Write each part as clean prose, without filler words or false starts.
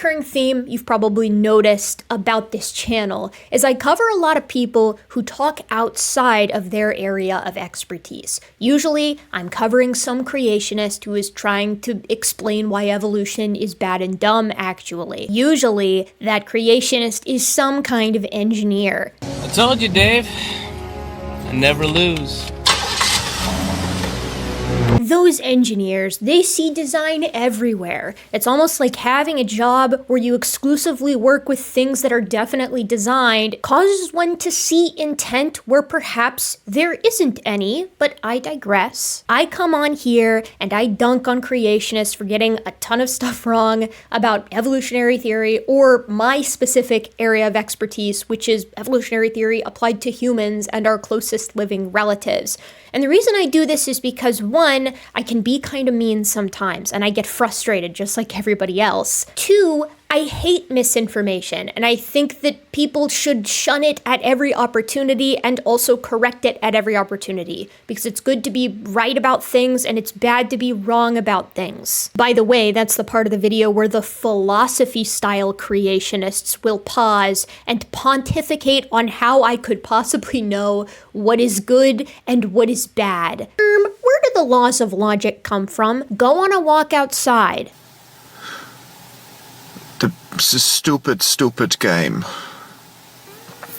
recurring theme you've probably noticed about this channel is I cover a lot of people who talk outside of their area of expertise. Usually, I'm covering some creationist who is trying to explain why evolution is bad and dumb, actually. Usually, that creationist is some kind of engineer. I told you, Dave. I never lose. Those engineers, they see design everywhere. It's almost like having a job where you exclusively work with things that are definitely designed causes one to see intent where perhaps there isn't any, but I digress. I come on here and I dunk on creationists for getting a ton of stuff wrong about evolutionary theory or my specific area of expertise, which is evolutionary theory applied to humans and our closest living relatives. And the reason I do this is because, one, I can be kind of mean sometimes, and I get frustrated just like everybody else. Two, I hate misinformation, and I think that people should shun it at every opportunity and also correct it at every opportunity, because it's good to be right about things and it's bad to be wrong about things. By the way, that's the part of the video where the philosophy-style creationists will pause and pontificate on how I could possibly know what is good and what is bad. Where do the laws of logic come from? Go on a walk outside. It's a stupid game.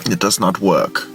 It does not work.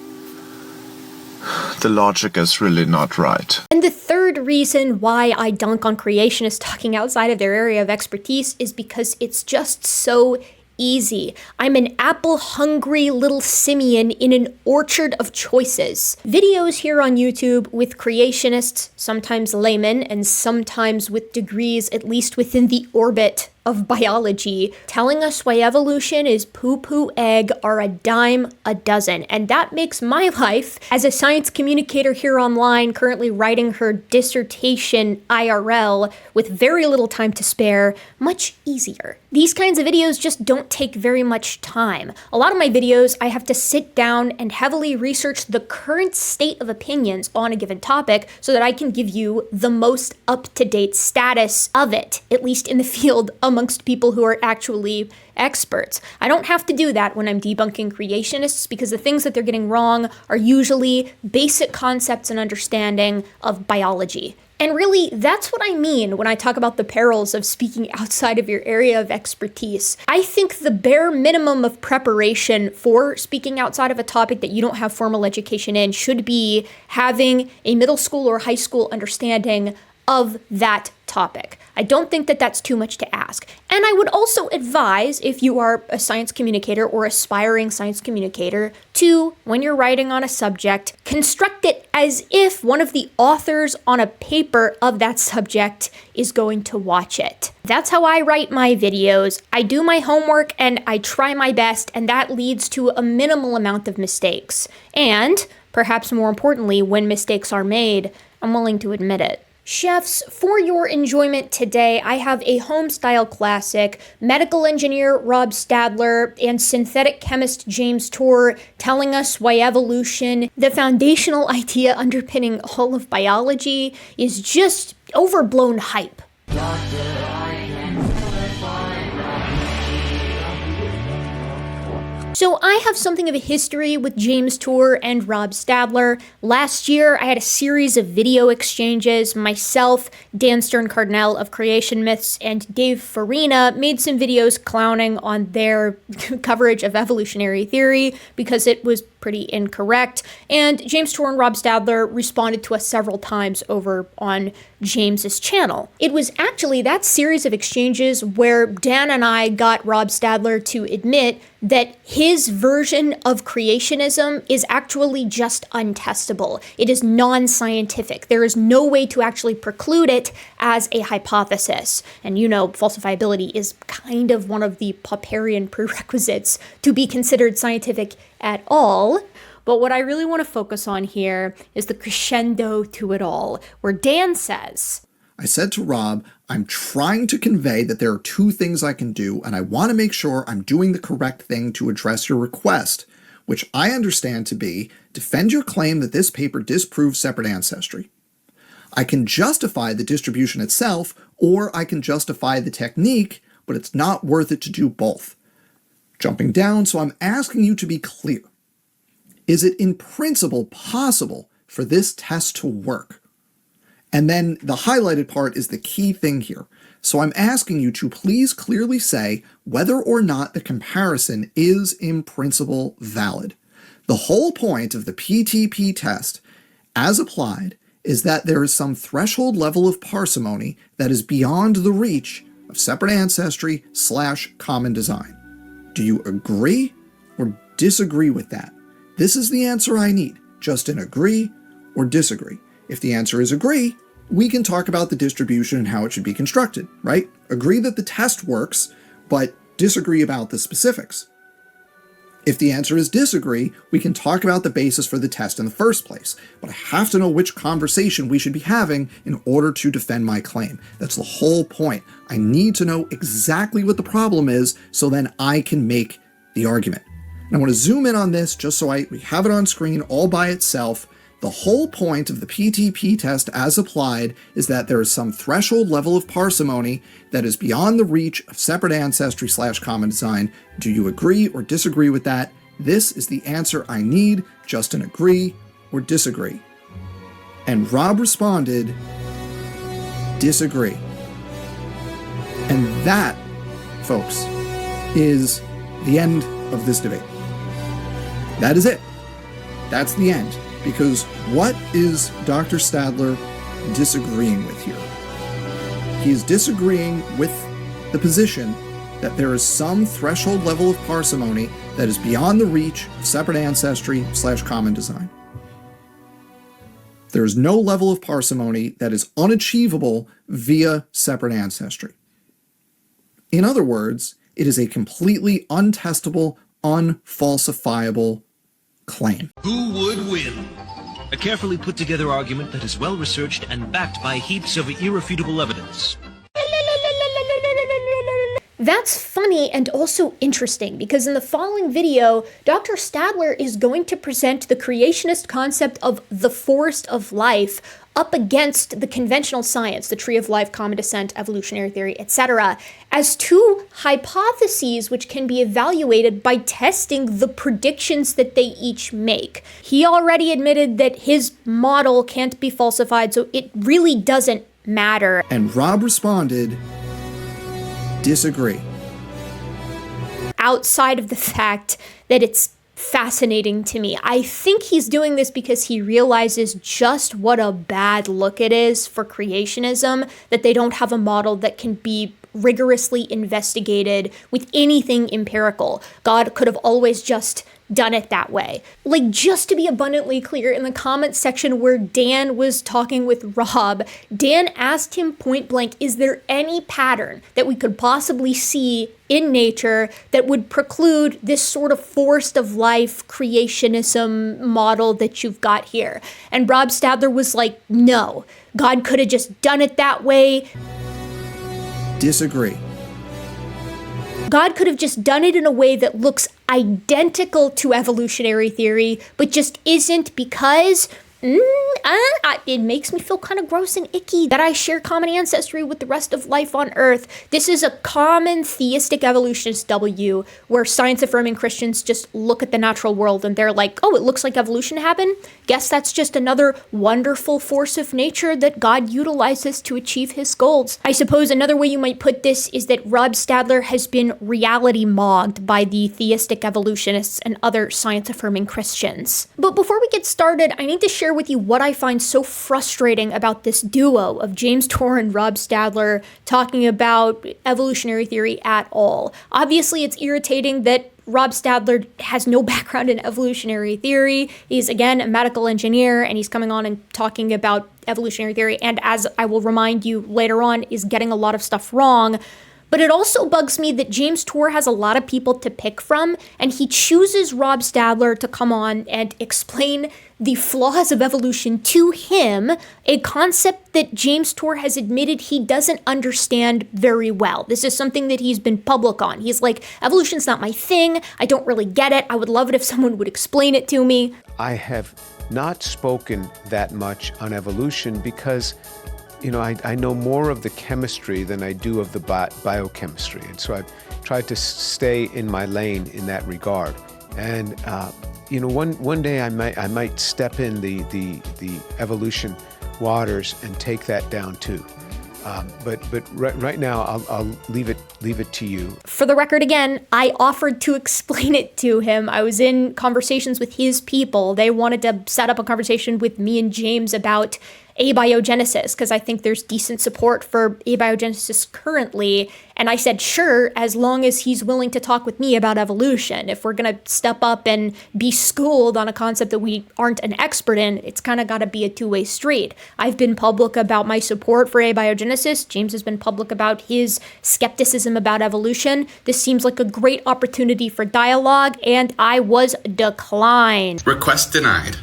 The logic is really not right. And the third reason why I dunk on creationists talking outside of their area of expertise is because it's just so easy. I'm an apple-hungry little simian in an orchard of choices. Videos here on YouTube with creationists, sometimes laymen, and sometimes with degrees at least within the orbit of biology, telling us why evolution is poo-poo egg are a dime a dozen. And that makes my life, as a science communicator here online, currently writing her dissertation IRL with very little time to spare, much easier. These kinds of videos just don't take very much time. A lot of my videos, I have to sit down and heavily research the current state of opinions on a given topic so that I can give you the most up-to-date status of it, at least in the field amongst people who are actually experts. I don't have to do that when I'm debunking creationists because the things that they're getting wrong are usually basic concepts and understanding of biology. And really, that's what I mean when I talk about the perils of speaking outside of your area of expertise. I think the bare minimum of preparation for speaking outside of a topic that you don't have formal education in should be having a middle school or high school understanding of that topic. I don't think that that's too much to ask. And I would also advise, if you are a science communicator or aspiring science communicator, to, when you're writing on a subject, construct it as if one of the authors on a paper of that subject is going to watch it. That's how I write my videos. I do my homework and I try my best, and that leads to a minimal amount of mistakes. And, perhaps more importantly, when mistakes are made, I'm willing to admit it. Chefs, for your enjoyment today, I have a home-style classic, medical engineer Rob Stadler and synthetic chemist James Tour telling us why evolution, the foundational idea underpinning all of biology, is just overblown hype. So I have something of a history with James Tour and Rob Stadler. Last year, I had a series of video exchanges. Myself, Dan Stern-Cardinal of Creation Myths, and Dave Farina made some videos clowning on their coverage of evolutionary theory because it was pretty incorrect. And James Tour and Rob Stadler responded to us several times over on James's channel. It was actually that series of exchanges where Dan and I got Rob Stadler to admit that his version of creationism is actually just untestable. It is non-scientific. There is no way to actually preclude it as a hypothesis. And you know, falsifiability is kind of one of the Popperian prerequisites to be considered scientific at all. But what I really want to focus on here is the crescendo to it all, where Dan says, I said to Rob, I'm trying to convey that there are two things I can do, and I want to make sure I'm doing the correct thing to address your request, which I understand to be defend your claim that this paper disproves separate ancestry. I can justify the distribution itself, or I can justify the technique, but it's not worth it to do both. Jumping down, so I'm asking you to be clear. Is it in principle possible for this test to work? And then the highlighted part is the key thing here. So I'm asking you to please clearly say whether or not the comparison is in principle valid. The whole point of the PTP test, as applied, is that there is some threshold level of parsimony that is beyond the reach of separate ancestry / common design. Do you agree or disagree with that? This is the answer I need. Just an agree or disagree. If the answer is agree, we can talk about the distribution and how it should be constructed, right? Agree that the test works, but disagree about the specifics. If the answer is disagree, we can talk about the basis for the test in the first place, but I have to know which conversation we should be having in order to defend my claim. That's the whole point. I need to know exactly what the problem is so then I can make the argument. And I want to zoom in on this just so we have it on screen all by itself. The whole point of the PTP test as applied is that there is some threshold level of parsimony that is beyond the reach of separate ancestry / common design. Do you agree or disagree with that? This is the answer I need. Just an agree or disagree. And Rob responded, disagree. And that, folks, is the end of this debate. That is it. That's the end. Because what is Dr. Stadler disagreeing with here? He is disagreeing with the position that there is some threshold level of parsimony that is beyond the reach of separate ancestry / common design. There is no level of parsimony that is unachievable via separate ancestry. In other words, it is a completely untestable, unfalsifiable claim. Who would win? A carefully put together argument that is well researched and backed by heaps of irrefutable evidence. That's funny and also interesting because in the following video, Dr. Stadler is going to present the creationist concept of the forest of life up against the conventional science, the tree of life, common descent, evolutionary theory, etc., as two hypotheses which can be evaluated by testing the predictions that they each make. He already admitted that his model can't be falsified, so it really doesn't matter. And Rob responded, disagree. Outside of the fact that it's fascinating to me, I think he's doing this because he realizes just what a bad look it is for creationism, that they don't have a model that can be rigorously investigated with anything empirical. God could have always just done it that way. Like, just to be abundantly clear, in the comments section where Dan was talking with Rob, Dan asked him point blank, is there any pattern that we could possibly see in nature that would preclude this sort of forest of life creationism model that you've got here? And Rob Stadler was like, no, God could have just done it that way. Disagree. God could have just done it in a way that looks identical to evolutionary theory, but just isn't because it makes me feel kind of gross and icky that I share common ancestry with the rest of life on Earth. This is a common theistic evolutionist W, where science-affirming Christians just look at the natural world and they're like, oh, it looks like evolution happened? Guess that's just another wonderful force of nature that God utilizes to achieve his goals. I suppose another way you might put this is that Rob Stadler has been reality mogged by the theistic evolutionists and other science-affirming Christians. But before we get started, I need to share with you what I find so frustrating about this duo of James Tour and Rob Stadler talking about evolutionary theory at all. Obviously, it's irritating that Rob Stadler has no background in evolutionary theory. He's, again, a medical engineer, and he's coming on and talking about evolutionary theory, and as I will remind you later on, is getting a lot of stuff wrong. But it also bugs me that James Tour has a lot of people to pick from, and he chooses Rob Stadler to come on and explain the flaws of evolution to him, a concept that James Tour has admitted he doesn't understand very well. This is something that he's been public on. He's like, evolution's not my thing. I don't really get it. I would love it if someone would explain it to me. I have not spoken that much on evolution because I know more of the chemistry than I do of the biochemistry. And so I've tried to stay in my lane in that regard. And, one day I might step in the evolution waters and take that down too. But right now I'll leave it to you. For the record, again, I offered to explain it to him. I was in conversations with his people. They wanted to set up a conversation with me and James about abiogenesis, because I think there's decent support for abiogenesis currently. And I said, sure, as long as he's willing to talk with me about evolution. If we're going to step up and be schooled on a concept that we aren't an expert in, it's kind of got to be a two-way street. I've been public about my support for abiogenesis. James has been public about his skepticism about evolution. This seems like a great opportunity for dialogue, and I was declined. Request denied.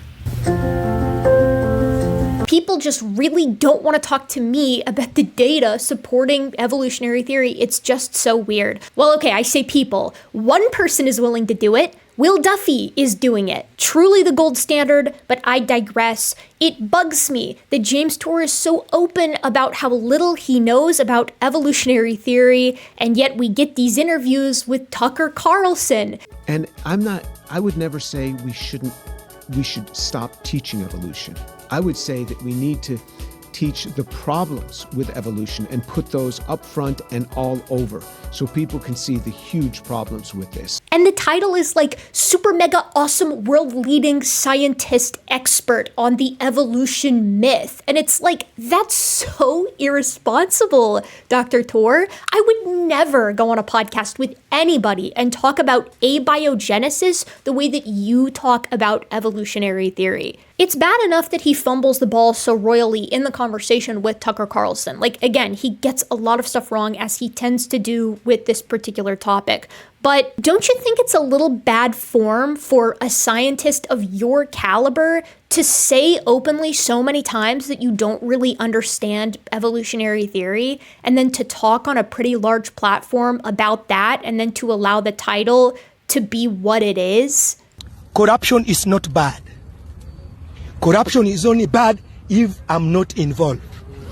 People just really don't want to talk to me about the data supporting evolutionary theory. It's just so weird. Well, okay, I say people. One person is willing to do it. Will Duffy is doing it. Truly the gold standard, but I digress. It bugs me that James Tour is so open about how little he knows about evolutionary theory, and yet we get these interviews with Tucker Carlson. And I would never say we should stop teaching evolution. I would say that we need to teach the problems with evolution and put those up front and all over so people can see the huge problems with this. And the title is like super mega awesome world leading scientist expert on the evolution myth. And it's like, that's so irresponsible, Dr. Tor. I would never go on a podcast with anybody and talk about abiogenesis the way that you talk about evolutionary theory. It's bad enough that he fumbles the ball so royally in the conversation with Tucker Carlson. Like, again, he gets a lot of stuff wrong, as he tends to do with this particular topic. But don't you think it's a little bad form for a scientist of your caliber to say openly so many times that you don't really understand evolutionary theory, and then to talk on a pretty large platform about that, and then to allow the title to be what it is? Corruption is not bad. Corruption is only bad if I'm not involved.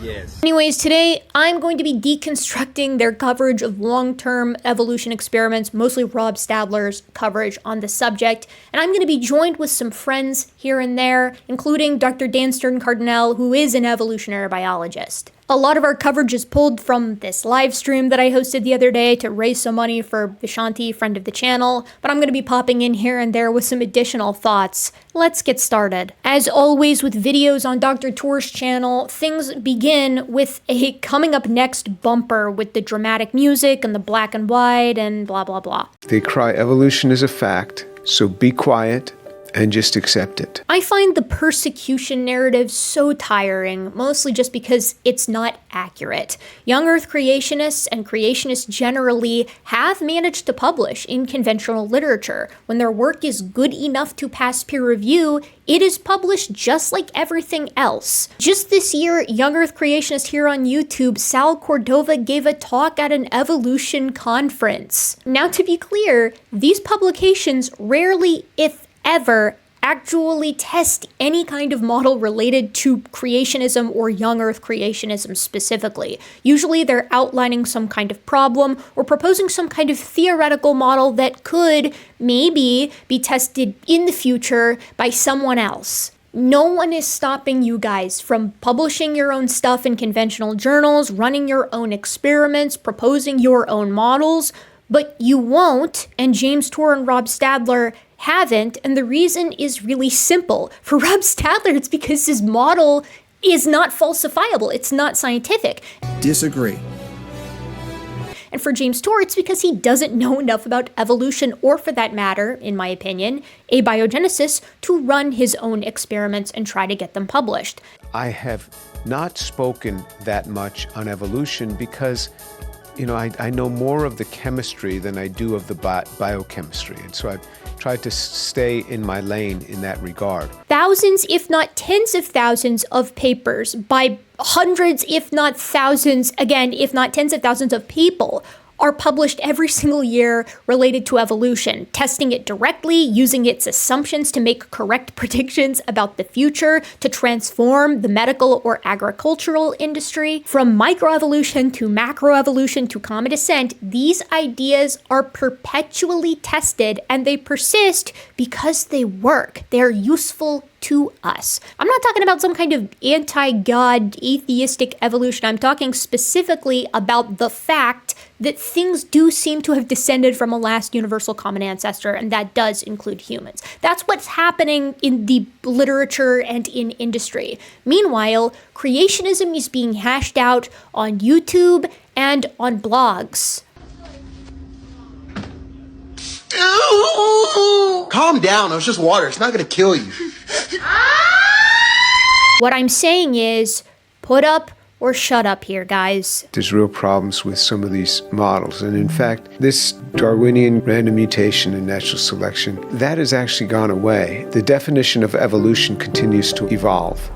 Yes. Anyways, today I'm going to be deconstructing their coverage of long-term evolution experiments, mostly Rob Stadler's coverage on the subject, and I'm going to be joined with some friends here and there, including Dr. Dan Stern-Cardinal, who is an evolutionary biologist. A lot of our coverage is pulled from this live stream that I hosted the other day to raise some money for Vishanti, friend of the channel, but I'm going to be popping in here and there with some additional thoughts. Let's get started. As always with videos on Dr. Tor's channel, things begin with a coming up next bumper with the dramatic music and the black and white and blah blah blah. They cry evolution is a fact, so be quiet and just accept it. I find the persecution narrative so tiring, mostly just because it's not accurate. Young Earth creationists and creationists generally have managed to publish in conventional literature. When their work is good enough to pass peer review, it is published just like everything else. Just this year, Young Earth creationist here on YouTube, Sal Cordova, gave a talk at an evolution conference. Now, to be clear, these publications rarely, if ever, actually test any kind of model related to creationism or young Earth creationism specifically. Usually they're outlining some kind of problem or proposing some kind of theoretical model that could maybe be tested in the future by someone else. No one is stopping you guys from publishing your own stuff in conventional journals, running your own experiments, proposing your own models, but you won't, and James Tour and Rob Stadler haven't, and the reason is really simple. For Rob Stadler, it's because his model is not falsifiable. It's not scientific. Disagree. And for James Tour, it's because he doesn't know enough about evolution, or for that matter, in my opinion, abiogenesis, to run his own experiments and try to get them published. I have not spoken that much on evolution because I know more of the chemistry than I do of the biochemistry. And so I've tried to stay in my lane in that regard. Thousands, if not tens of thousands of papers by hundreds, if not thousands, again, if not tens of thousands of people are published every single year related to evolution, testing it directly, using its assumptions to make correct predictions about the future, to transform the medical or agricultural industry. From microevolution to macroevolution to common descent, these ideas are perpetually tested, and they persist because they work. They're useful to us. I'm not talking about some kind of anti-God atheistic evolution. I'm talking specifically about the fact that things do seem to have descended from a last universal common ancestor, and that does include humans. That's what's happening in the literature and in industry. Meanwhile, creationism is being hashed out on YouTube and on blogs. Calm down. It was just water. It's not going to kill you. What I'm saying is, put up or shut up here, guys. There's real problems with some of these models. And in fact, this Darwinian random mutation and natural selection, that has actually gone away. The definition of evolution continues to evolve.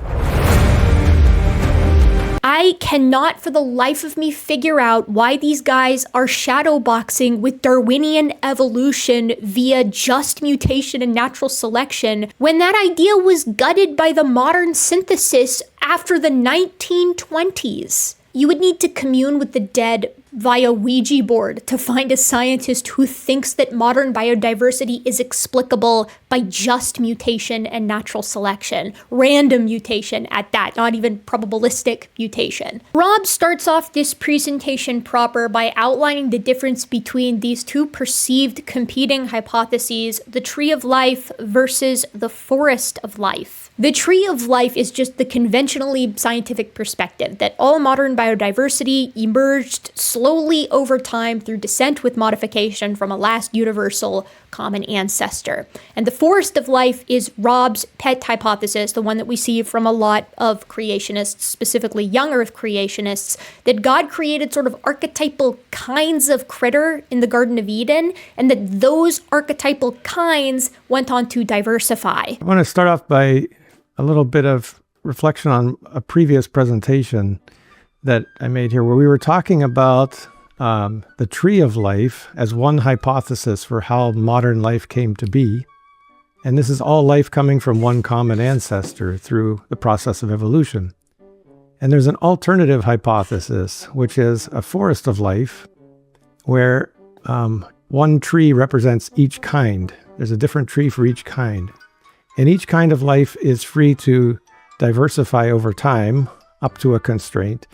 I cannot for the life of me figure out why these guys are shadowboxing with Darwinian evolution via just mutation and natural selection when that idea was gutted by the modern synthesis after the 1920s. You would need to commune with the dead via Ouija board to find a scientist who thinks that modern biodiversity is explicable by just mutation and natural selection. Random mutation at that, not even probabilistic mutation. Rob starts off this presentation proper by outlining the difference between these two perceived competing hypotheses, the tree of life versus the forest of life. The tree of life is just the conventionally scientific perspective that all modern biodiversity emerged slowly over time through descent with modification from a last universal common ancestor. And the forest of life is Rob's pet hypothesis, the one that we see from a lot of creationists, specifically young Earth creationists, that God created sort of archetypal kinds of critter in the Garden of Eden, and that those archetypal kinds went on to diversify. I want to start off by a little bit of reflection on a previous presentation that I made here, where we were talking about the tree of life as one hypothesis for how modern life came to be. And this is all life coming from one common ancestor through the process of evolution. And there's an alternative hypothesis, which is a forest of life, where one tree represents each kind. There's a different tree for each kind. And each kind of life is free to diversify over time up to a constraint.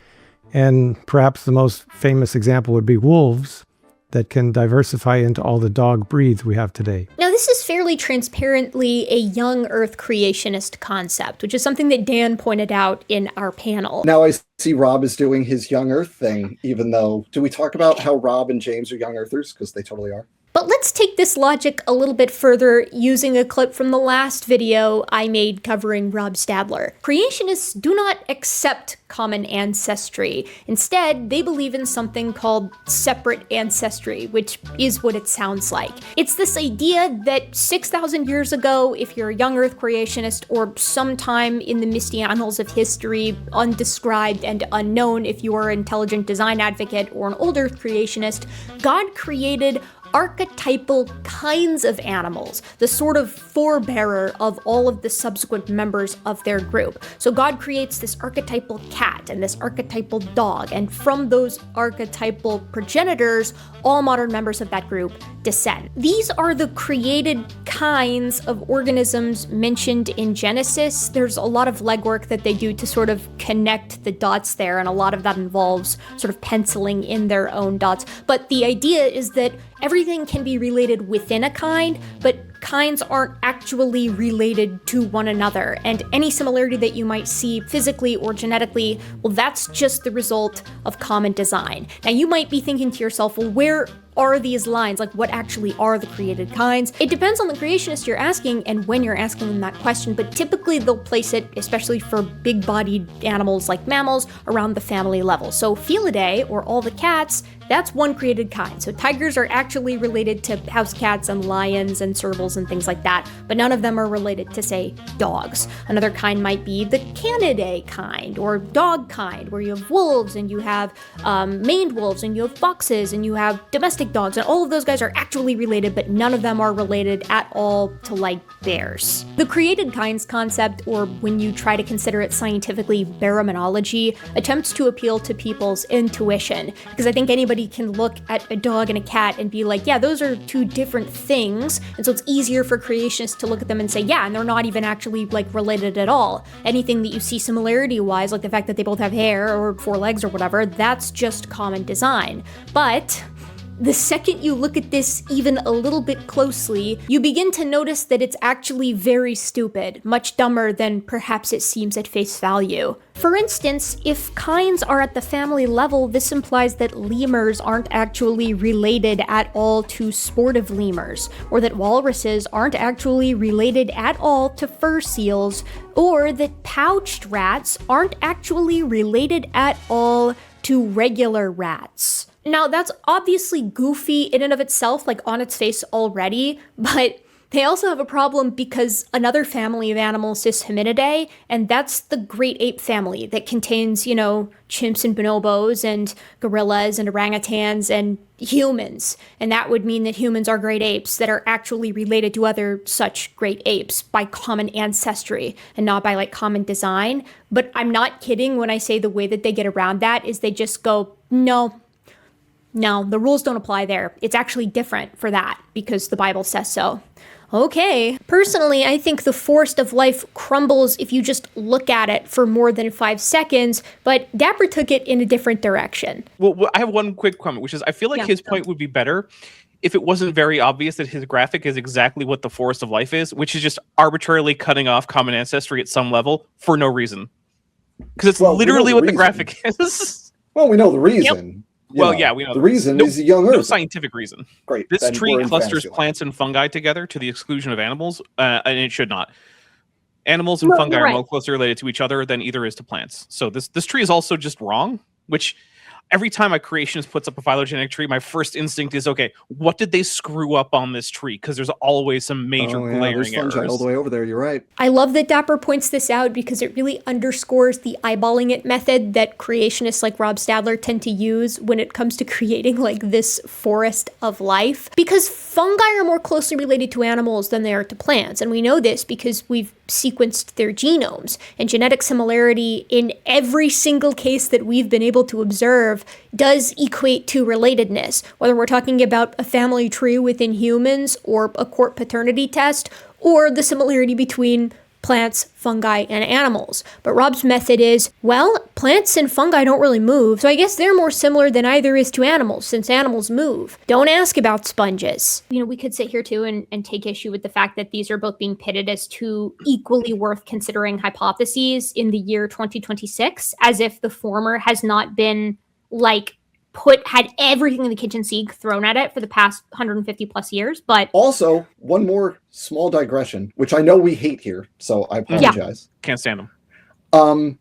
And perhaps the most famous example would be wolves that can diversify into all the dog breeds we have today. Now, this is fairly transparently a young Earth creationist concept, which is something that Dan pointed out in our panel. Now I see Rob is doing his young Earth thing, even though, do we talk about how Rob and James are young Earthers? Because they totally are. But let's take this logic a little bit further using a clip from the last video I made covering Rob Stadler. Creationists do not accept common ancestry. Instead, they believe in something called separate ancestry, which is what it sounds like. It's this idea that 6,000 years ago, if you're a young Earth creationist, or sometime in the misty annals of history, undescribed and unknown if you are an intelligent design advocate or an old Earth creationist, God created archetypal kinds of animals, the sort of forebearer of all of the subsequent members of their group. So God creates this archetypal cat and this archetypal dog, and from those archetypal progenitors, all modern members of that group descend. These are the created kinds of organisms mentioned in Genesis. There's a lot of legwork that they do to sort of connect the dots there, and a lot of that involves sort of penciling in their own dots. But the idea is that everything can be related within a kind, but kinds aren't actually related to one another. And any similarity that you might see physically or genetically, well, that's just the result of common design. Now, you might be thinking to yourself, well, where are these lines? Like, what actually are the created kinds? It depends on the creationist you're asking and when you're asking them that question, but typically they'll place it, especially for big-bodied animals like mammals, around the family level. So Felidae, or all the cats, That's one created kind. So tigers are actually related to house cats and lions and servals and things like that, but none of them are related to, say, dogs. Another kind might be the Canidae kind, or dog kind, where you have wolves and you have maned wolves and you have foxes and you have domestic dogs, and all of those guys are actually related, but none of them are related at all to, like, bears. The created kinds concept, or when you try to consider it scientifically, baraminology, attempts to appeal to people's intuition, because I think anybody can look at a dog and a cat and be like, yeah, those are two different things, and so it's easier for creationists to look at them and say, yeah, and they're not even actually, like, related at all. Anything that you see similarity-wise, like the fact that they both have hair or 4 legs or whatever, that's just common design. But the second you look at this even a little bit closely, you begin to notice that it's actually very stupid, much dumber than perhaps it seems at face value. For instance, if kinds are at the family level, this implies that lemurs aren't actually related at all to sportive lemurs, or that walruses aren't actually related at all to fur seals, or that pouched rats aren't actually related at all to regular rats. Now, that's obviously goofy in and of itself, like on its face already, but they also have a problem because another family of animals is Hominidae, and that's the great ape family that contains, you know, chimps and bonobos and gorillas and orangutans and humans. And that would mean that humans are great apes that are actually related to other such great apes by common ancestry and not by, like, common design. But I'm not kidding when I say the way that they get around that is they just go, no, the rules don't apply there. It's actually different for that because the Bible says so. Okay. Personally, I think the forest of life crumbles if you just look at it for more than 5 seconds, but Dapper took it in a different direction. Well, I have one quick comment, which is I feel like his point would be better if it wasn't very obvious that his graphic is exactly what the forest of life is, which is just arbitrarily cutting off common ancestry at some level for no reason. Because it's literally what the graphic is. Well, we know the reason. Yep. Well, yeah, we know the reason is a young Earth. No scientific reason. Great. This tree clusters plants and fungi together to the exclusion of animals, and it should not. Animals and fungi are more closely related to each other than either is to plants. So this tree is also just wrong, which every time a creationist puts up a phylogenetic tree, my first instinct is, okay, what did they screw up on this tree? Because there's always some major glaring errors. All the way over there, you're right. I love that Dapper points this out because it really underscores the eyeballing it method that creationists like Rob Stadler tend to use when it comes to creating, like, this forest of life. Because fungi are more closely related to animals than they are to plants, and we know this because we've sequenced their genomes, and genetic similarity in every single case that we've been able to observe does equate to relatedness, whether we're talking about a family tree within humans or a court paternity test or the similarity between plants, fungi, and animals. But Rob's method is, well, plants and fungi don't really move, so I guess they're more similar than either is to animals, since animals move. Don't ask about sponges. You know, we could sit here too and take issue with the fact that these are both being pitted as two equally worth considering hypotheses in the year 2026, as if the former has not been, like, had everything in the kitchen sink thrown at it for the past 150 plus years. But also, one more small digression, which I know we hate here, so I apologize. Yeah. Can't stand them.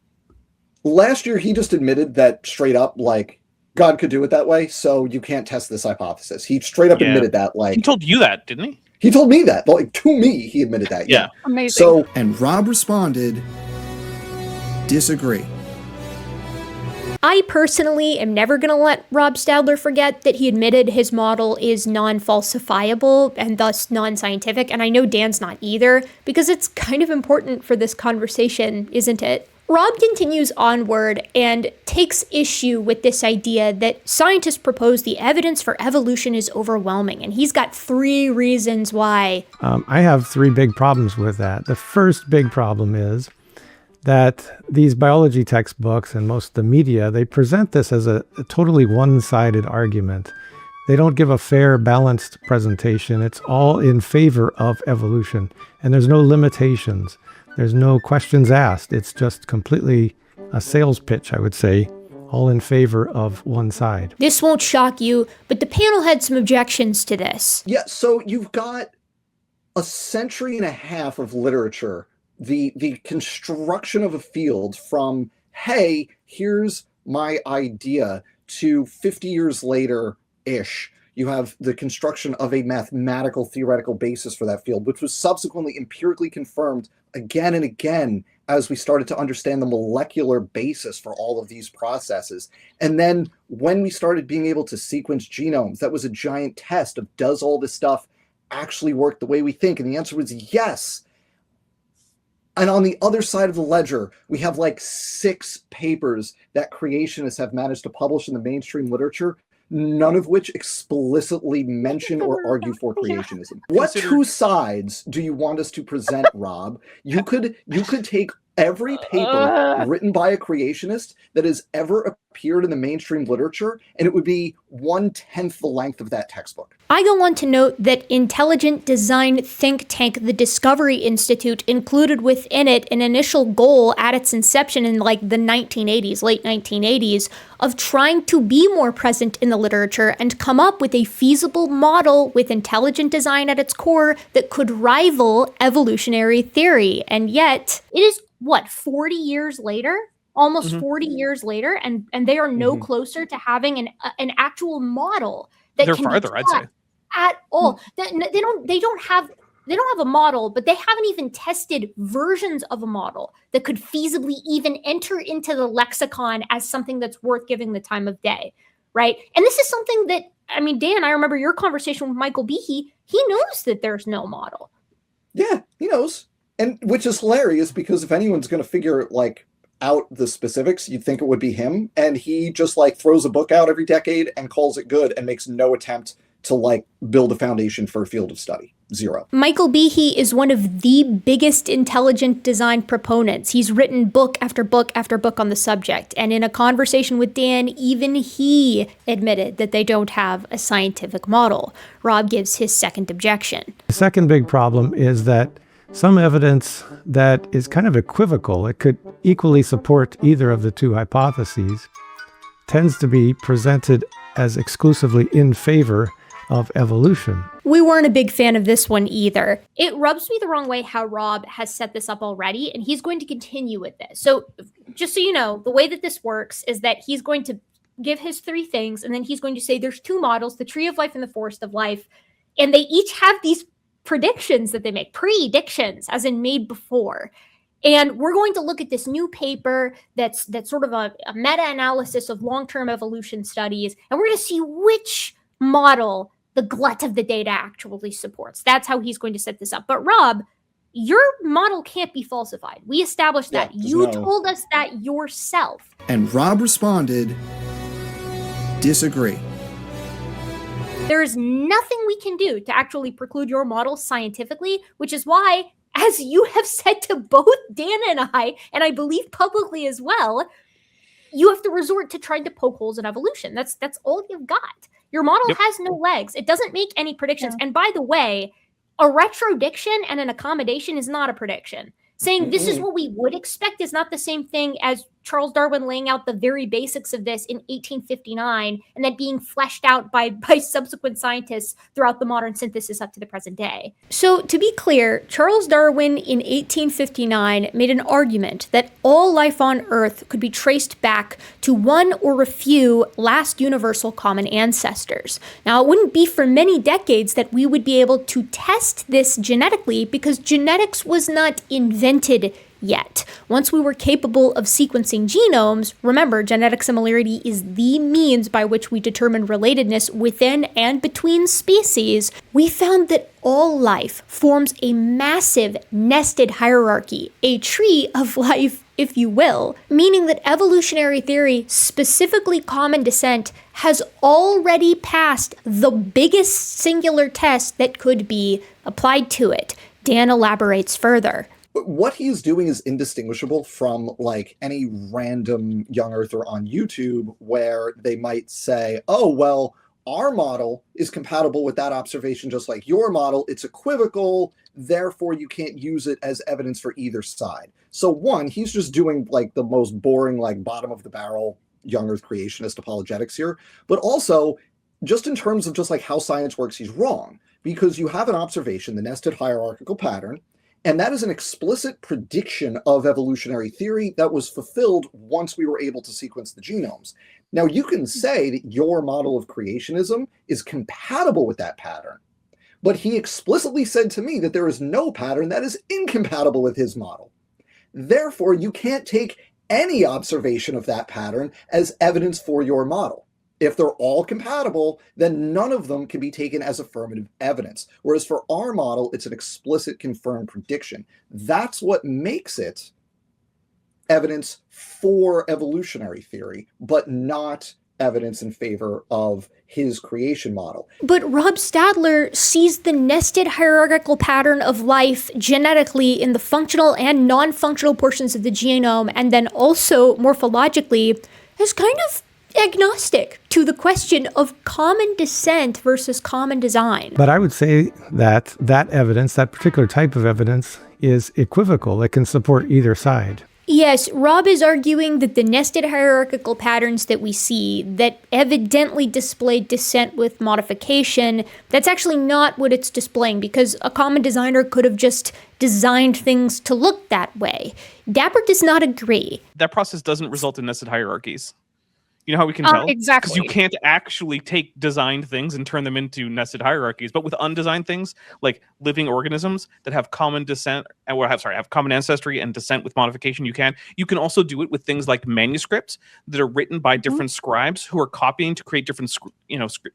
Last year, he just admitted that straight up, like, God could do it that way, so you can't test this hypothesis. He straight up admitted that. Like, he told you that, didn't he? He told me that. Like, to me, he admitted that. Yeah. Amazing. So, and Rob responded, disagree. I personally am never going to let Rob Stadler forget that he admitted his model is non-falsifiable and thus non-scientific, and I know Dan's not either, because it's kind of important for this conversation, isn't it? Rob continues onward and takes issue with this idea that scientists propose the evidence for evolution is overwhelming, and he's got 3 reasons why. I have 3 big problems with that. The first big problem is that these biology textbooks and most of the media, they present this as a totally one-sided argument. They don't give a fair, balanced presentation. It's all in favor of evolution, and there's no limitations. There's no questions asked. It's just completely a sales pitch, I would say, all in favor of one side. This won't shock you, but the panel had some objections to this. Yeah, so you've got a century and a half of literature, the construction of a field from, hey, here's my idea, to 50 years later-ish, you have the construction of a mathematical theoretical basis for that field, which was subsequently empirically confirmed again and again as we started to understand the molecular basis for all of these processes. And then when we started being able to sequence genomes, that was a giant test of, does all this stuff actually work the way we think? And the answer was yes. And on the other side of the ledger, we have like 6 papers that creationists have managed to publish in the mainstream literature, none of which explicitly mention or argue for creationism. What two sides do you want us to present, Rob? You could take every paper written by a creationist that has ever appeared in the mainstream literature, and it would be 1/10 the length of that textbook. I go on to note that intelligent design think tank, the Discovery Institute, included within it an initial goal at its inception in like the 1980s, late 1980s, of trying to be more present in the literature and come up with a feasible model with intelligent design at its core that could rival evolutionary theory. And yet, it is, 40 years later? Almost 40 years later, and they are no closer to having an actual model that They're can farther, be I'd taught say. at all. They don't have a model, but they haven't even tested versions of a model that could feasibly even enter into the lexicon as something that's worth giving the time of day, right? And this is something that, I mean, Dan, I remember your conversation with Michael Behe. He knows that there's no model. Yeah, he knows. And which is hilarious, because if anyone's going to figure like out the specifics, you'd think it would be him. And he just like throws a book out every decade and calls it good and makes no attempt to like build a foundation for a field of study. Zero. Michael Behe is one of the biggest intelligent design proponents. He's written book after book after book on the subject. And in a conversation with Dan, even he admitted that they don't have a scientific model. Rob gives his second objection. The second big problem is that some evidence that is kind of equivocal, it could equally support either of the two hypotheses, tends to be presented as exclusively in favor of evolution. We weren't a big fan of this one either. It rubs me the wrong way how Rob has set this up already, and he's going to continue with this. So just so you know, the way that this works is that he's going to give his 3 things, and then he's going to say there's 2 models, the tree of life and the forest of life, and they each have these predictions that they make, predictions, as in made before. And we're going to look at this new paper that's sort of a meta-analysis of long-term evolution studies, and we're going to see which model the glut of the data actually supports. That's how he's going to set this up. But Rob, your model can't be falsified. We established that. You told us that yourself. And Rob responded, disagree. There is nothing we can do to actually preclude your model scientifically, which is why, as you have said to both Dan and I believe publicly as well, you have to resort to trying to poke holes in evolution. That's all you've got. Your model has no legs. It doesn't make any predictions. And by the way, a retrodiction and an accommodation is not a prediction. Saying this is what we would expect is not the same thing as Charles Darwin laying out the very basics of this in 1859 and then being fleshed out by subsequent scientists throughout the modern synthesis up to the present day. So to be clear, Charles Darwin in 1859 made an argument that all life on Earth could be traced back to one or a few last universal common ancestors. Now, it wouldn't be for many decades that we would be able to test this genetically because genetics was not invented yet. Once we were capable of sequencing genomes, remember, genetic similarity is the means by which we determine relatedness within and between species, we found that all life forms a massive nested hierarchy, a tree of life, if you will, meaning that evolutionary theory, specifically common descent, has already passed the biggest singular test that could be applied to it. Dan elaborates further. But what he's doing is indistinguishable from like any random young earther on YouTube where they might say, oh, well, our model is compatible with that observation just like your model. It's equivocal. Therefore, you can't use it as evidence for either side. So one, he's just doing like the most boring, like bottom of the barrel young earth creationist apologetics here. But also, just in terms of just like how science works, he's wrong. Because you have an observation, the nested hierarchical pattern, and that is an explicit prediction of evolutionary theory that was fulfilled once we were able to sequence the genomes. Now, you can say that your model of creationism is compatible with that pattern, but he explicitly said to me that there is no pattern that is incompatible with his model. Therefore, you can't take any observation of that pattern as evidence for your model. If they're all compatible, then none of them can be taken as affirmative evidence. Whereas for our model, it's an explicit confirmed prediction. That's what makes it evidence for evolutionary theory, but not evidence in favor of his creation model. But Rob Stadler sees the nested hierarchical pattern of life genetically in the functional and non-functional portions of the genome, and then also morphologically as kind of agnostic to the question of common descent versus common design. But I would say that that evidence, that particular type of evidence, is equivocal. It can support either side. Yes, Rob is arguing that the nested hierarchical patterns that we see that evidently display descent with modification, that's actually not what it's displaying, because a common designer could have just designed things to look that way. Dapper does not agree. That process doesn't result in nested hierarchies. You know how we can tell? Exactly. Because you can't actually take designed things and turn them into nested hierarchies. But with undesigned things, like living organisms that have common descent, have common ancestry and descent with modification, you can. You can also do it with things like manuscripts that are written by different scribes who are copying to create different,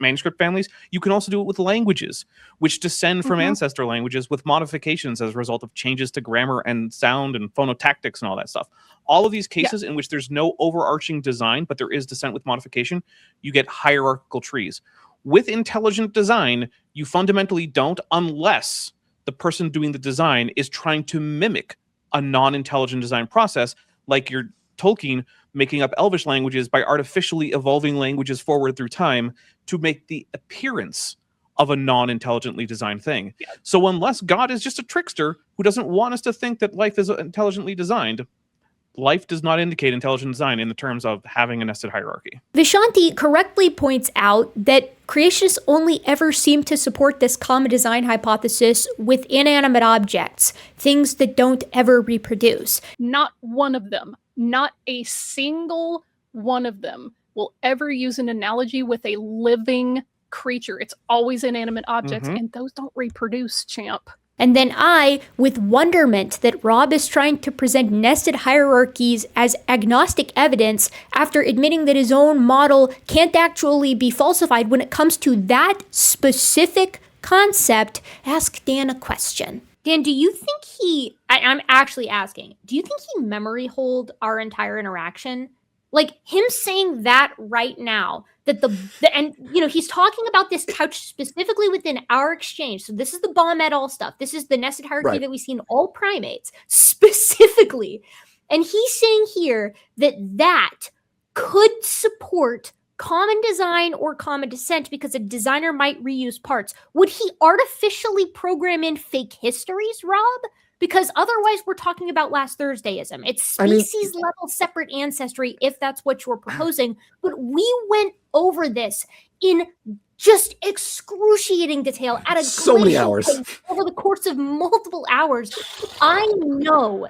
manuscript families. You can also do it with languages, which descend from ancestor languages with modifications as a result of changes to grammar and sound and phonotactics and all that stuff. All of these cases in which there's no overarching design, but there is descent with modification, you get hierarchical trees. With intelligent design, you fundamentally don't, unless the person doing the design is trying to mimic a non-intelligent design process, like your Tolkien making up Elvish languages by artificially evolving languages forward through time to make the appearance of a non-intelligently designed thing. So unless God is just a trickster who doesn't want us to think that life is intelligently designed, life does not indicate intelligent design in the terms of having a nested hierarchy. Vishanti correctly points out that creationists only ever seem to support this common design hypothesis with inanimate objects, things that don't ever reproduce. Not one of them, not a single one of them will ever use an analogy with a living creature. It's always inanimate objects, and those don't reproduce, champ. And then I, with wonderment that Rob is trying to present nested hierarchies as agnostic evidence after admitting that his own model can't actually be falsified when it comes to that specific concept, ask Dan a question. Dan, do you think I'm actually asking, do you think he memory hold our entire interaction? Like him saying that right now, that he's talking about this couch specifically within our exchange. So this is the Baum et al. Stuff. This is the nested hierarchy that we see in all primates specifically. And he's saying here that could support common design or common descent because a designer might reuse parts. Would he artificially program in fake histories, Rob? Because otherwise we're talking about last Thursdayism. It's species level separate ancestry if that's what you're proposing. But we went over this in just excruciating detail at so many hours over the course of multiple hours. I know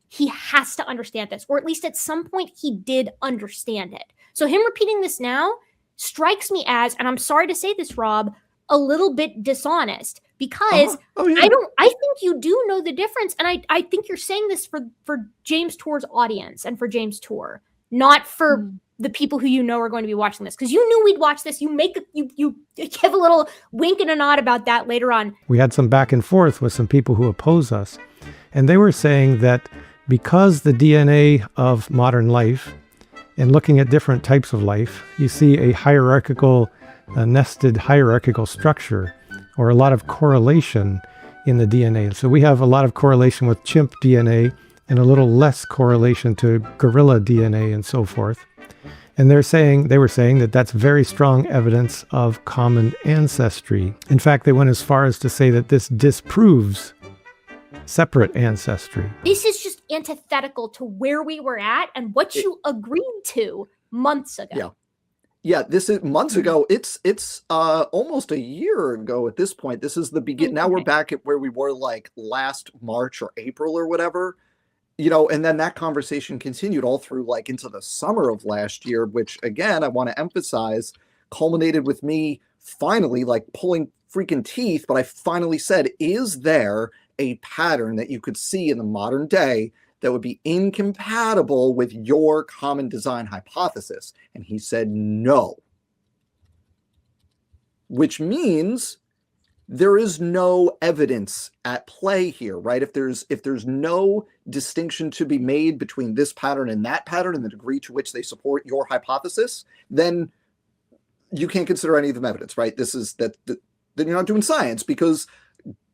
he has to understand this, or at least at some point he did understand it. So him repeating this now strikes me as, and I'm sorry to say this, Rob, a little bit dishonest. Because I think you do know the difference. And I think you're saying this for James Tour's audience and for James Tour, not for the people who are going to be watching this. Because you knew we'd watch this. You give a little wink and a nod about that later on. We had some back and forth with some people who oppose us. And they were saying that because the DNA of modern life and looking at different types of life, you see a hierarchical, nested hierarchical structure, or a lot of correlation in the DNA. So we have a lot of correlation with chimp DNA and a little less correlation to gorilla DNA and so forth. And they were saying that that's very strong evidence of common ancestry. In fact, they went as far as to say that this disproves separate ancestry. This is just antithetical to where we were at and what you agreed to months ago. Yeah, this is months ago. It's almost a year ago at this point. This is the beginning. Now we're back at where we were like last March or April or whatever. and then that conversation continued all through like into the summer of last year, which again, I want to emphasize culminated with me finally like pulling freaking teeth. But I finally said, is there a pattern that you could see in the modern day that would be incompatible with your common design hypothesis? And he said, no. Which means there is no evidence at play here, right? If there's no distinction to be made between this pattern and that pattern and the degree to which they support your hypothesis, then you can't consider any of them evidence, right? Then you're not doing science, because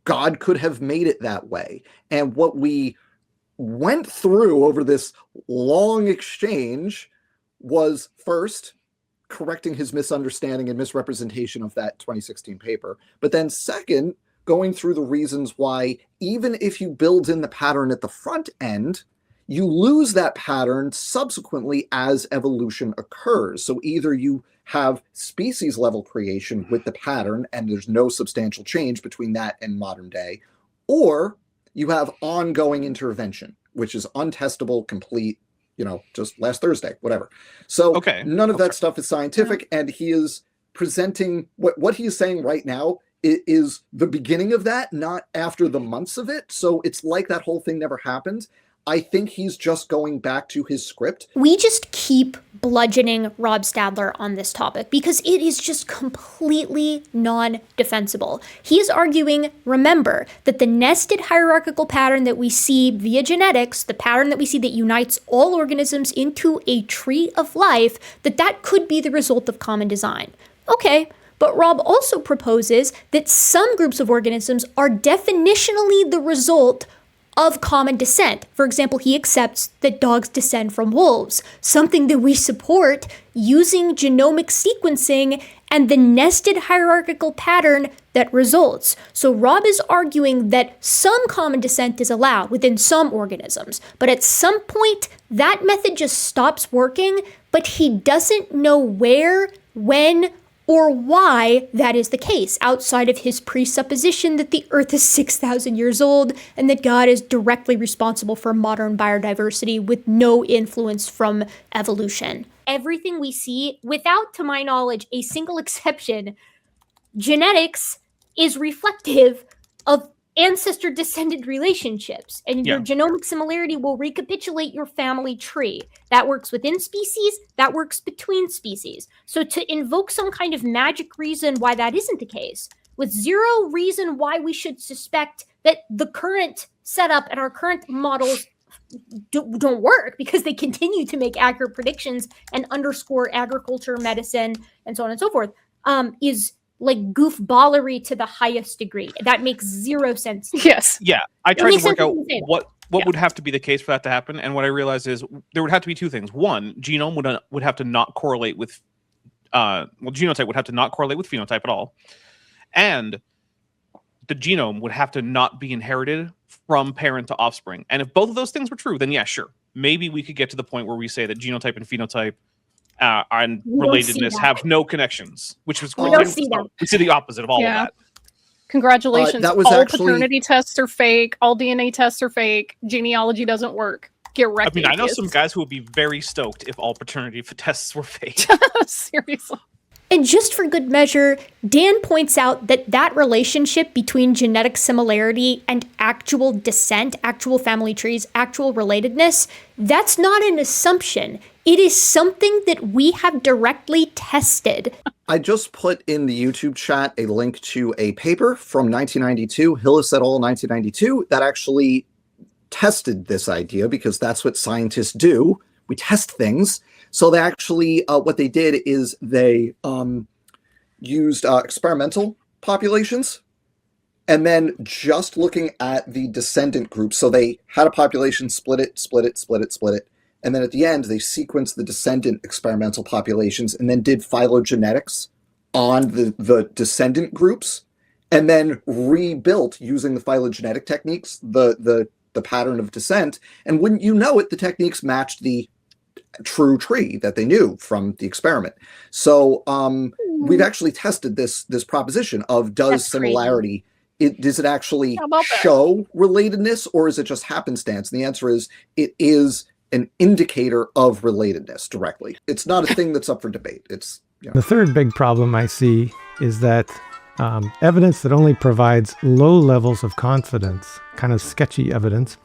God could have made it that way. And what we went through over this long exchange was first correcting his misunderstanding and misrepresentation of that 2016 paper. But then second, going through the reasons why, even if you build in the pattern at the front end, you lose that pattern subsequently as evolution occurs. So either you have species level creation with the pattern and there's no substantial change between that and modern day, or you have ongoing intervention, which is untestable, complete, just last Thursday, whatever. So none of that stuff is scientific, and he is presenting what he is saying right now is the beginning of that, not after the months of it. So it's like that whole thing never happened. I think he's just going back to his script. We just keep bludgeoning Rob Stadler on this topic because it is just completely non-defensible. He is arguing, remember, that the nested hierarchical pattern that we see via genetics, the pattern that we see that unites all organisms into a tree of life, that could be the result of common design. Okay, but Rob also proposes that some groups of organisms are definitionally the result of common descent. For example, he accepts that dogs descend from wolves, something that we support using genomic sequencing and the nested hierarchical pattern that results. So Rob is arguing that some common descent is allowed within some organisms, but at some point that method just stops working, but he doesn't know where, when, or why that is the case, outside of his presupposition that the Earth is 6,000 years old and that God is directly responsible for modern biodiversity with no influence from evolution. Everything we see, without, to my knowledge, a single exception, genetics is reflective of ancestor-descendant relationships, and your genomic similarity will recapitulate your family tree. That works within species, that works between species. So to invoke some kind of magic reason why that isn't the case, with zero reason why we should suspect that the current setup and our current models don't work, because they continue to make accurate predictions and underscore agriculture, medicine, and so on and so forth, is like goofballery to the highest degree. That makes zero sense. Yes. Yeah. I tried to work out what would have to be the case for that to happen. And what I realized is there would have to be two things. One, genome would have to not correlate with, genotype would have to not correlate with phenotype at all. And the genome would have to not be inherited from parent to offspring. And if both of those things were true, then yeah, sure. Maybe we could get to the point where we say that genotype and phenotype and relatedness have no connections, which was we don't see that. We see the opposite of all of that. Congratulations. That was all actually... paternity tests are fake. All DNA tests are fake. Genealogy doesn't work. Get wrecked. I mean, I know some guys who would be very stoked if all paternity tests were fake. Seriously. And just for good measure, Dan points out that relationship between genetic similarity and actual descent, actual family trees, actual relatedness, that's not an assumption. It is something that we have directly tested. I just put in the YouTube chat a link to a paper from 1992, Hillis et al. 1992, that actually tested this idea, because that's what scientists do. We test things. So they actually, what they did is they used experimental populations, and then just looking at the descendant groups. So they had a population, split it. And then at the end, they sequenced the descendant experimental populations and then did phylogenetics on the descendant groups, and then rebuilt using the phylogenetic techniques, the pattern of descent. And wouldn't you know it, the techniques matched the true tree that they knew from the experiment. So we've actually tested this proposition of, does similarity does it actually show relatedness, or is it just happenstance? And the answer is it is an indicator of relatedness directly. It's not a thing that's up for debate. It's The third big problem I see is that evidence that only provides low levels of confidence, kind of sketchy evidence,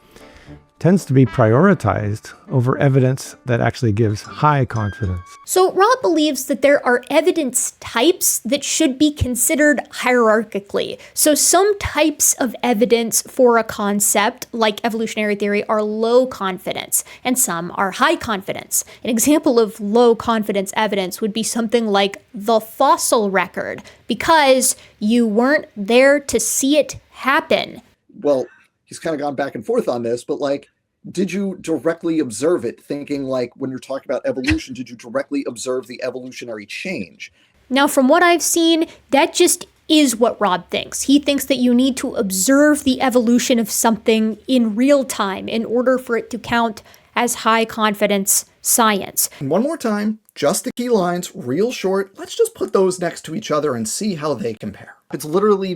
tends to be prioritized over evidence that actually gives high confidence. So Rob believes that there are evidence types that should be considered hierarchically. So some types of evidence for a concept, like evolutionary theory, are low confidence, and some are high confidence. An example of low confidence evidence would be something like the fossil record, because you weren't there to see it happen. Well, he's kind of gone back and forth on this, but like, did you directly observe it? Thinking like when you're talking about evolution, did you directly observe the evolutionary change? Now, from what I've seen, that just is what Rob thinks. He thinks that you need to observe the evolution of something in real time in order for it to count as high confidence science. And one more time, just the key lines, real short. Let's just put those next to each other and see how they compare. It's literally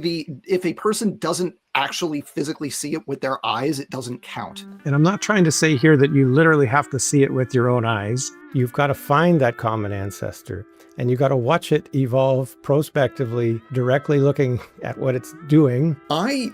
if a person doesn't actually physically see it with their eyes, it doesn't count. And I'm not trying to say here that you literally have to see it with your own eyes. You've got to find that common ancestor, and you've got to watch it evolve prospectively, directly looking at what it's doing. I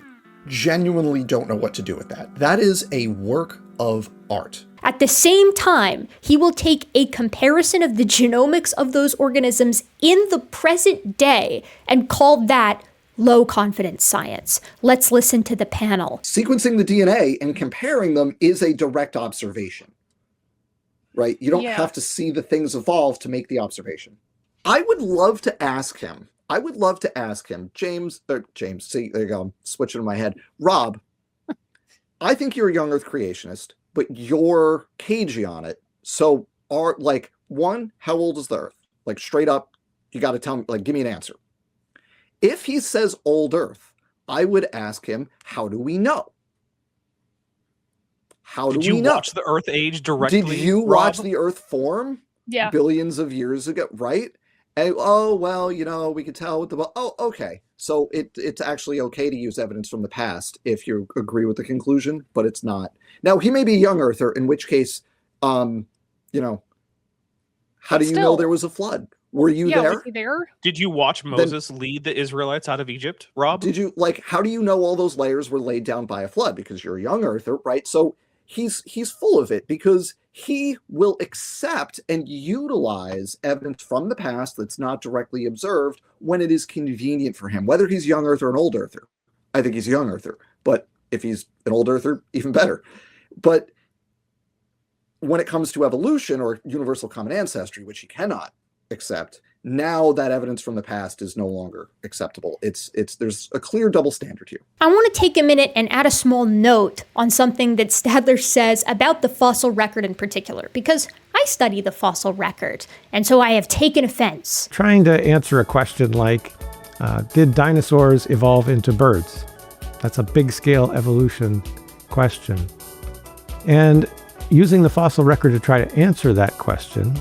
genuinely don't know what to do with that. That is a work of art. At the same time, he will take a comparison of the genomics of those organisms in the present day and call that low confidence science. Let's listen to the panel. Sequencing the DNA and comparing them is a direct observation, right? You don't have to see the things evolve to make the observation. I would love to ask him, James, see, there you go, I'm switching in my head. Rob, I think you're a young Earth creationist, but you're cagey on it. So one, how old is the Earth? Like straight up, you got to tell me, like, give me an answer. If he says old Earth, I would ask him, how do we know? Did you watch the Earth age directly? Did you watch the Earth form? Yeah. Billions of years ago, right? And, oh, well, we could tell with okay. So it's actually okay to use evidence from the past if you agree with the conclusion, but it's not. Now, he may be a young Earther, in which case, how do you know there was a flood? Were you there? Was he there? Did you watch Moses lead the Israelites out of Egypt, Rob? Did you, how do you know all those layers were laid down by a flood? Because you're a young Earther, right? So he's full of it because he will accept and utilize evidence from the past that's not directly observed when it is convenient for him, whether he's young Earther or an old Earther. I think he's a young Earther, but if he's an old Earther, even better. But when it comes to evolution or universal common ancestry, which he cannot accept, now that evidence from the past is no longer acceptable. There's a clear double standard here. I want to take a minute and add a small note on something that Stadler says about the fossil record in particular, because I study the fossil record, and so I have taken offense. Trying to answer a question like, did dinosaurs evolve into birds? That's a big scale evolution question. And using the fossil record to try to answer that question,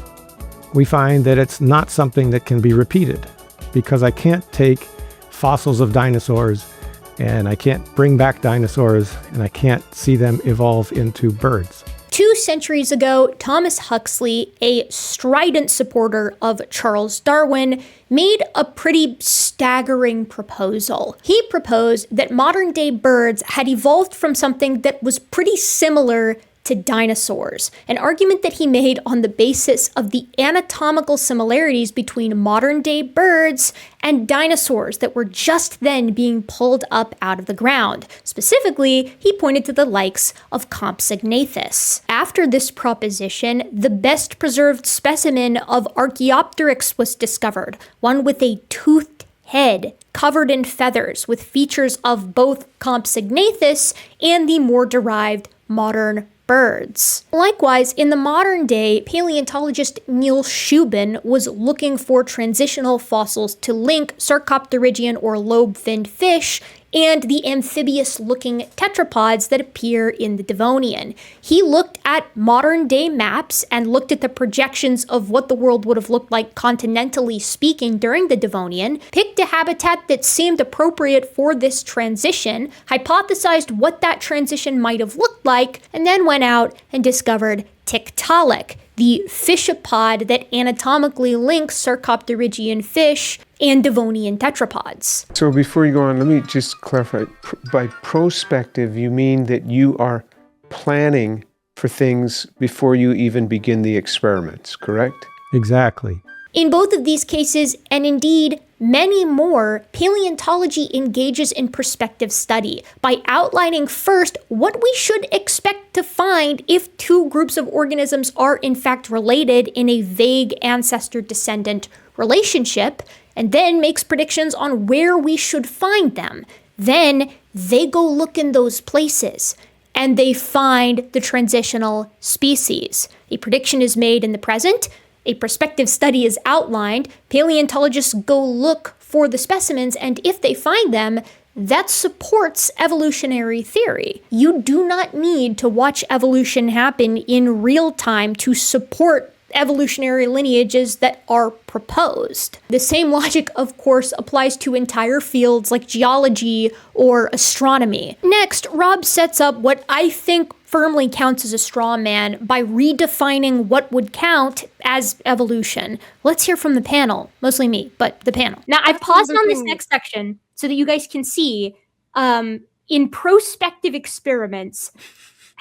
we find that it's not something that can be repeated, because I can't take fossils of dinosaurs and I can't bring back dinosaurs and I can't see them evolve into birds. 2 centuries ago, Thomas Huxley, a strident supporter of Charles Darwin, made a pretty staggering proposal. He proposed that modern-day birds had evolved from something that was pretty similar to dinosaurs, an argument that he made on the basis of the anatomical similarities between modern-day birds and dinosaurs that were just then being pulled up out of the ground. Specifically, he pointed to the likes of Compsognathus. After this proposition, the best preserved specimen of Archaeopteryx was discovered, one with a toothed head covered in feathers with features of both Compsognathus and the more derived modern birds. Likewise, in the modern day, paleontologist Neil Shubin was looking for transitional fossils to link Sarcopterygian or lobe-finned fish and the amphibious-looking tetrapods that appear in the Devonian. He looked at modern-day maps and looked at the projections of what the world would have looked like continentally speaking during the Devonian, picked a habitat that seemed appropriate for this transition, hypothesized what that transition might have looked like, and then went out and discovered Tiktaalik, the fishapod that anatomically links Sarcopterygian fish and Devonian tetrapods. So before you go on, let me just clarify. By prospective, you mean that you are planning for things before you even begin the experiments, correct? Exactly. In both of these cases, and indeed many more, paleontology engages in prospective study by outlining first what we should expect to find if two groups of organisms are in fact related in a vague ancestor-descendant relationship, and then makes predictions on where we should find them. Then they go look in those places, and they find the transitional species. A prediction is made in the present, a prospective study is outlined, paleontologists go look for the specimens, and if they find them, that supports evolutionary theory. You do not need to watch evolution happen in real time to support evolutionary lineages that are proposed. The same logic, of course, applies to entire fields like geology or astronomy. Next, Rob sets up what I think firmly counts as a straw man by redefining what would count as evolution. Let's hear from the panel. Mostly me, but the panel. Now, I've paused on this next section so that you guys can see in prospective experiments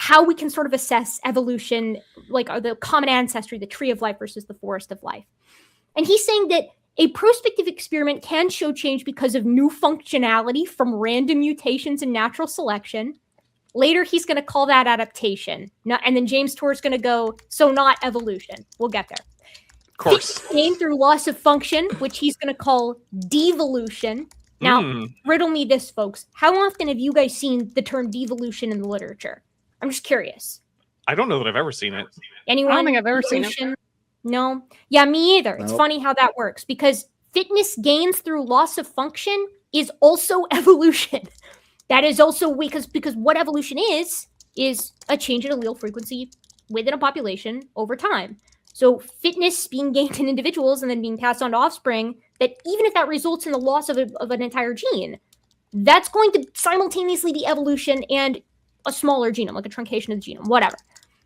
how we can sort of assess evolution, like the common ancestry, the tree of life versus the forest of life. And he's saying that a prospective experiment can show change because of new functionality from random mutations in natural selection. Later, he's going to call that adaptation. And then James Tour's going to go, so not evolution. We'll get there. Of course. Gain through loss of function, which he's going to call devolution. Now, riddle me this, folks. How often have you guys seen the term devolution in the literature? I'm just curious. I don't know that I've ever seen it. Anyone? I don't think I've ever seen it. No? Yeah, me either. Nope. It's funny how that works because fitness gains through loss of function is also evolution. That is also because what evolution is a change in allele frequency within a population over time. So fitness being gained in individuals and then being passed on to offspring, that even if that results in the loss of an entire gene, that's going to simultaneously be evolution and a smaller genome, like a truncation of the genome, whatever.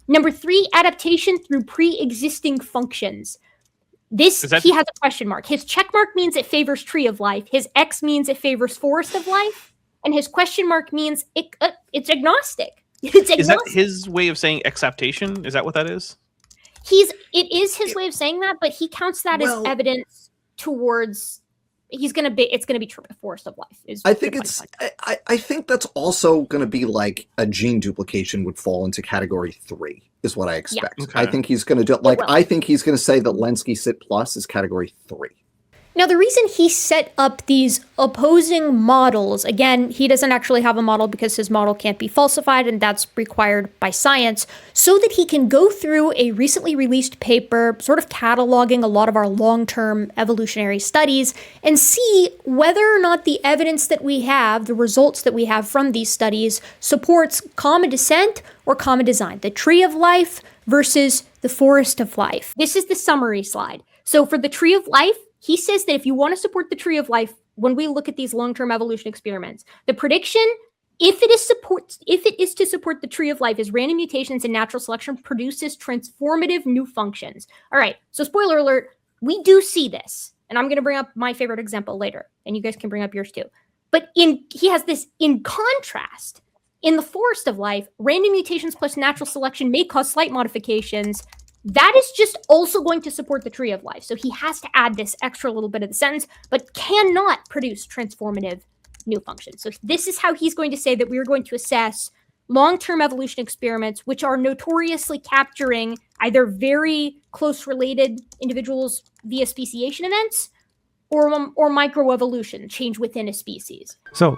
Number 3, adaptation through pre-existing functions. He has a question mark. His check mark means it favors tree of life. His X means it favors forest of life. And his question mark means it's agnostic. It's agnostic. Is that his way of saying exaptation? Is that what that is? It is his way of saying that, but he counts that as evidence towards it's gonna be true. Forest of life is. I think I think that's also gonna be like a gene duplication would fall into category 3, is what I expect. Yeah. Okay. I think he's gonna do I think he's gonna say that Lenski Sit Plus is category 3. Now, the reason he set up these opposing models, again, he doesn't actually have a model because his model can't be falsified, and that's required by science, so that he can go through a recently released paper, sort of cataloging a lot of our long-term evolutionary studies, and see whether or not the evidence that we have, the results that we have from these studies, supports common descent or common design, the tree of life versus the forest of life. This is the summary slide. So for the tree of life, he says that if you want to support the tree of life, when we look at these long-term evolution experiments, the prediction, if it is to support the tree of life, is random mutations in natural selection produces transformative new functions. All right, so spoiler alert, we do see this, and I'm going to bring up my favorite example later, and you guys can bring up yours too. But he has this in contrast. In the forest of life, random mutations plus natural selection may cause slight modifications. That is just also going to support the tree of life. So he has to add this extra little bit of the sentence, but cannot produce transformative new functions. So this is how he's going to say that we are going to assess long-term evolution experiments, which are notoriously capturing either very close related individuals via speciation events or microevolution, change within a species. So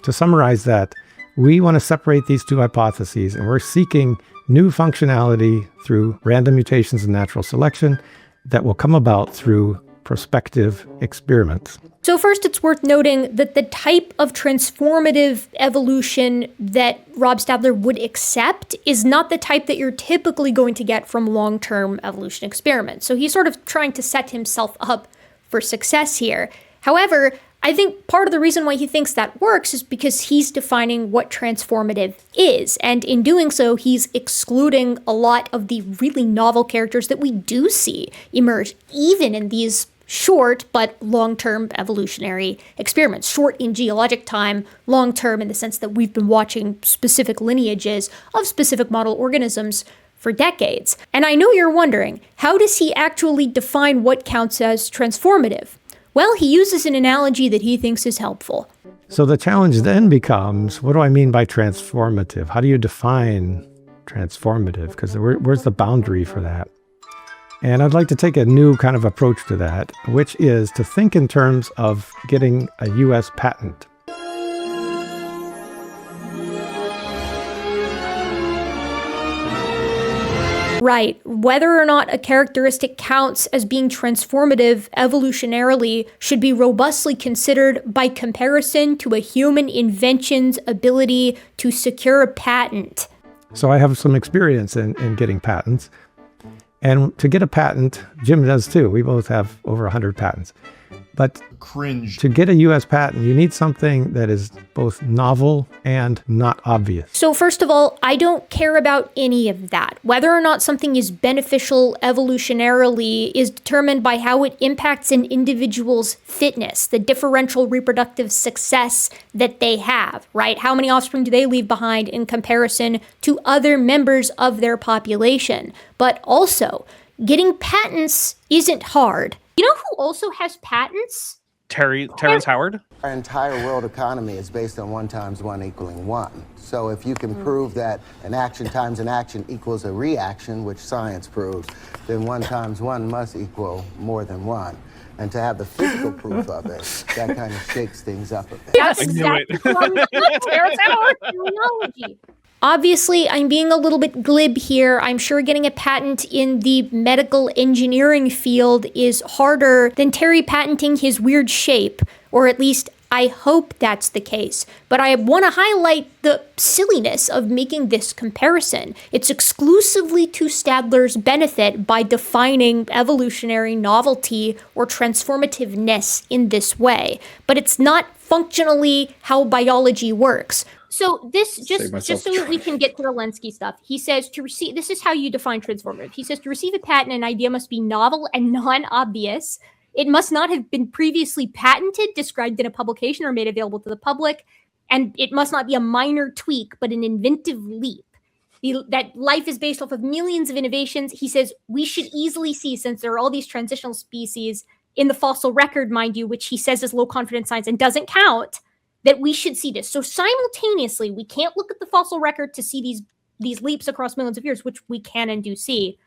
to summarize that, we want to separate these two hypotheses, and we're seeking new functionality through random mutations in natural selection that will come about through prospective experiments. So first, it's worth noting that the type of transformative evolution that Rob Stadler would accept is not the type that you're typically going to get from long-term evolution experiments. So he's sort of trying to set himself up for success here. However, I think part of the reason why he thinks that works is because he's defining what transformative is. And in doing so, he's excluding a lot of the really novel characters that we do see emerge, even in these short but long-term evolutionary experiments. Short in geologic time, long-term in the sense that we've been watching specific lineages of specific model organisms for decades. And I know you're wondering, how does he actually define what counts as transformative? Well, he uses an analogy that he thinks is helpful. So the challenge then becomes, what do I mean by transformative? How do you define transformative? Because where's the boundary for that? And I'd like to take a new kind of approach to that, which is to think in terms of getting a U.S. patent. Right. Whether or not a characteristic counts as being transformative evolutionarily should be robustly considered by comparison to a human invention's ability to secure a patent. So I have some experience in getting patents. And to get a patent, Jim does too. We both have over 100 patents. But to get a U.S. patent, you need something that is both novel and not obvious. So first of all, I don't care about any of that. Whether or not something is beneficial evolutionarily is determined by how it impacts an individual's fitness, the differential reproductive success that they have, right? How many offspring do they leave behind in comparison to other members of their population? But also, getting patents isn't hard. You know who also has patents? Terrence Howard? Our entire world economy is based on 1 × 1 = 1. So if you can prove that an action times an action equals a reaction, which science proves, then 1 × 1 must equal more than 1. And to have the physical proof of it, that kind of shakes things up a bit. That's exactly Terrence Howard terminology. Obviously, I'm being a little bit glib here. I'm sure getting a patent in the medical engineering field is harder than Terry patenting his weird shape, or at least I hope that's the case. But I want to highlight the silliness of making this comparison. It's exclusively to Stadler's benefit by defining evolutionary novelty or transformativeness in this way. But it's not functionally how biology works. So this, just so that we can get to the Lenski stuff, he says to receive, this is how you define transformative. He says to receive a patent, an idea must be novel and non-obvious. It must not have been previously patented, described in a publication, or made available to the public. And it must not be a minor tweak, but an inventive leap. That life is based off of millions of innovations. He says we should easily see, since there are all these transitional species in the fossil record, mind you, which he says is low confidence science and doesn't count, that we should see this. So simultaneously, we can't look at the fossil record to see these leaps across millions of years, which we can and do see.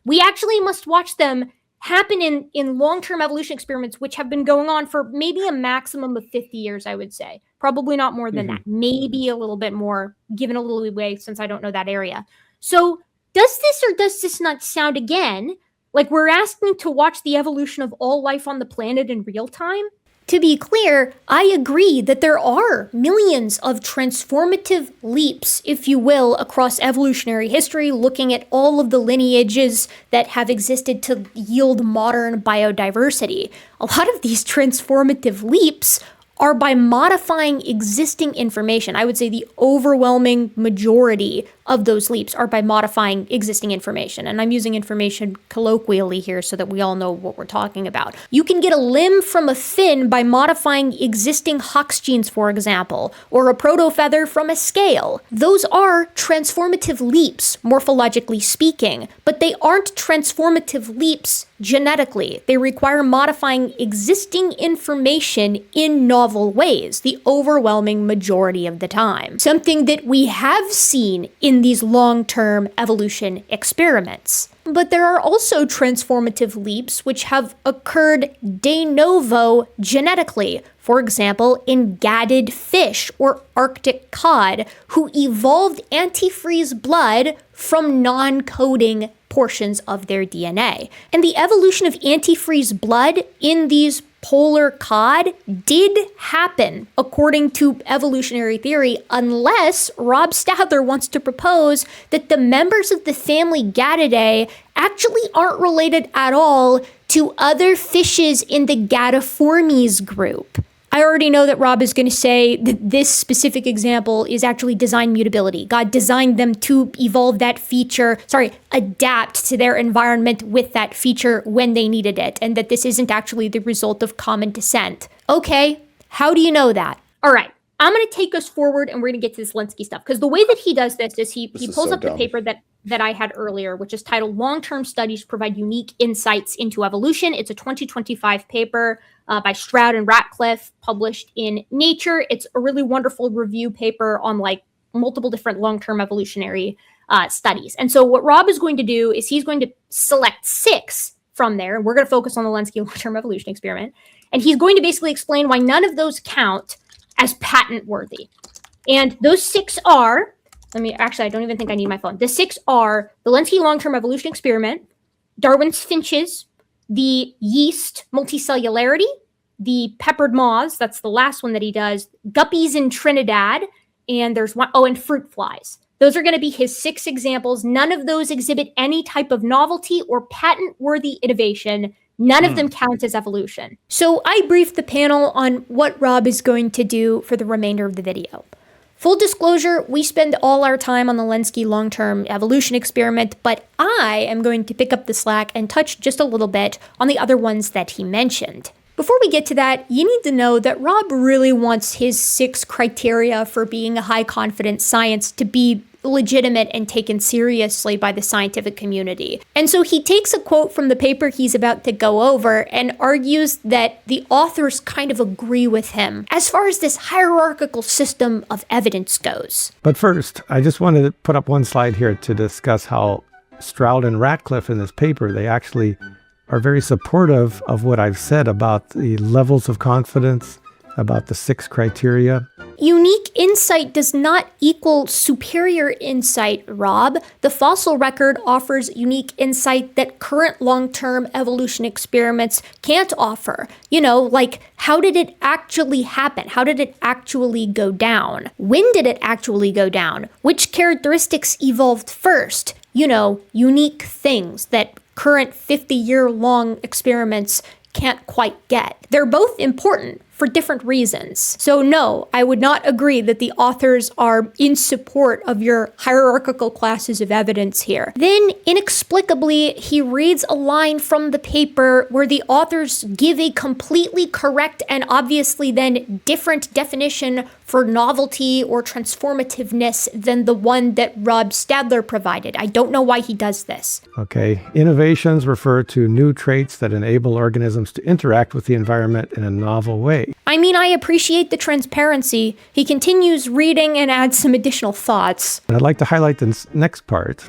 We actually must watch them happen in long-term evolution experiments, which have been going on for maybe a maximum of 50 years, I would say. Probably not more than that. Maybe a little bit more, given a little leeway, since I don't know that area. So does this or does this not sound, again, like we're asking to watch the evolution of all life on the planet in real time? To be clear, I agree that there are millions of transformative leaps, if you will, across evolutionary history, looking at all of the lineages that have existed to yield modern biodiversity. A lot of these transformative leaps are by modifying existing information. I would say the overwhelming majority of those leaps are by modifying existing information. And I'm using information colloquially here so that we all know what we're talking about. You can get a limb from a fin by modifying existing Hox genes, for example, or a protofeather from a scale. Those are transformative leaps, morphologically speaking, but they aren't transformative leaps genetically. They require modifying existing information in novel ways, the overwhelming majority of the time. Something that we have seen in in these long-term evolution experiments. But there are also transformative leaps which have occurred de novo genetically. For example, in gadded fish or Arctic cod, who evolved antifreeze blood from non-coding portions of their DNA. And the evolution of antifreeze blood in these polar cod did happen according to evolutionary theory, unless Rob Stadler wants to propose that the members of the family Gattidae actually aren't related at all to other fishes in the Gattiformes group. I already know that Rob is going to say that this specific example is actually design mutability. God designed them to evolve that feature, adapt to their environment with that feature when they needed it, and that this isn't actually the result of common descent. Okay, how do you know that? All right, I'm going to take us forward and we're going to get to this Lenski stuff, because the way that he does this is he pulls up the paper that I had earlier, which is titled Long-Term Studies Provide Unique Insights into Evolution. It's a 2025 paper by Stroud and Ratcliffe, published in Nature. It's a really wonderful review paper on like multiple different long-term evolutionary studies. And so what Rob is going to do is he's going to select 6 from there. And we're going to focus on the Lenski long-term evolution experiment. And he's going to basically explain why none of those count as patent worthy. And those 6 are, I don't even think I need my phone. The 6 are the Lenski long-term evolution experiment, Darwin's finches, the yeast multicellularity, the peppered moths, that's the last one that he does, guppies in Trinidad, and there's one, and fruit flies. Those are going to be his 6 examples. None of those exhibit any type of novelty or patent-worthy innovation. None of them count as evolution. So I briefed the panel on what Rob is going to do for the remainder of the video. Full disclosure, we spend all our time on the Lenski long-term evolution experiment, but I am going to pick up the slack and touch just a little bit on the other ones that he mentioned. Before we get to that, you need to know that Rob really wants his 6 criteria for being a high-confidence science to be legitimate and taken seriously by the scientific community. And so he takes a quote from the paper he's about to go over and argues that the authors kind of agree with him as far as this hierarchical system of evidence goes. But first, I just wanted to put up one slide here to discuss how Stroud and Ratcliffe in this paper, they actually are very supportive of what I've said about the levels of confidence, about the 6 criteria. Unique insight does not equal superior insight, Rob. The fossil record offers unique insight that current long-term evolution experiments can't offer. Like, how did it actually happen? How did it actually go down? When did it actually go down? Which characteristics evolved first? Unique things that current 50-year-long experiments can't quite get. They're both important for different reasons. So no, I would not agree that the authors are in support of your hierarchical classes of evidence here. Then, inexplicably, he reads a line from the paper where the authors give a completely correct and obviously then different definition for novelty or transformativeness than the one that Rob Stadler provided. I don't know why he does this. Okay. Innovations refer to new traits that enable organisms to interact with the environment in a novel way. I appreciate the transparency. He continues reading and adds some additional thoughts. And I'd like to highlight the next part.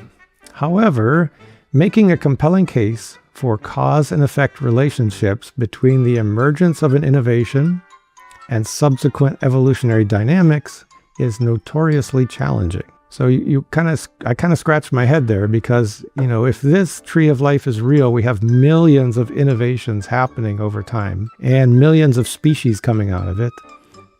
However, making a compelling case for cause and effect relationships between the emergence of an innovation and subsequent evolutionary dynamics is notoriously challenging. So I kind of scratched my head there because, if this tree of life is real, we have millions of innovations happening over time and millions of species coming out of it.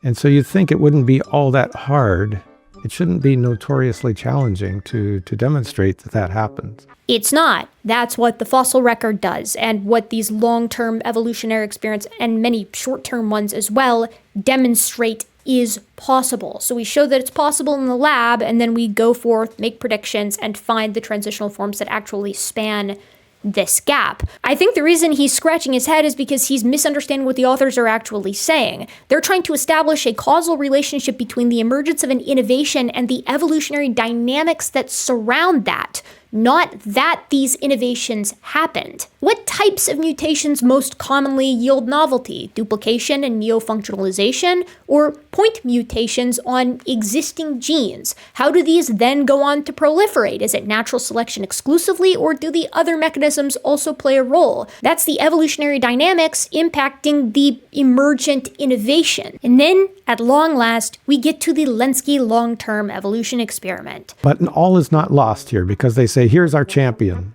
And so you'd think it wouldn't be all that hard. It shouldn't be notoriously challenging to demonstrate that happens. It's not. That's what the fossil record does, and what these long-term evolutionary experiments and many short-term ones as well demonstrate is possible. So we show that it's possible in the lab, and then we go forth, make predictions, and find the transitional forms that actually span this gap. I think the reason he's scratching his head is because he's misunderstanding what the authors are actually saying. They're trying to establish a causal relationship between the emergence of an innovation and the evolutionary dynamics that surround that. not that these innovations happened. What types of mutations most commonly yield novelty? Duplication and neofunctionalization, or point mutations on existing genes? How do these then go on to proliferate? Is it natural selection exclusively, or do the other mechanisms also play a role? That's the evolutionary dynamics impacting the emergent innovation. And then, at long last, we get to the Lenski long-term evolution experiment. But all is not lost here, because they say, here's our champion.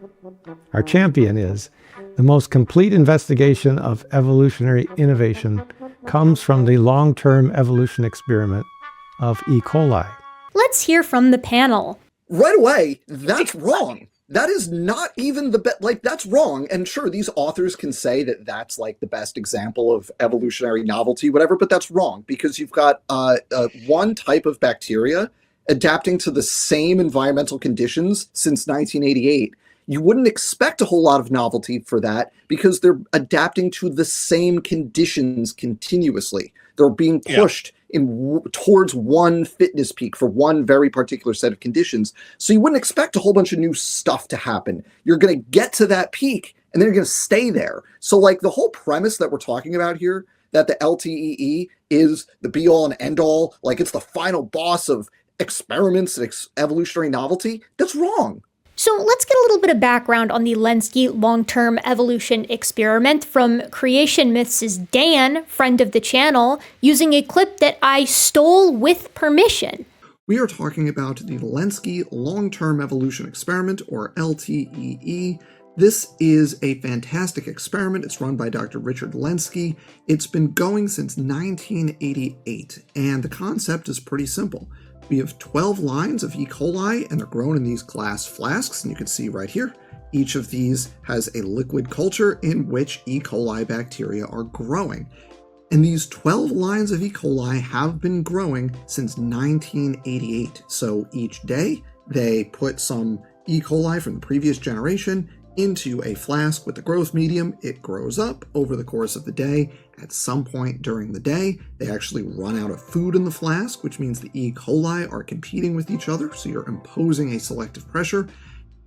Our champion is the most complete investigation of evolutionary innovation comes from the long-term evolution experiment of E. coli. Let's hear from the panel. Right away, that's wrong. That is not even the best, like, that's wrong. And sure, these authors can say that that's like the best example of evolutionary novelty, whatever, but that's wrong, because you've got one type of bacteria adapting to the same environmental conditions since 1988. You wouldn't expect a whole lot of novelty for that because they're adapting to the same conditions continuously. They're being pushed towards one fitness peak for one very particular set of conditions. So you wouldn't expect a whole bunch of new stuff to happen. You're going to get to that peak and then you're going to stay there. So like the whole premise that we're talking about here, that the LTEE is the be all and end all, like it's the final boss of experiments and evolutionary novelty, that's wrong. So let's get a little bit of background on the Lenski long-term evolution experiment from Creation Myths' Dan, friend of the channel, using a clip that I stole with permission. We are talking about the Lenski long-term evolution experiment, or LTEE. This is a fantastic experiment. It's run by Dr. Richard Lenski. It's been going since 1988, and the concept is pretty simple. We have 12 lines of E. coli, and they're grown in these glass flasks, and you can see right here, each of these has a liquid culture in which E. coli bacteria are growing. And these 12 lines of E. coli have been growing since 1988. So each day, they put some E. coli from the previous generation into a flask with the growth medium. It grows up over the course of the day. At some point during the day, they actually run out of food in the flask, which means the E. coli are competing with each other, so you're imposing a selective pressure.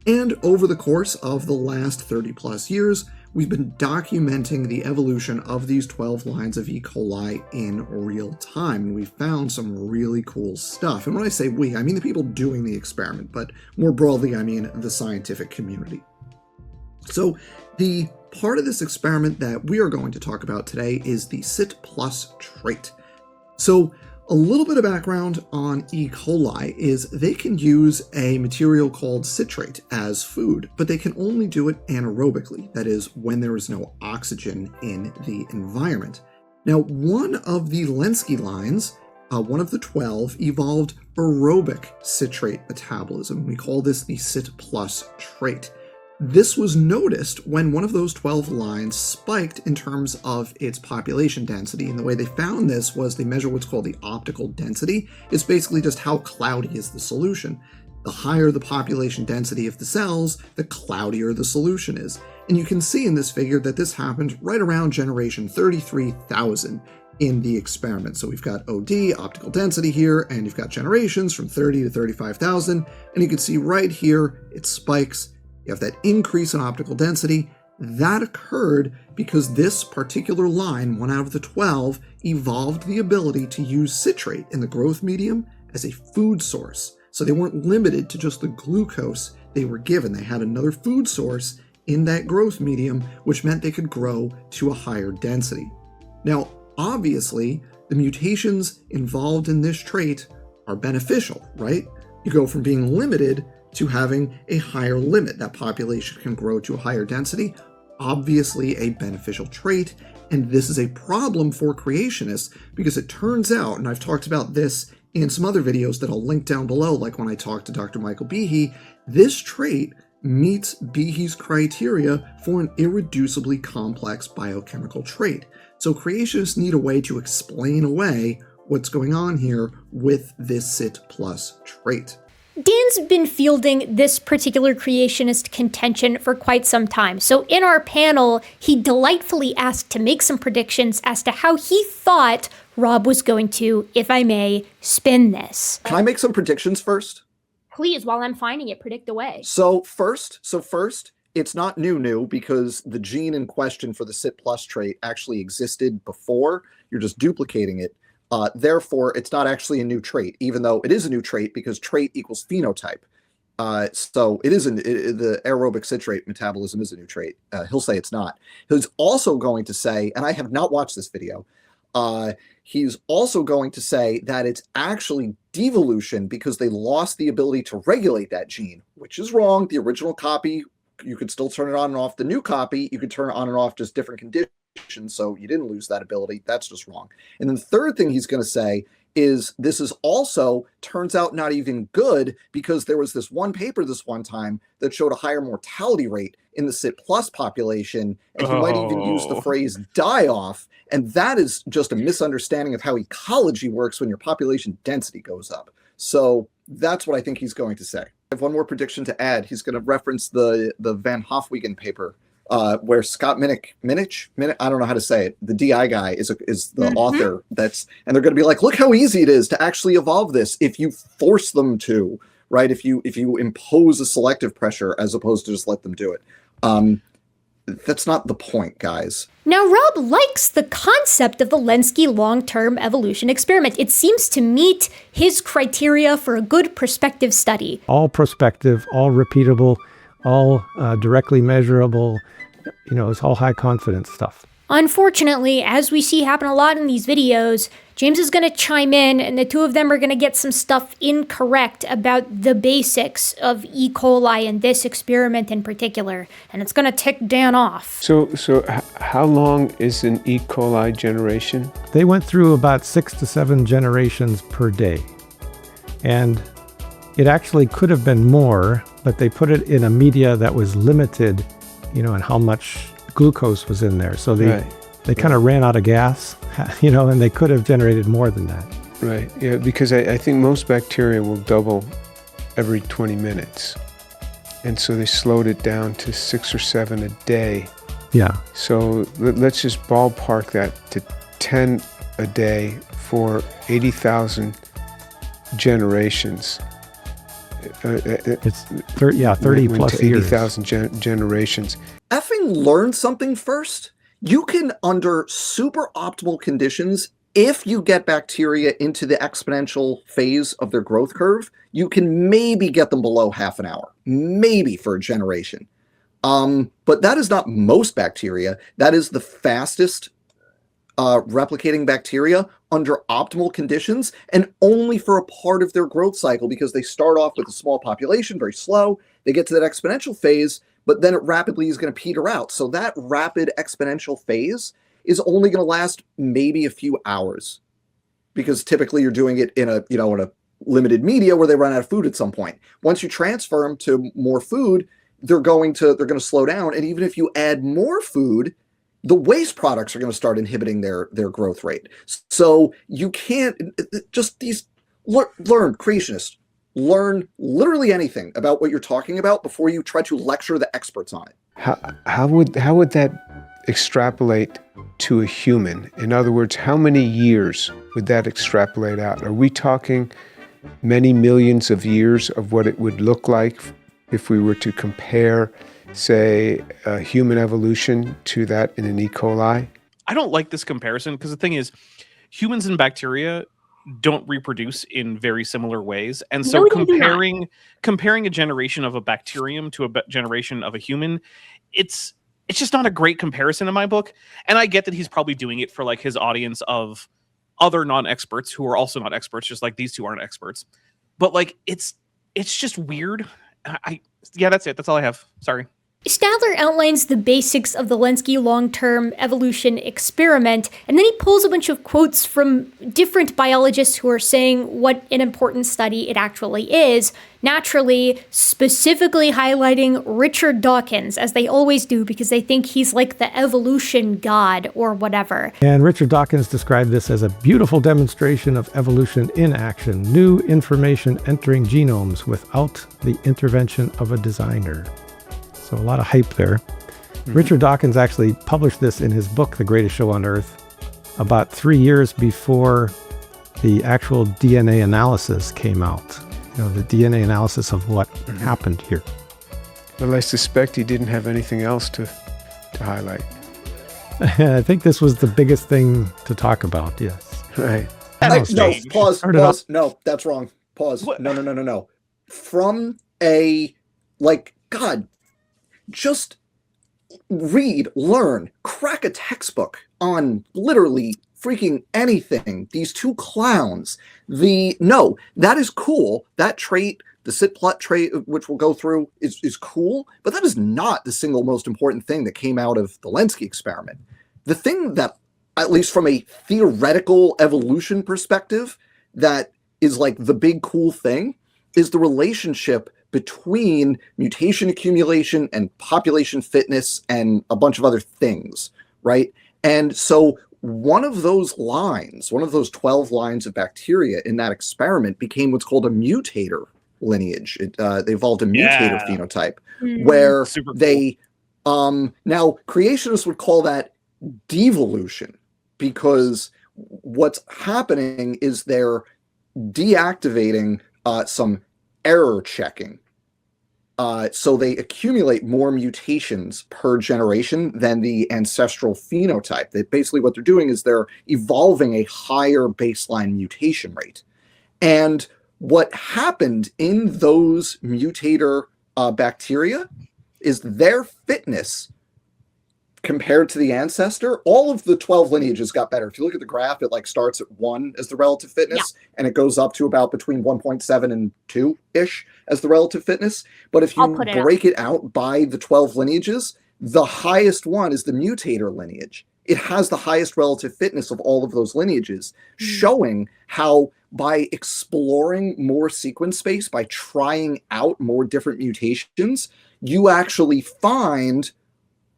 And over the course of the last 30 plus years, we've been documenting the evolution of these 12 lines of E. coli in real time, and we found some really cool stuff. And when I say we, I mean the people doing the experiment, but more broadly, I mean the scientific community. So the part of this experiment that we are going to talk about today is the CIT+ trait. So a little bit of background on E. coli is they can use a material called citrate as food, but they can only do it anaerobically, that is, when there is no oxygen in the environment. Now, one of the Lenski lines, one of the 12, evolved aerobic citrate metabolism. We call this the CIT+ trait. This was noticed when one of those 12 lines spiked in terms of its population density, and the way they found this was they measure what's called the optical density. It's basically just how cloudy is the solution. The higher the population density of the cells, the cloudier the solution is. And you can see in this figure that this happened right around generation 33,000 in the experiment. So we've got OD, optical density here, and you've got generations from 30 to 35,000, and you can see right here it spikes. You have that increase in optical density. That occurred because this particular line, one out of the 12, evolved the ability to use citrate in the growth medium as a food source. So they weren't limited to just the glucose they were given. They had another food source in that growth medium, which meant they could grow to a higher density. Now, obviously, the mutations involved in this trait are beneficial, right? You go from being limited to having a higher limit. That population can grow to a higher density, obviously a beneficial trait, and this is a problem for creationists because it turns out, and I've talked about this in some other videos that I'll link down below, like when I talked to Dr. Michael Behe, this trait meets Behe's criteria for an irreducibly complex biochemical trait. So creationists need a way to explain away what's going on here with this CIT+ trait. Dan's been fielding this particular creationist contention for quite some time, so in our panel, he delightfully asked to make some predictions as to how he thought Rob was going to, if I may, spin this. Can I make some predictions first? Please, while I'm finding it, predict away. So first, it's not new because the gene in question for the CIT+ trait actually existed before. You're just duplicating it. Therefore, it's not actually a new trait, even though it is a new trait because trait equals phenotype. So it isn't. The aerobic citrate metabolism is a new trait. He'll say it's not. He's also going to say, and I have not watched this video, he's also going to say that it's actually devolution because they lost the ability to regulate that gene, which is wrong. The original copy, you could still turn it on and off. The new copy, you could turn it on and off, just different conditions. So you didn't lose that ability. That's just wrong. And then the third thing he's going to say is this is also turns out not even good because there was this one paper this one time that showed a higher mortality rate in the CIT+ population. And he might even use the phrase die off. And that is just a misunderstanding of how ecology works when your population density goes up. So that's what I think he's going to say. I have one more prediction to add. He's going to reference the Van Hofwegen paper where Scott Minich, I don't know how to say it. The DI guy is the author. And they're going to be like, look how easy it is to actually evolve this if you force them to, right? If you impose a selective pressure as opposed to just let them do it. That's not the point, guys. Now, Rob likes the concept of the Lenski long-term evolution experiment. It seems to meet his criteria for a good prospective study. All prospective, all repeatable, all directly measurable. It's all high confidence stuff. Unfortunately, as we see happen a lot in these videos, James is going to chime in and the two of them are going to get some stuff incorrect about the basics of E. coli and this experiment in particular, and it's going to tick Dan off. So how long is an E. coli generation? They went through about 6 to 7 generations per day. And it actually could have been more, but they put it in a media that was limited, in how much glucose was in there. So they kind of ran out of gas, and they could have generated more than that. Right. Yeah, because I think most bacteria will double every 20 minutes. And so they slowed it down to 6 or 7 a day. Yeah. So let's just ballpark that to 10 a day for 80,000 generations. It's 30 plus years. 80,000 generations. Effing learn something first. You can, under super optimal conditions, if you get bacteria into the exponential phase of their growth curve, you can maybe get them below half an hour, maybe for a generation. But that is not most bacteria. That is the fastest replicating bacteria under optimal conditions and only for a part of their growth cycle because they start off with a small population, very slow. They get to that exponential phase, but then it rapidly is going to peter out. So that rapid exponential phase is only going to last maybe a few hours because typically you're doing it in a limited media where they run out of food at some point. Once you transfer them to more food, they're going to slow down. And even if you add more food, the waste products are going to start inhibiting their growth rate. So you can't learn creationists. Learn literally anything about what you're talking about before you try to lecture the experts on it. How would that extrapolate to a human? In other words, how many years would that extrapolate out? Are we talking many millions of years of what it would look like if we were to compare, say, human evolution to that in an E. coli? I don't like this comparison because the thing is, humans and bacteria don't reproduce in very similar ways. And so comparing a generation of a bacterium to a generation of a human, it's just not a great comparison in my book. And I get that he's probably doing it for like his audience of other non-experts who are also not experts, just like these two aren't experts. But like it's just weird. Yeah, that's it. That's all I have. Sorry. Stadler outlines the basics of the Lenski long-term evolution experiment, and then he pulls a bunch of quotes from different biologists who are saying what an important study it actually is, naturally, specifically highlighting Richard Dawkins, as they always do, because they think he's like the evolution god or whatever. And Richard Dawkins described this as a beautiful demonstration of evolution in action, new information entering genomes without the intervention of a designer. So a lot of hype there. Mm-hmm. Richard Dawkins actually published this in his book, The Greatest Show on Earth, about 3 years before the actual DNA analysis came out. the DNA analysis of what happened here. Well, I suspect he didn't have anything else to highlight. I think this was the biggest thing to talk about, yes. Right. No, pause. No, that's wrong. Pause. What? No. From a, God, just read, learn, crack a textbook on literally freaking anything. These two clowns. That is cool. That trait, the sit-plot trait, which we'll go through, is cool, but that is not the single most important thing that came out of the Lenski experiment. The thing that, at least from a theoretical evolution perspective, that is the big cool thing, is the relationship between mutation accumulation and population fitness and a bunch of other things, right? And so one of those 12 lines of bacteria in that experiment became what's called a mutator lineage. They evolved a mutator phenotype, where they, now creationists would call that devolution, because what's happening is they're deactivating some error checking. So they accumulate more mutations per generation than the ancestral phenotype. Basically what they're doing is they're evolving a higher baseline mutation rate. And what happened in those mutator bacteria is their fitness compared to the ancestor. All of the 12 lineages got better. If you look at the graph, it starts at 1 as the relative fitness, and it goes up to about between 1.7 and 2-ish as the relative fitness. But if you break it out by the 12 lineages, the highest one is the mutator lineage. It has the highest relative fitness of all of those lineages, showing how by exploring more sequence space, by trying out more different mutations, you actually find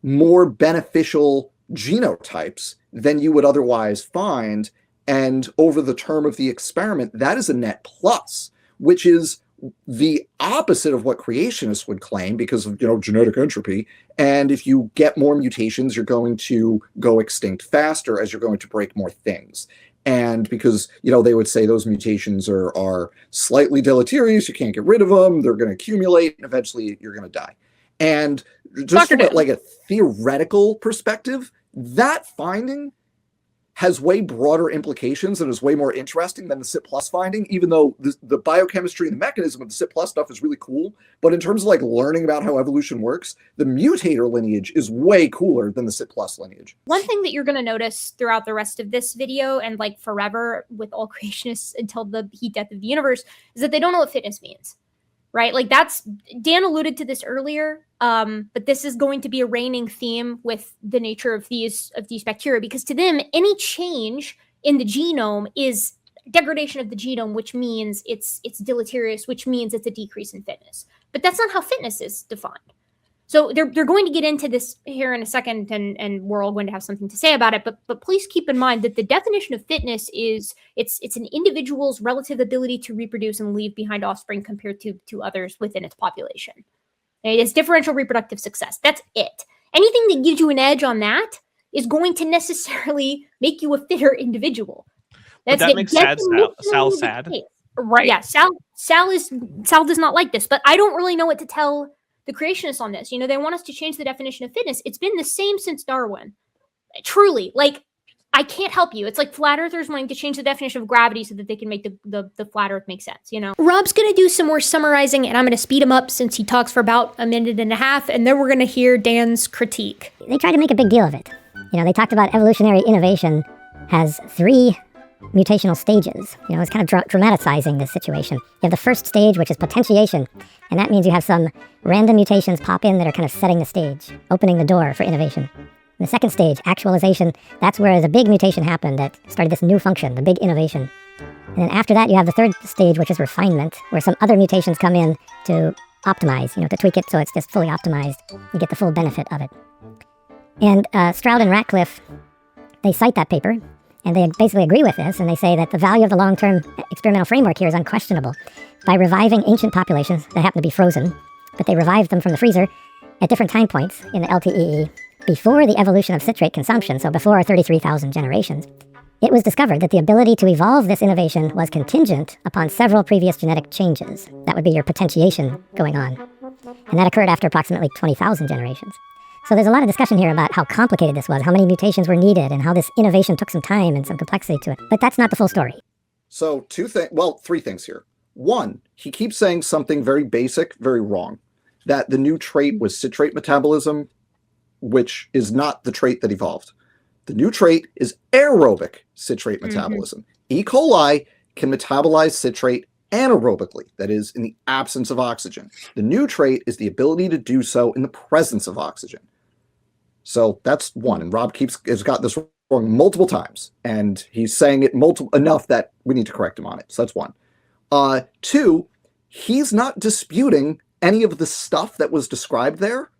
more beneficial genotypes than you would otherwise find. And over the term of the experiment, that is a net plus, which is the opposite of what creationists would claim because of, genetic entropy. And if you get more mutations, you're going to go extinct faster as you're going to break more things. And because, they would say those mutations are slightly deleterious, you can't get rid of them, they're going to accumulate, and eventually you're going to die. And just from a theoretical perspective, that finding has way broader implications and is way more interesting than the CIT+ finding, even though the biochemistry and the mechanism of the CIT+ stuff is really cool. But in terms of learning about how evolution works, the mutator lineage is way cooler than the CIT+ lineage. One thing that you're going to notice throughout the rest of this video and forever with all creationists until the heat death of the universe is that they don't know what fitness means. Right? Dan alluded to this earlier, but this is going to be a reigning theme with the nature of these bacteria, because to them, any change in the genome is degradation of the genome, which means it's deleterious, which means it's a decrease in fitness. But that's not how fitness is defined. So they're going to get into this here in a second, and we're all going to have something to say about it. But please keep in mind that the definition of fitness is it's an individual's relative ability to reproduce and leave behind offspring compared to others within its population. And it's differential reproductive success. That's it. Anything that gives you an edge on that is going to necessarily make you a fitter individual. That makes Sal sad. Right. Yeah. Sal does not like this, but I don't really know what to tell the creationists on this. They want us to change the definition of fitness. It's been the same since Darwin. Truly, I can't help you. It's like flat earthers wanting to change the definition of gravity so that they can make the flat earth make sense, Rob's going to do some more summarizing, and I'm going to speed him up since he talks for about a minute and a half, and then we're going to hear Dan's critique. They tried to make a big deal of it. They talked about evolutionary innovation has 3 mutational stages. It's kind of dramatizing this situation. You have the first stage, which is potentiation, and that means you have some random mutations pop in that are kind of setting the stage, opening the door for innovation. And the second stage, actualization, that's where the big mutation happened that started this new function, the big innovation. And then after that, you have the third stage, which is refinement, where some other mutations come in to optimize, to tweak it so it's just fully optimized. You get the full benefit of it. And Stroud and Ratcliffe, they cite that paper, and they basically agree with this, and they say that the value of the long-term experimental framework here is unquestionable. By reviving ancient populations that happen to be frozen, but they revived them from the freezer at different time points in the LTEE before the evolution of citrate consumption, so before 33,000 generations, It was discovered that the ability to evolve this innovation was contingent upon several previous genetic changes. That would be your potentiation going on. And that occurred after approximately 20,000 generations. So there's a lot of discussion here about how complicated this was, how many mutations were needed, and how this innovation took some time and some complexity to it. But that's not the full story. So three things here. One, he keeps saying something very basic, very wrong. That the new trait was citrate metabolism, which is not the trait that evolved. The new trait is aerobic citrate metabolism. E. coli can metabolize citrate anaerobically, that is, in the absence of oxygen. The new trait is the ability to do so in the presence of oxygen. So that's one, and Rob has got this wrong multiple times, and he's saying it enough that we need to correct him on it. So that's one. Two, he's not disputing any of the stuff that was described there,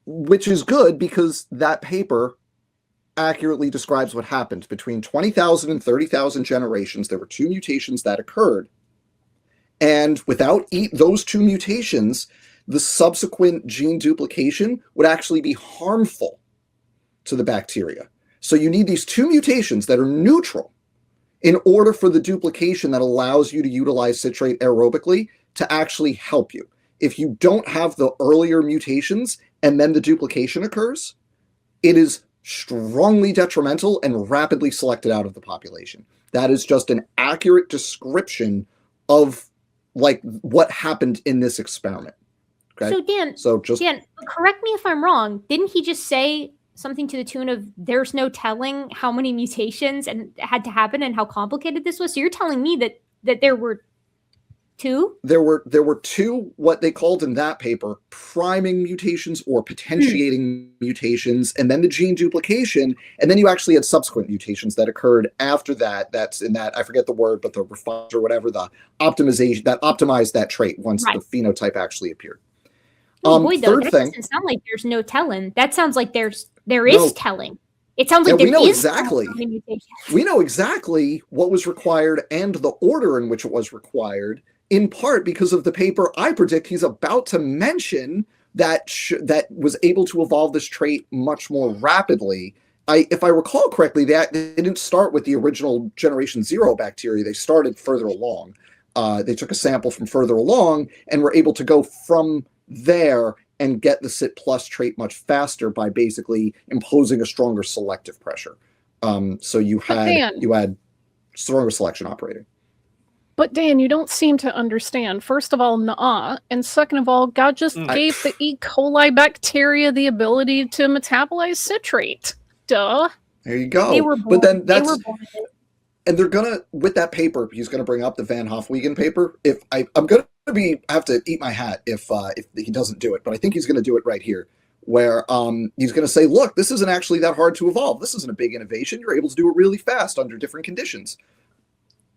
which is good because that paper accurately describes what happened. Between 20,000 and 30,000 generations, there were 2 mutations that occurred. And without those 2 mutations, the subsequent gene duplication would actually be harmful to the bacteria. So you need these 2 mutations that are neutral in order for the duplication that allows you to utilize citrate aerobically to actually help you. If you don't have the earlier mutations and then the duplication occurs, it is strongly detrimental and rapidly selected out of the population. That is just an accurate description of like what happened in this experiment. Okay. Dan, correct me if I'm wrong. Didn't he just say something to the tune of there's no telling how many mutations and had to happen and how complicated this was? So you're telling me that there were 2? There were 2 what they called in that paper priming mutations or potentiating mutations, and then the gene duplication, and then you actually had subsequent mutations that occurred after that. That's in that, I forget the word, but the refined or whatever, the optimization that optimized that trait once the phenotype actually appeared. Boy, though, Third that thing, doesn't sound like there's no telling. That sounds like there is telling. It sounds like we know is exactly. We know exactly what was required and the order in which it was required, in part because of the paper I predict he's about to mention that was able to evolve this trait much more rapidly. If I recall correctly, they didn't start with the original generation 0 bacteria. They started further along. They took a sample from further along and were able to go from there and get the CIT plus trait much faster by basically imposing a stronger selective pressure. So you had stronger selection operating. But Dan, you don't seem to understand. First of all, nuh-uh. And second of all, God just gave the E. coli bacteria the ability to metabolize citrate. Duh. There you go. They were born, but then that's... And they're gonna, with that paper, he's gonna bring up the Van Hofwegen paper. If I'm gonna have to eat my hat if he doesn't do it, but I think he's gonna do it right here, where he's gonna say, look, this isn't actually that hard to evolve. This isn't a big innovation. You're able to do it really fast under different conditions.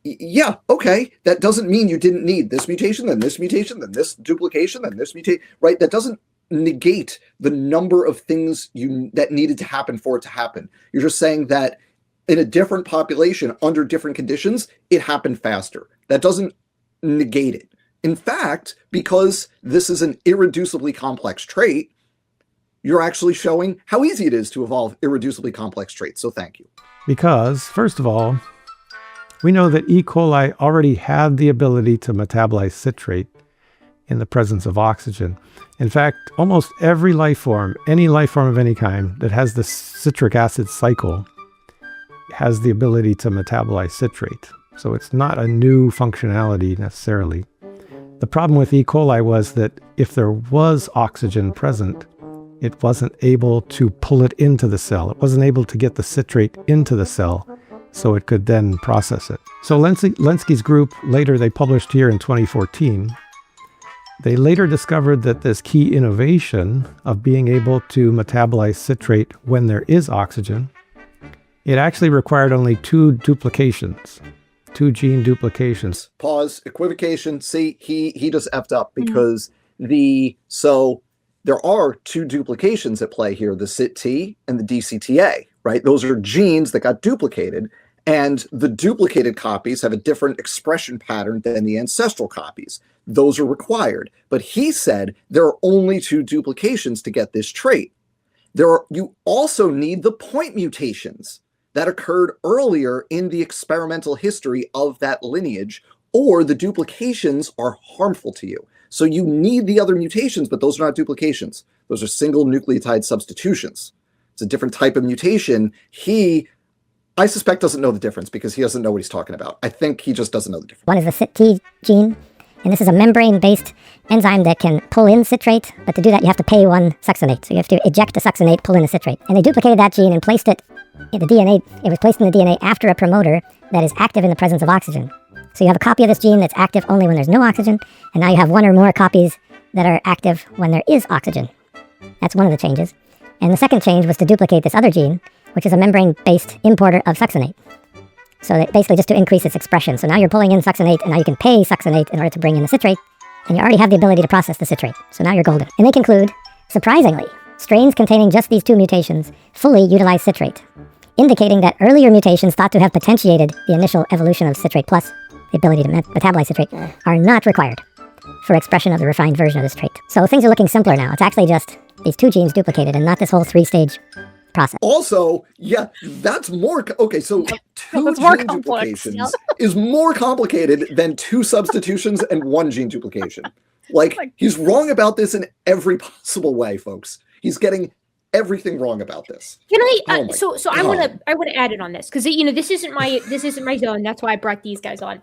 Yeah, okay. That doesn't mean you didn't need this mutation, then this mutation, then this duplication, then this mutation, right? That doesn't negate the number of things that needed to happen for it to happen. You're just saying that in a different population, under different conditions, it happened faster. That doesn't negate it. In fact, because this is an irreducibly complex trait, you're actually showing how easy it is to evolve irreducibly complex traits. So thank you. Because, first of all, we know that E. coli already had the ability to metabolize citrate in the presence of oxygen. In fact, almost every life form, any life form of any kind that has the citric acid cycle has the ability to metabolize citrate. So it's not a new functionality necessarily. The problem with E. coli was that if there was oxygen present, it wasn't able to pull it into the cell. It wasn't able to get the citrate into the cell so it could then process it. So Lenski's group, later they published here in 2014, they later discovered that this key innovation of being able to metabolize citrate when there is oxygen, it actually required only 2 duplications, 2 gene duplications. Pause, equivocation. See, he just effed up because so there are 2 duplications at play here, the CIT-T and the DCTA, right? Those are genes that got duplicated, and the duplicated copies have a different expression pattern than the ancestral copies. Those are required. But he said there are only 2 duplications to get this trait. You also need the point mutations that occurred earlier in the experimental history of that lineage, or the duplications are harmful to you. So you need the other mutations, but those are not duplications. Those are single nucleotide substitutions. It's a different type of mutation. I suspect, doesn't know the difference because he doesn't know what he's talking about. I think he just doesn't know the difference. One is the CYT gene, and this is a membrane-based enzyme that can pull in citrate, but to do that you have to pay one succinate. So you have to eject a succinate, pull in a citrate. And they duplicated that gene and placed it in the DNA. It was placed in the DNA after a promoter that is active in the presence of oxygen. So you have a copy of this gene that's active only when there's no oxygen, and now you have one or more copies that are active when there is oxygen. That's one of the changes. And the second change was to duplicate this other gene, which is a membrane-based importer of succinate. So that basically just to increase its expression. So now you're pulling in succinate, and now you can pay succinate in order to bring in the citrate, and you already have the ability to process the citrate. So now you're golden. And they conclude, surprisingly, strains containing just these two mutations fully utilize citrate, indicating that earlier mutations thought to have potentiated the initial evolution of citrate plus the ability to metabolize citrate are not required for expression of the refined version of this trait. So things are looking simpler now. It's actually just these two genes duplicated and not this whole three-stage process. Also, yeah, that's more... Okay, so two gene duplications is more complicated than two substitutions and one gene duplication. Like, he's wrong about this in every possible way, folks. He's getting everything wrong about this. Can I? So I want to add in on this because this isn't my zone. That's why I brought these guys on.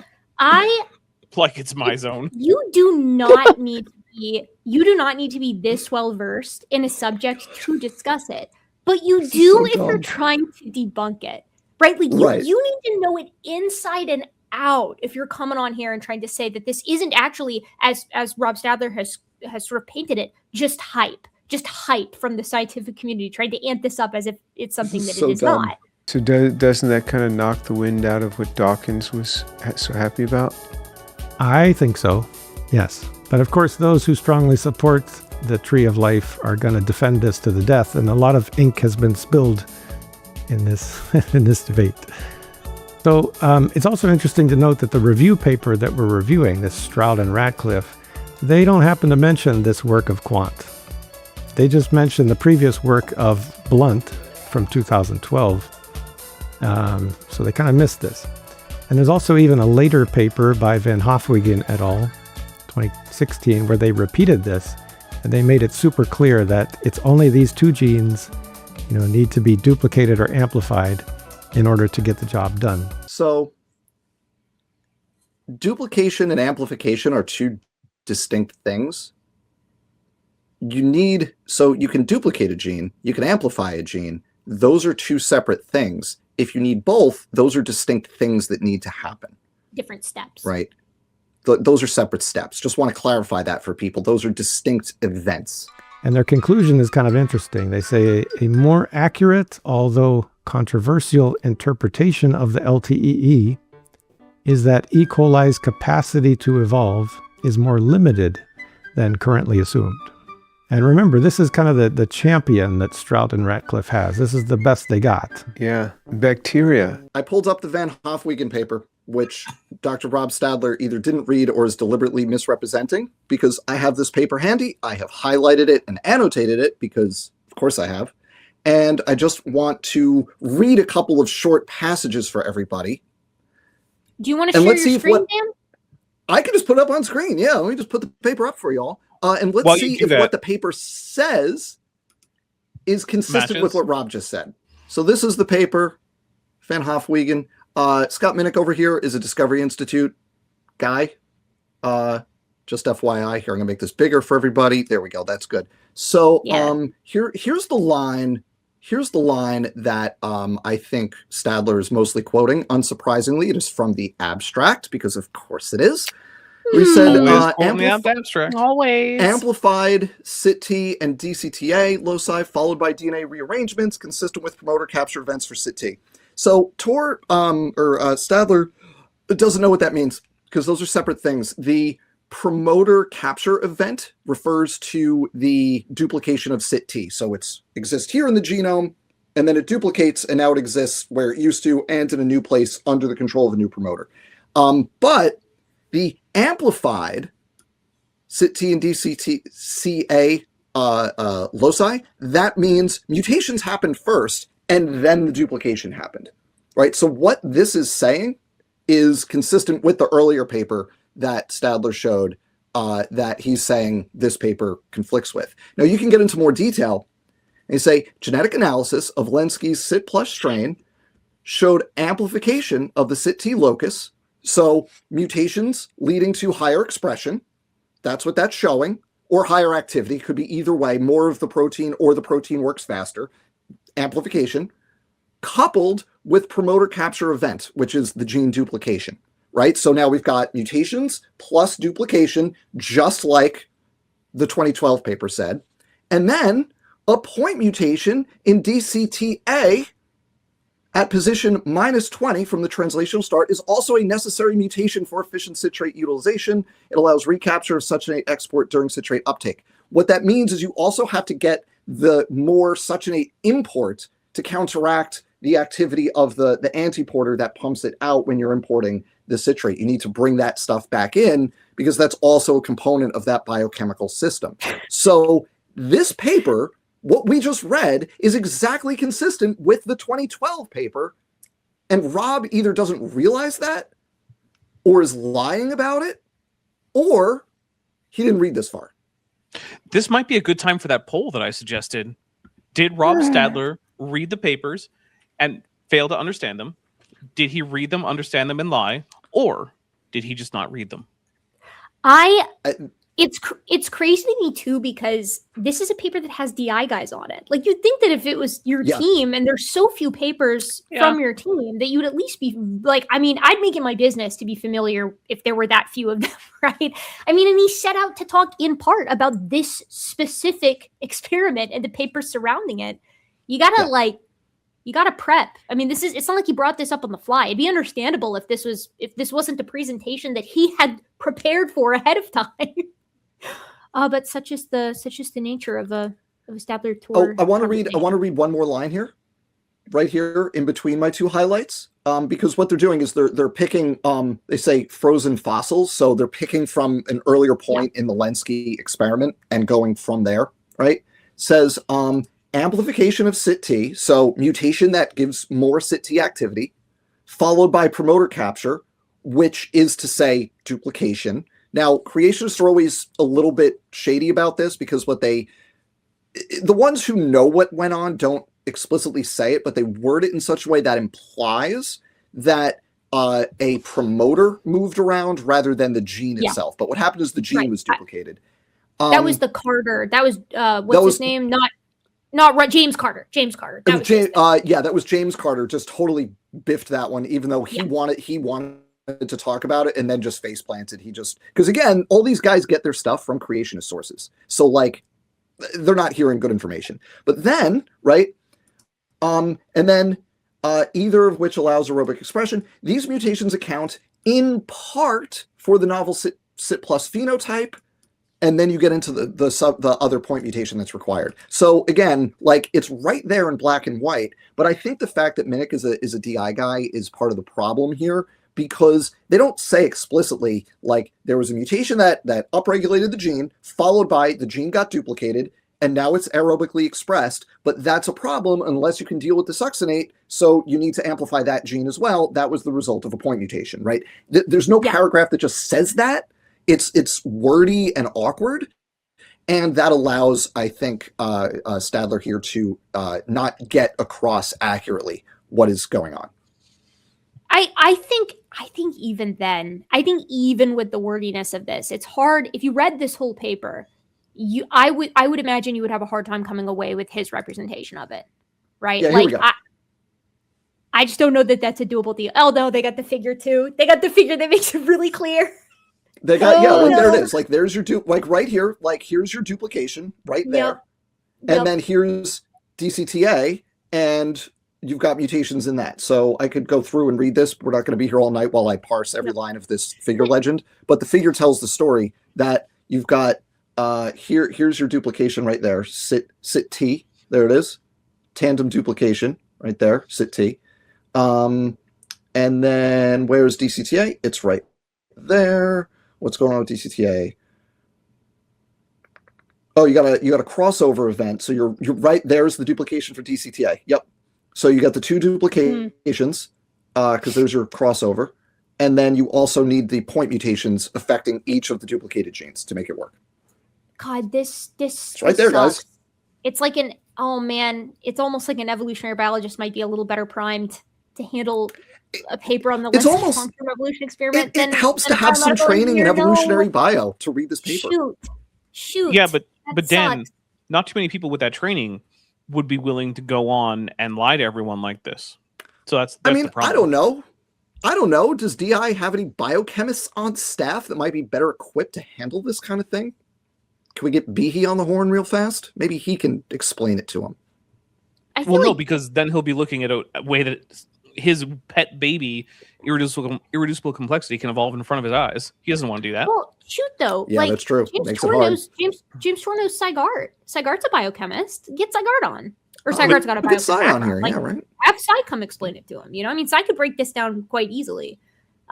Like it's my zone. You do not need to be this well versed in a subject to discuss it, but you do if you're trying to debunk it, right? Like you need to know it inside and out if you're coming on here and trying to say that this isn't actually, as Rob Stadler has sort of painted it, just hype from the scientific community, trying to amp this up as if it's something that it is not. So doesn't that kind of knock the wind out of what Dawkins was so happy about? I think so, yes. But of course, those who strongly support the Tree of Life are going to defend this to the death, and a lot of ink has been spilled in this in this debate. So it's also interesting to note that the review paper that we're reviewing, this Stroud and Radcliffe, they don't happen to mention this work of Quant. They just mention the previous work of Blunt from 2012. So they kind of missed this. And there's also even a later paper by Van Hofwegen et al., 2016, where they repeated this, and they made it super clear that it's only these two genes, need to be duplicated or amplified in order to get the job done. So duplication and amplification are two distinct things. So you can duplicate a gene, you can amplify a gene. Those are two separate things. If you need both, those are distinct things that need to happen. Different steps. Right. Those are separate steps. Just want to clarify that for people. Those are distinct events. And their conclusion is kind of interesting. They say a more accurate, although controversial interpretation of the LTEE is that E. coli's capacity to evolve is more limited than currently assumed. And remember, this is kind of the champion that Stroud and Radcliffe has. This is the best they got. Yeah, bacteria. I pulled up the Van Hofwegen paper, which Dr. Rob Stadler either didn't read or is deliberately misrepresenting, because I have this paper handy. I have highlighted it and annotated it because, of course, I have. And I just want to read a couple of short passages for everybody. Do you want to share your screen, Dan? I can just put it up on screen. Yeah, let me just put the paper up for y'all. And let's see if what the paper says is consistent with what Rob just said. So this is the paper, Van Hofwegen. Scott Minnick over here is a Discovery Institute guy. Just FYI, here, I'm going to make this bigger for everybody. There we go. That's good. So here's the line. Here's the line that I think Stadler is mostly quoting. Unsurprisingly, it is from the abstract, because of course it is. We said amplified CYT and DCTA loci followed by DNA rearrangements consistent with promoter capture events for CYT. So Stadler doesn't know what that means, because those are separate things. The promoter capture event refers to the duplication of CYT. So it exists here in the genome, and then it duplicates, and now it exists where it used to and in a new place under the control of a new promoter. But the amplified CYT and DCTA loci, that means mutations happened first, and then the duplication happened. right? So what this is saying is consistent with the earlier paper that Stadler showed that he's saying this paper conflicts with. Now, you can get into more detail and say genetic analysis of Lenski's CIT plus strain showed amplification of the CIT-T locus, so mutations leading to higher expression. That's what that's showing, or higher activity. Could be either way, more of the protein or the protein works faster. Amplification, coupled with promoter capture event, which is the gene duplication, right? So now we've got mutations plus duplication, just like the 2012 paper said. And then a point mutation in DCTA at position -20 from the translational start is also a necessary mutation for efficient citrate utilization. It allows recapture of succinate export during citrate uptake. What that means is you also have to get the more succinate import to counteract the activity of the antiporter that pumps it out when you're importing the citrate. You need to bring that stuff back in because that's also a component of that biochemical system. So this paper, what we just read, is exactly consistent with the 2012 paper, and Rob either doesn't realize that, or is lying about it, or he didn't read this far. This might be a good time for that poll that I suggested. Did Rob Stadler read the papers and fail to understand them? Did he read them, understand them, and lie? Or did he just not read them? It's crazy to me too, because this is a paper that has DI guys on it. Like, you'd think that if it was your team, and there's so few papers from your team, that you would at least be like, I mean, I'd make it my business to be familiar if there were that few of them, right? I mean, and he set out to talk in part about this specific experiment and the papers surrounding it. You gotta you gotta prep. I mean, it's not like he brought this up on the fly. It'd be understandable if this wasn't a presentation that he had prepared for ahead of time. But such is the nature of a Stadler tour. Oh, I want to read one more line here, right here in between my two highlights, because what they're doing is they're picking, they say frozen fossils, so they're picking from an earlier point in the Lenski experiment and going from there. Right? Says amplification of CIT-T, so mutation that gives more CIT-T activity, followed by promoter capture, which is to say duplication. Now, creationists are always a little bit shady about this because the ones who know what went on don't explicitly say it, but they word it in such a way that implies that a promoter moved around rather than the gene itself. But what happened is the gene was duplicated. That was the Carter. That was what's his name? Not James Carter. James Carter. That was James Carter. Just totally biffed that one, even though he wanted to talk about it and then just face planted. Because again, all these guys get their stuff from creationist sources. So like, they're not hearing good information. But then, right, and then either of which allows aerobic expression. These mutations account in part for the novel CIT plus phenotype, and then you get into the other point mutation that's required. So again, like, it's right there in black and white. But I think the fact that Minnick is a DI guy is part of the problem here, because they don't say explicitly, like, there was a mutation that upregulated the gene, followed by the gene got duplicated, and now it's aerobically expressed. But that's a problem unless you can deal with the succinate, so you need to amplify that gene as well. That was the result of a point mutation, right? There's no paragraph that just says that. It's wordy and awkward, and that allows, I think, Stadler here to not get across accurately what is going on. I think even then, even with the wordiness of this, it's hard. If you read this whole paper, I would imagine you would have a hard time coming away with his representation of it, right? Yeah, like, I just don't know that that's a doable deal. Oh no, they got the figure too. They got the figure that makes it really clear. They got there it is. Like, there's your like right here. Like, here's your duplication right there, and then here's DCTA, and you've got mutations in that. So I could go through and read this. We're not going to be here all night while I parse every line of this figure legend. But the figure tells the story that you've got here's your duplication right there. CIT-T. There it is. Tandem duplication right there. CIT-T. And then where's DCTA? It's right there. What's going on with DCTA? Oh, you got a crossover event. So you're right. There's the duplication for DCTA. Yep. So you got the two duplications because those are crossover. And then you also need the point mutations affecting each of the duplicated genes to make it work. God, this It's right there, sucks. guys. It's like it's almost like an evolutionary biologist might be a little better primed to handle a paper on the It's lens almost- function evolution experiment. It helps to have some training in evolutionary bio to read this paper. Shoot. Yeah, but That Dan, sucks. not too many people with that training would be willing to go on and lie to everyone like this. So that's I mean, the problem. I don't know. Does DI have any biochemists on staff that might be better equipped to handle this kind of thing? Can we get Behe on the horn real fast? Maybe he can explain it to him. Well, no, because then he'll be looking at a way that his pet baby, irreducible complexity, can evolve in front of his eyes. He doesn't want to do that. Well, shoot though. Yeah, like, that's true. James Makes it Tor hard. knows James Tor knows Cygart. Cygart's a biochemist. Get Cygart on. Or Oh, Cygart's got a we get Cy biochemist on here, background. yeah, right. Have Cy come explain it to him. You know, I mean, Cy could break this down quite easily.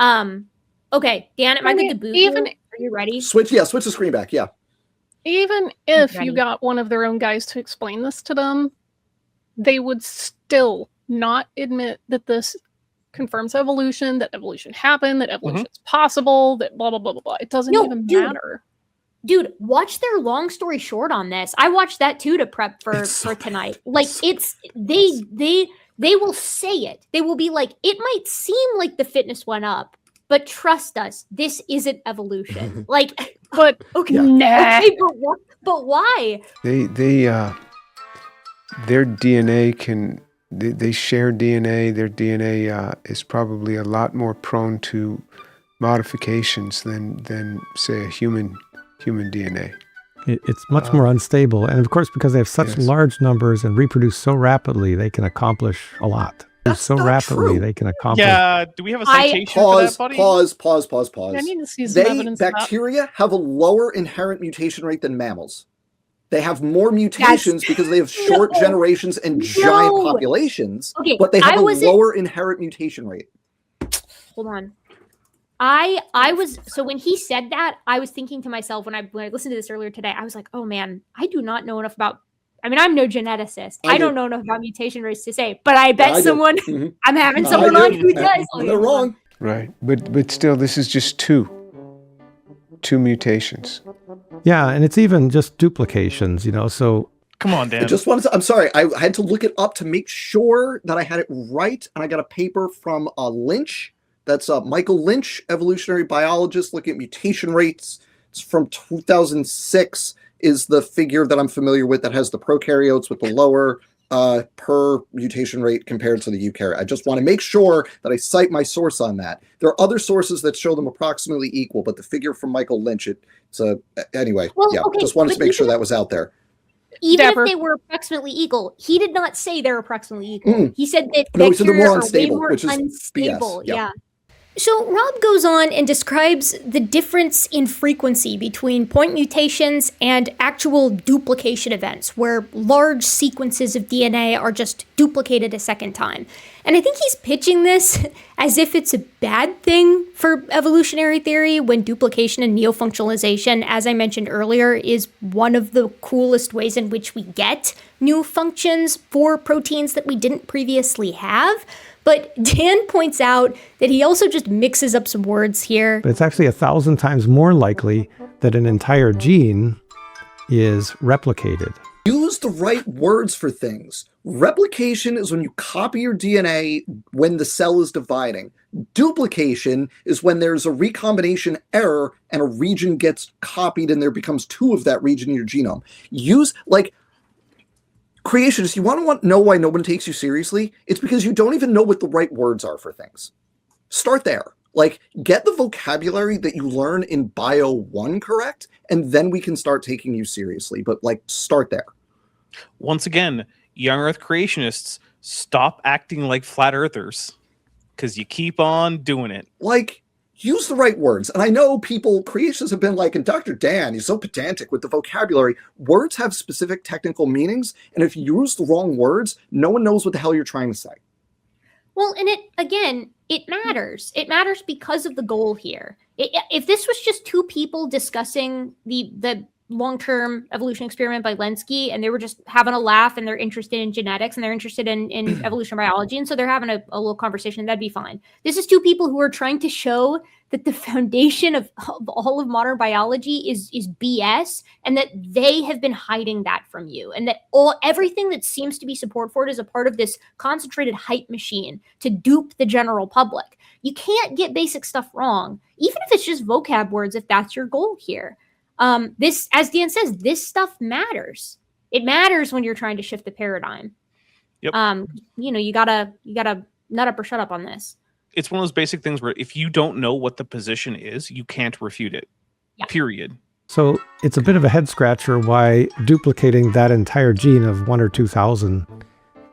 Okay, Dan, am I good to boot you? Are you ready? Switch the screen back. Yeah. Even if Ready. you got one of their own guys to explain this to them, they would still not admit that this confirms evolution, that evolution happened, that evolution is possible, that blah, blah, blah, blah, blah. It doesn't even matter. Dude, watch their long story short on this. I watched that too to prep for tonight. Like they will say it. They will be like, it might seem like the fitness went up, but trust us, this isn't evolution. Like, but okay, nah. okay, but why? Their DNA they share DNA. Their DNA is probably a lot more prone to modifications than say a human DNA. It's much more unstable. And of course, because they have such large numbers and reproduce so rapidly, they can accomplish a lot. So rapidly, they can accomplish. Yeah, do we have a citation for that, buddy? Pause. I need to see some evidence of that. Bacteria have a lower inherent mutation rate than mammals. They have more mutations because they have short generations and giant populations, but they have a lower inherent mutation rate. Hold on. I was so when he said that, I was thinking to myself when I listened to this earlier today, I was like, oh man, I do not know enough about. I mean, I'm no geneticist. I don't know enough about mutation rates to say, but I bet someone. I'm having someone on who does. They're wrong. Right, but still, this is just two mutations. Yeah, and it's even just duplications, so. Come on, Dan. I just wanted to, I'm sorry, I had to look it up to make sure that I had it right, and I got a paper from Lynch. That's Michael Lynch, evolutionary biologist, looking at mutation rates. It's from 2006 is the figure that I'm familiar with that has the prokaryotes with the lower per mutation rate compared to the eukaryote. I just want to make sure that I cite my source on that. There are other sources that show them approximately equal, but the figure from Michael Lynch, anyway, just wanted to make sure that was out there. Even if they were approximately equal, he did not say they're approximately equal. He said that No, he said they're more bacteria are unstable, way more which is unstable. BS. Yeah. So Rob goes on and describes the difference in frequency between point mutations and actual duplication events, where large sequences of DNA are just duplicated a second time. And I think he's pitching this as if it's a bad thing for evolutionary theory, when duplication and neofunctionalization, as I mentioned earlier, is one of the coolest ways in which we get new functions for proteins that we didn't previously have. But Dan points out that he also just mixes up some words here. But it's actually 1,000 times more likely that an entire gene is replicated. Use the right words for things. Replication is when you copy your DNA when the cell is dividing. Duplication is when there's a recombination error and a region gets copied and there becomes two of that region in your genome. Creationists, you want to know why no one takes you seriously? It's because you don't even know what the right words are for things. Start there. Get the vocabulary that you learn in Bio 1 correct, and then we can start taking you seriously. But, start there. Once again, young Earth creationists, stop acting like flat earthers, because you keep on doing it. Use the right words. And I know creationists have been and Dr. Dan, he's so pedantic with the vocabulary. Words have specific technical meanings, and if you use the wrong words, no one knows what the hell you're trying to say. Well, and it matters. It matters because of the goal here. If this was just two people discussing the long-term evolution experiment by Lenski, and they were just having a laugh, and they're interested in genetics, and they're interested in evolution biology, and so they're having a little conversation. That'd be fine. This is two people who are trying to show that the foundation of all of modern biology is BS, and that they have been hiding that from you, and that everything that seems to be support for it is a part of this concentrated hype machine to dupe the general public. You can't get basic stuff wrong, even if it's just vocab words, if that's your goal here. This, as Dan says, this stuff matters. It matters when you're trying to shift the paradigm. Yep. You gotta nut up or shut up on this. It's one of those basic things where if you don't know what the position is, you can't refute it. Yeah. Period. So it's a bit of a head scratcher why duplicating that entire gene of 1 or 2,000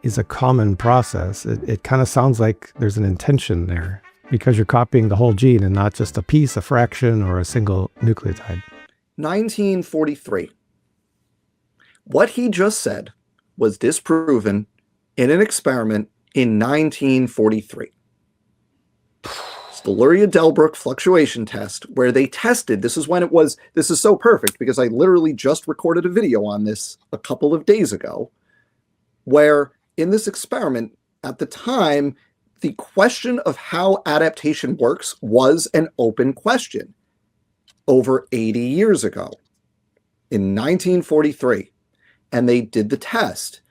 is a common process. It kind of sounds like there's an intention there because you're copying the whole gene and not just a piece, a fraction, or a single nucleotide. 1943. What he just said was disproven in an experiment in 1943. It's the Luria-Delbruck fluctuation test, where they tested, this is so perfect because I literally just recorded a video on this a couple of days ago, where in this experiment, at the time, the question of how adaptation works was an open question. Over 80 years ago, in 1943, and they did the test.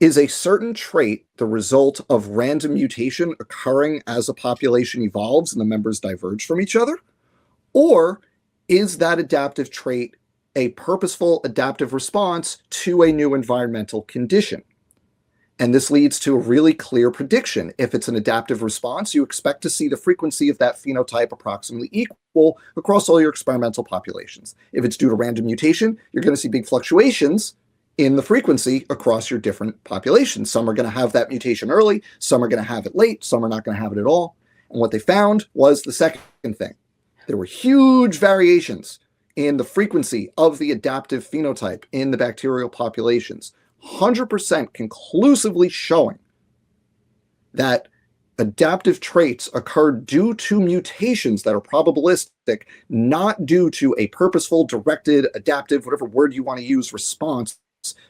Is a certain trait the result of random mutation occurring as a population evolves and the members diverge from each other? Or is that adaptive trait a purposeful adaptive response to a new environmental condition? And this leads to a really clear prediction. If it's an adaptive response, you expect to see the frequency of that phenotype approximately equal across all your experimental populations. If it's due to random mutation, you're going to see big fluctuations in the frequency across your different populations. Some are going to have that mutation early, some are going to have it late, some are not going to have it at all. And what they found was the second thing. There were huge variations in the frequency of the adaptive phenotype in the bacterial populations. 100% conclusively showing that adaptive traits occur due to mutations that are probabilistic, not due to a purposeful, directed, adaptive, whatever word you want to use, response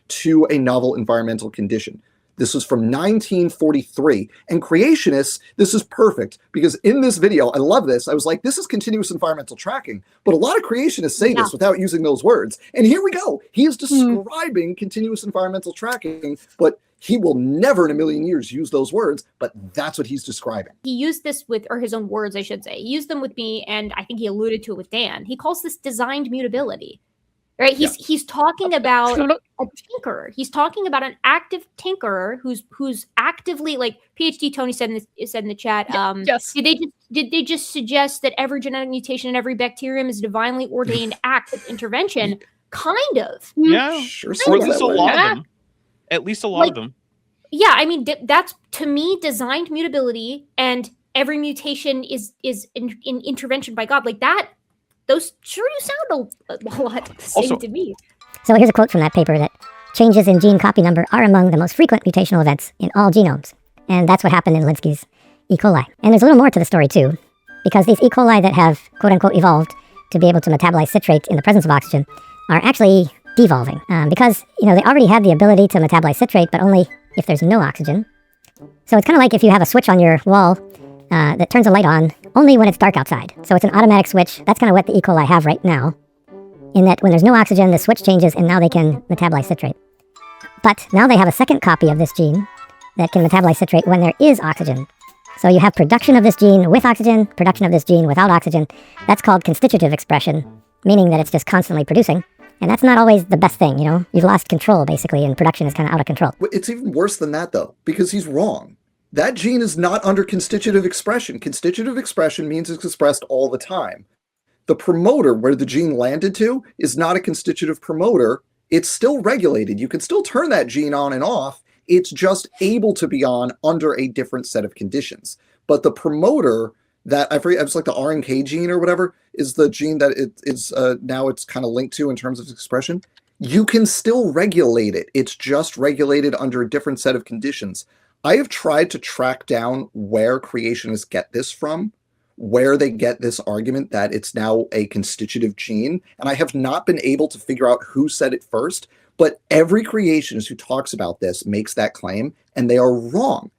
to a novel environmental condition. This was from 1943. And creationists, this is perfect because in this video, I love this. I was like, this is continuous environmental tracking. But a lot of creationists say this without using those words. And here we go. He is describing continuous environmental tracking, but he will never in a million years use those words. But that's what he's describing. He used this with, or his own words, I should say. He used them with me, and I think he alluded to it with Dan. He calls this designed mutability. Right? He's talking about a tinkerer. He's talking about an active tinkerer who's actively, like PhD Tony said in the chat. Yes. Did they just suggest that every genetic mutation in every bacterium is a divinely ordained act of intervention? Kind of. Yeah. Sure. Or at least a lot of them. At least a lot of them. Yeah, I mean that's to me designed mutability, and every mutation is in intervention by God, like that. Those sure do sound a lot the same to me. So here's a quote from that paper that changes in gene copy number are among the most frequent mutational events in all genomes. And that's what happened in Linsky's E. coli. And there's a little more to the story too, because these E. coli that have quote-unquote evolved to be able to metabolize citrate in the presence of oxygen are actually devolving. Because, they already have the ability to metabolize citrate, but only if there's no oxygen. So it's kind of like if you have a switch on your wall that turns a light on only when it's dark outside. So it's an automatic switch. That's kind of what the E. coli have right now, in that when there's no oxygen, the switch changes and now they can metabolize citrate. But now they have a second copy of this gene that can metabolize citrate when there is oxygen. So you have production of this gene with oxygen, production of this gene without oxygen. That's called constitutive expression, meaning that it's just constantly producing. And that's not always the best thing, You've lost control, basically, and production is kind of out of control. It's even worse than that, though, because he's wrong. That gene is not under constitutive expression. Constitutive expression means it's expressed all the time. The promoter, where the gene landed to, is not a constitutive promoter. It's still regulated. You can still turn that gene on and off. It's just able to be on under a different set of conditions. But the promoter that, I forget, it's like the RNK gene or whatever, is the gene that now it's kind of linked to in terms of expression. You can still regulate it. It's just regulated under a different set of conditions. I have tried to track down where creationists get this from, where they get this argument that it's now a constitutive gene, and I have not been able to figure out who said it first, but every creationist who talks about this makes that claim, and they are wrong.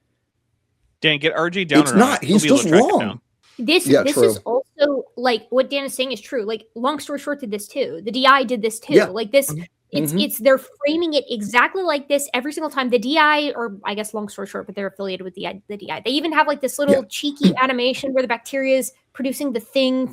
Dan, get RG down. It's not. He's just wrong. This is also like what Dan is saying is true. Like, long story short, did this too. The DI did this too. Yeah. Like this, it's they're framing it exactly like this every single time. The DI, or I guess long story short, but they're affiliated with the DI. They even have like this little cheeky animation where the bacteria is producing the thing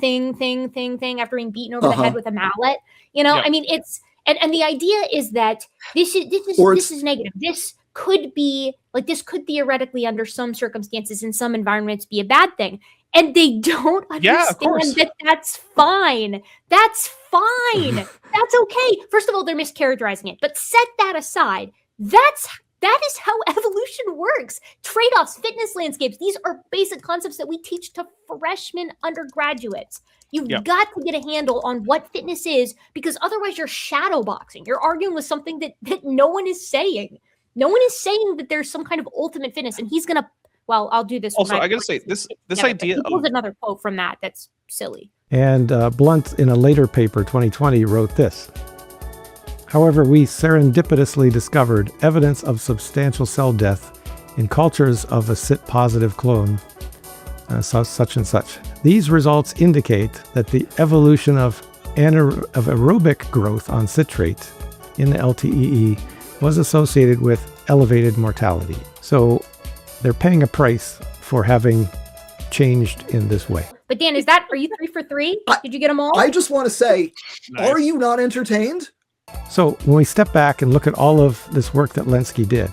after being beaten over the head with a mallet. You know, I mean, it's and the idea is that this is negative. This could be like, this could theoretically, under some circumstances, in some environments, be a bad thing. And they don't understand that that's fine. That's fine. That's okay. First of all, they're mischaracterizing it. But set that aside. That is how evolution works. Trade-offs, fitness landscapes. These are basic concepts that we teach to freshman undergraduates. You've got to get a handle on what fitness is, because otherwise you're shadowboxing. You're arguing with something that no one is saying. No one is saying that there's some kind of ultimate fitness, and he's going to, well, I'll do this. Also, I got to say, this idea of... another quote from that's silly. And Blunt, in a later paper, 2020, wrote this. However, we serendipitously discovered evidence of substantial cell death in cultures of a CIT-positive clone, such and such. These results indicate that the evolution of aerobic growth on citrate in the LTEE was associated with elevated mortality. So they're paying a price for having changed in this way. But Dan, are you 3 for 3? Did you get them all? I just want to say, are you not entertained? So when we step back and look at all of this work that Lenski did,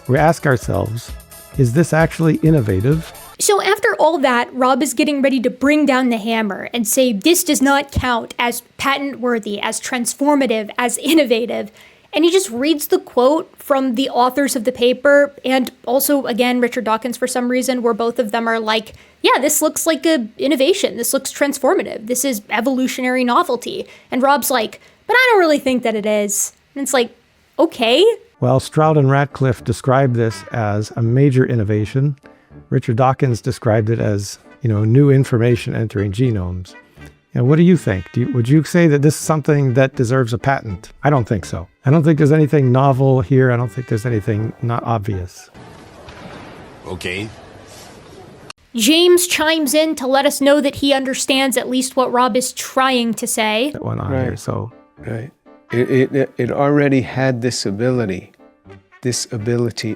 we ask ourselves, is this actually innovative? So after all that, Rob is getting ready to bring down the hammer and say this does not count as patent worthy, as transformative, as innovative. And he just reads the quote from the authors of the paper, and also, again, Richard Dawkins, for some reason, where both of them are like, yeah, this looks like an innovation. This looks transformative. This is evolutionary novelty. And Rob's like, but I don't really think that it is. And it's like, okay. Well, Stroud and Ratcliffe described this as a major innovation. Richard Dawkins described it as, new information entering genomes. What do you think? Would you say that this is something that deserves a patent? I don't think so. I don't think there's anything novel here. I don't think there's anything not obvious. Okay. James chimes in to let us know that he understands at least what Rob is trying to say. That went on here, so. Right. It already had this ability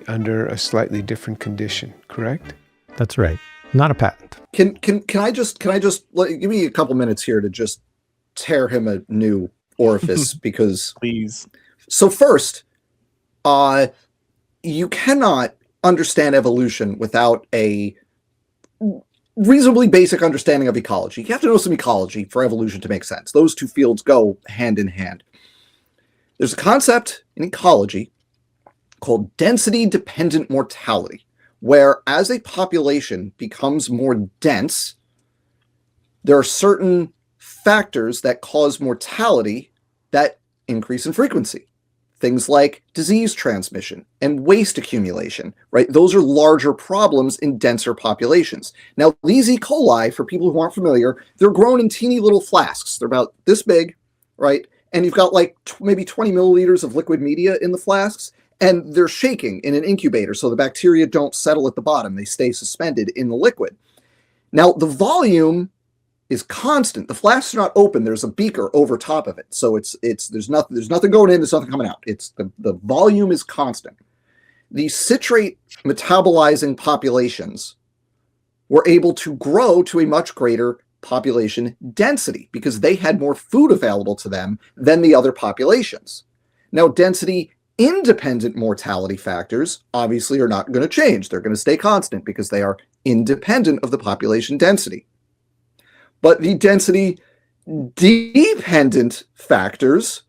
under a slightly different condition, correct? That's right. Not a patent. Can I just give me a couple minutes here to just tear him a new orifice because please. So first, you cannot understand evolution without a reasonably basic understanding of ecology. You have to know some ecology for evolution to make sense. Those two fields go hand in hand. There's a concept in ecology called density-dependent mortality, where as a population becomes more dense, there are certain factors that cause mortality that increase in frequency. Things like disease transmission and waste accumulation, right? Those are larger problems in denser populations. Now, these E. coli, for people who aren't familiar, they're grown in teeny little flasks. They're about this big, right? And you've got like maybe 20 milliliters of liquid media in the flasks, and they're shaking in an incubator so the bacteria don't settle at the bottom. They stay suspended in the liquid. Now, the volume is constant. The flasks are not open. There's a beaker over top of it. So there's nothing going in, there's nothing coming out. It's the volume is constant. The citrate metabolizing populations were able to grow to a much greater population density because they had more food available to them than the other populations. Now, density independent mortality factors obviously are not going to change. They're going to stay constant because they are independent of the population density. But the density dependent factors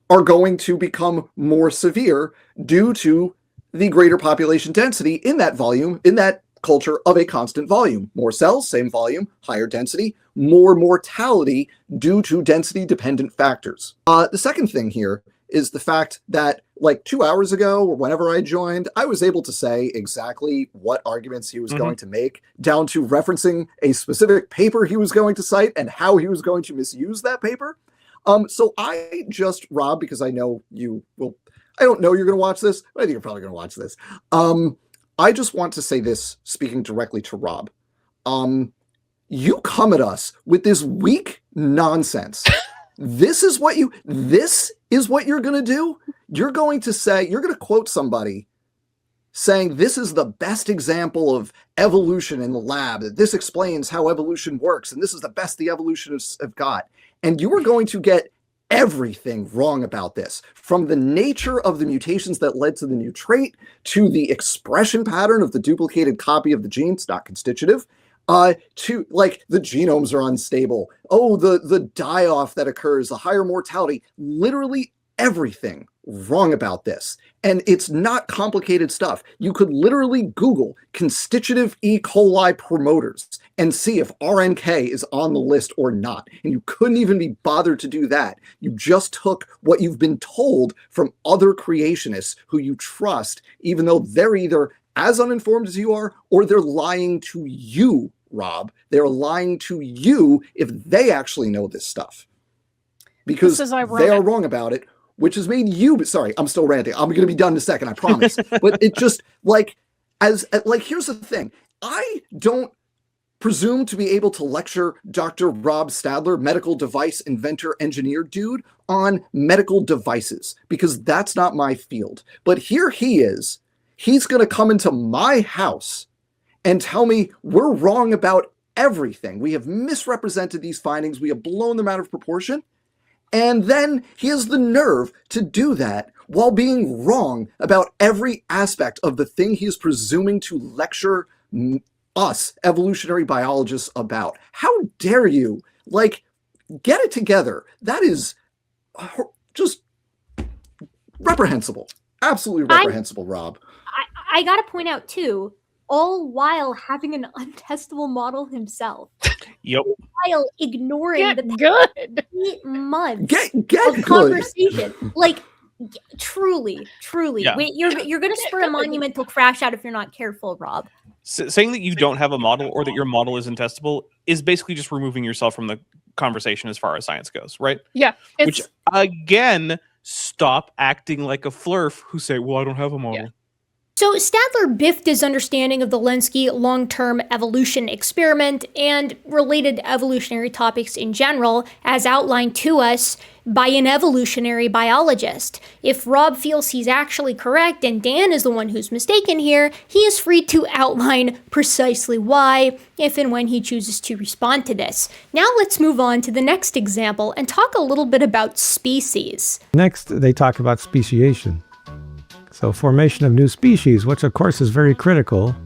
are going to become more severe due to the greater population density in that volume, in that culture of a constant volume. More cells, same volume, higher density, more mortality due to density dependent factors. The second thing here is the fact that like 2 hours ago or whenever I joined, I was able to say exactly what arguments he was going to make, down to referencing a specific paper he was going to cite and how he was going to misuse that paper. So I just, Rob, because I know you will, I don't know you're going to watch this, but I think you're probably going to watch this. I just want to say this, speaking directly to Rob. You come at us with this weak nonsense. This is what you're going to do. You're going to quote somebody saying this is the best example of evolution in the lab, that this explains how evolution works, and this is the best the evolutionists have got. And you are going to get everything wrong about this, from the nature of the mutations that led to the new trait, to the expression pattern of the duplicated copy of the gene, it's not constitutive, to like the genomes are unstable. Oh, the die-off that occurs, the higher mortality, literally everything wrong about this. And it's not complicated stuff. You could literally Google constitutive E. coli promoters and see if RNK is on the list or not. And you couldn't even be bothered to do that. You just took what you've been told from other creationists who you trust, even though they're either as uninformed as you are, or they're lying to you, Rob. They're lying to you if they actually know this stuff. Because they are wrong about it, which has made you, sorry, I'm still ranting. I'm going to be done in a second, I promise. But it just, here's the thing. I don't presume to be able to lecture Dr. Rob Stadler, medical device inventor, engineer dude, on medical devices, because that's not my field. But here he is. He's going to come into my house and tell me we're wrong about everything. We have misrepresented these findings. We have blown them out of proportion. And then he has the nerve to do that while being wrong about every aspect of the thing he is presuming to lecture us evolutionary biologists about. How dare you? Get it together. That is just reprehensible. Absolutely reprehensible, Rob. I gotta point out too, all while having an untestable model himself. Yep. While ignoring the good 8 months get of good conversation. Truly. Yeah. Wait, you're gonna spur a monumental crash out if you're not careful, Rob. Saying that you don't have a model or that your model is untestable is basically just removing yourself from the conversation as far as science goes, right? Yeah. Which, again, stop acting like a flurf who say, well, I don't have a model. Yeah. So Stadler biffed his understanding of the Lenski long-term evolution experiment and related evolutionary topics in general, as outlined to us by an evolutionary biologist. If Rob feels he's actually correct and Dan is the one who's mistaken here, he is free to outline precisely why, if and when he chooses to respond to this. Now let's move on to the next example and talk a little bit about species. Next, they talk about speciation. So formation of new species, which of course is very critical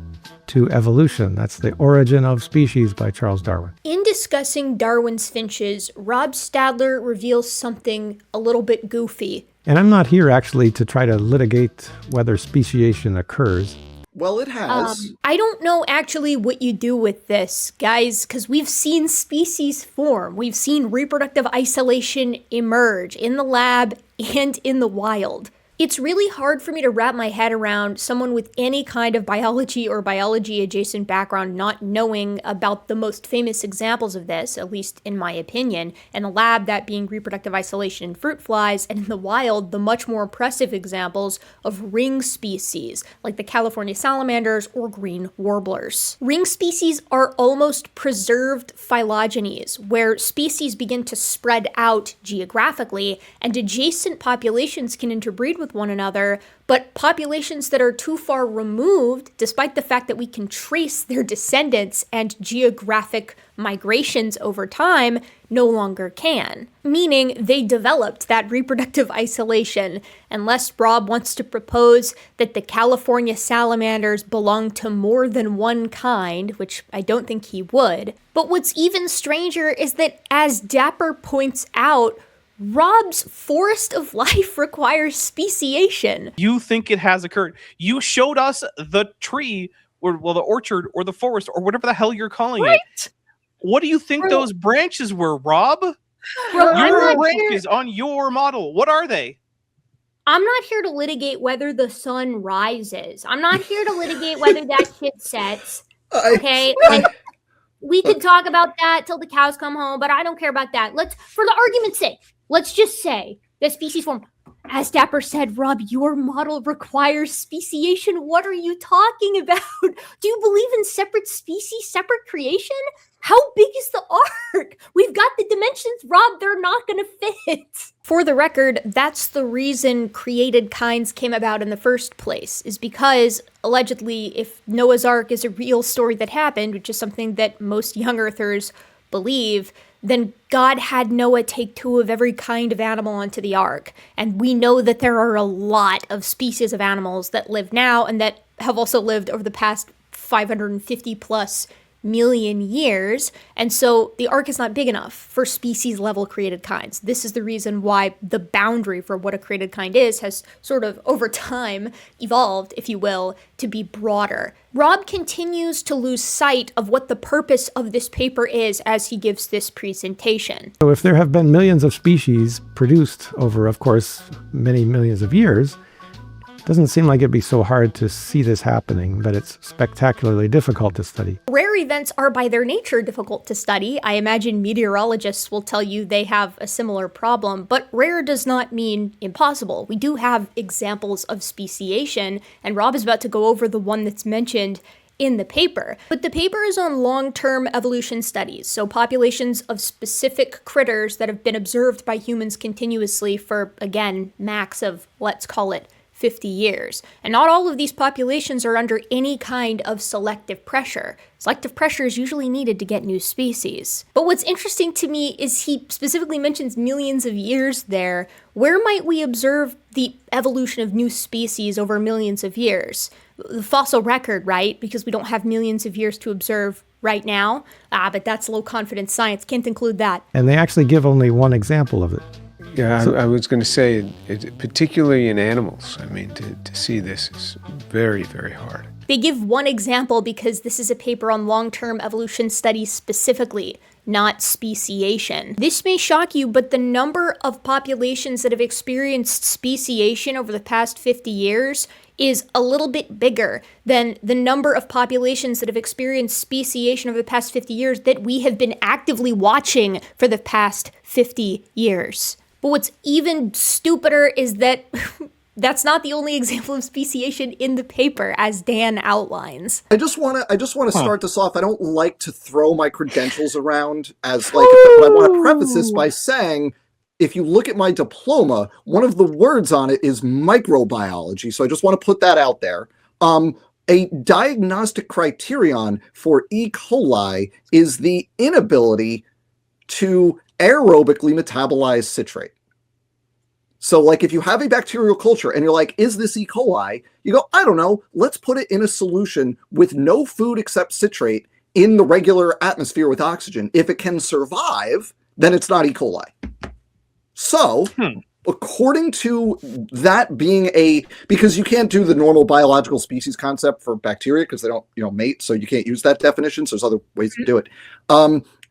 to evolution. That's The Origin of Species by Charles Darwin. In discussing Darwin's finches, Rob Stadler reveals something a little bit goofy. And I'm not here actually to try to litigate whether speciation occurs. Well, it has. I don't know actually what you do with this, guys, because we've seen species form. We've seen reproductive isolation emerge in the lab and in the wild. It's really hard for me to wrap my head around someone with any kind of biology or biology-adjacent background not knowing about the most famous examples of this, at least in my opinion, in the lab that being reproductive isolation in fruit flies, and in the wild, the much more impressive examples of ring species, like the California salamanders or green warblers. Ring species are almost preserved phylogenies, where species begin to spread out geographically, and adjacent populations can interbreed with one another, but populations that are too far removed, despite the fact that we can trace their descendants and geographic migrations over time, no longer can. Meaning they developed that reproductive isolation, unless Rob wants to propose that the California salamanders belong to more than one kind, which I don't think he would. But what's even stranger is that, as Dapper points out, Rob's forest of life requires speciation. You think it has occurred. You showed us the tree, or the orchard, or the forest, or whatever the hell you're calling it. What do you think those branches were, Rob? Your branches on your model. What are they? I'm not here to litigate whether the sun rises. I'm not here to litigate whether that shit sets. Okay? We could talk about that till the cows come home, but I don't care about that. For the argument's sake, let's just say the species form. As Dapper said, Rob, your model requires speciation. What are you talking about? Do you believe in separate species, separate creation? How big is the arc? We've got the dimensions, Rob. They're not going to fit. For the record, that's the reason created kinds came about in the first place, is because, allegedly, if Noah's Ark is a real story that happened, which is something that most young earthers believe, then God had Noah take 2 of every kind of animal onto the ark. And we know that there are a lot of species of animals that live now and that have also lived over the past 550 plus million years. And so the ark is not big enough for species level created kinds. This is the reason why the boundary for what a created kind is has sort of over time evolved, if you will, to be broader. Rob continues to lose sight of what the purpose of this paper is as he gives this presentation. So if there have been millions of species produced over, of course, many millions of years, it doesn't seem like it'd be so hard to see this happening, but it's spectacularly difficult to study. Rare events are by their nature difficult to study. I imagine meteorologists will tell you they have a similar problem, but rare does not mean impossible. We do have examples of speciation, and Rob is about to go over the one that's mentioned in the paper. But the paper is on long-term evolution studies, so populations of specific critters that have been observed by humans continuously for, again, max of, let's call it, 50 years. And not all of these populations are under any kind of selective pressure. Selective pressure is usually needed to get new species. But what's interesting to me is he specifically mentions millions of years there. Where might we observe the evolution of new species over millions of years? The fossil record, right? Because we don't have millions of years to observe right now. But that's low confidence science. Can't include that. And they actually give only one example of it. Yeah, I was going to say, particularly in animals, I mean, to see this is very, very hard. They give one example because this is a paper on long-term evolution studies specifically, not speciation. This may shock you, but the number of populations that have experienced speciation over the past 50 years is a little bit bigger than the number of populations that have experienced speciation over the past 50 years that we have been actively watching for the past 50 years. But what's even stupider is that that's not the only example of speciation in the paper, as Dan outlines. I just want to start this off. I don't like to throw my credentials around as like, but I want to preface this by saying, if you look at my diploma, one of the words on it is microbiology. So I just want to put that out there. A diagnostic criterion for E. coli is the inability to aerobically metabolize citrate. So like if you have a bacterial culture and you're like, is this E. coli? You go, I don't know. Let's put it in a solution with no food except citrate in the regular atmosphere with oxygen. If it can survive, then it's not E. coli. So according to that being because you can't do the normal biological species concept for bacteria because they don't, mate. So you can't use that definition. So there's other ways to do it.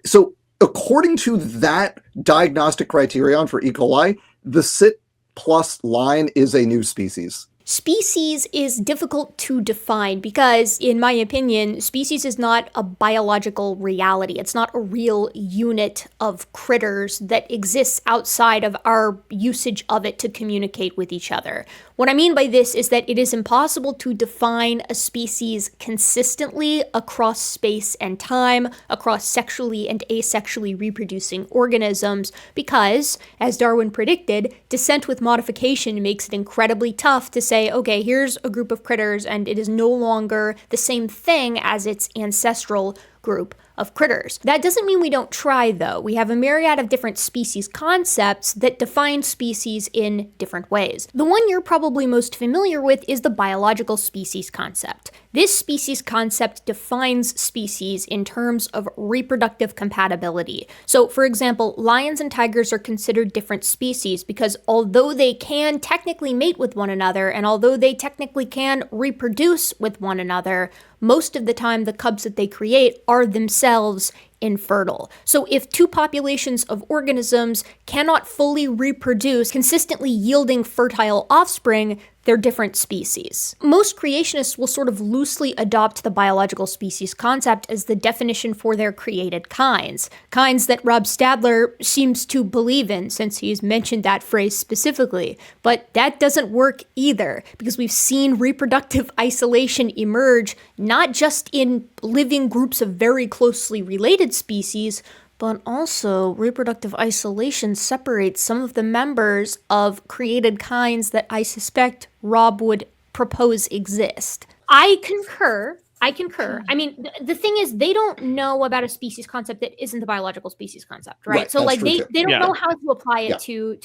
So according to that diagnostic criterion for E. coli, the CIT plus line is a new species. Species is difficult to define because, in my opinion, species is not a biological reality. It's not a real unit of critters that exists outside of our usage of it to communicate with each other. What I mean by this is that it is impossible to define a species consistently across space and time, across sexually and asexually reproducing organisms, because, as Darwin predicted, descent with modification makes it incredibly tough to say, okay, here's a group of critters and it is no longer the same thing as its ancestral group of critters. That doesn't mean we don't try, though. We have a myriad of different species concepts that define species in different ways. The one you're probably most familiar with is the biological species concept. This species concept defines species in terms of reproductive compatibility. So, for example, lions and tigers are considered different species because although they can technically mate with one another, and although they technically can reproduce with one another, most of the time the cubs that they create are themselves infertile. So if two populations of organisms cannot fully reproduce, consistently yielding fertile offspring, they're different species. Most creationists will sort of loosely adopt the biological species concept as the definition for their created kinds that Rob Stadler seems to believe in, since he's mentioned that phrase specifically. But that doesn't work either, because we've seen reproductive isolation emerge not just in living groups of very closely related species, but also reproductive isolation separates some of the members of created kinds that I suspect Rob would propose exist. I concur. I mean, the thing is, they don't know about a species concept that isn't the biological species concept, right? So like they don't know how to apply it to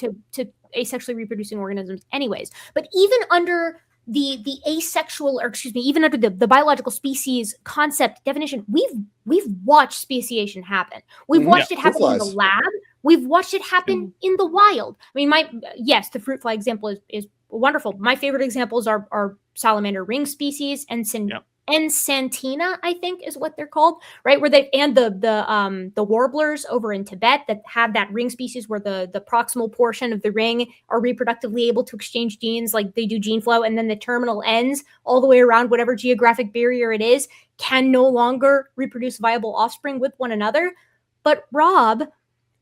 asexually reproducing organisms anyways. But even under the asexual, or excuse me, even under the biological species concept definition, we've watched speciation happen. We've watched it happen in the lab. We've watched it happen in the wild. I mean, the fruit fly example is wonderful. My favorite examples are salamander ring species and Ensantina, I think is what they're called, right? Where the warblers over in Tibet that have that ring species where the proximal portion of the ring are reproductively able to exchange genes, like they do gene flow, and then the terminal ends all the way around whatever geographic barrier it is can no longer reproduce viable offspring with one another. But Rob,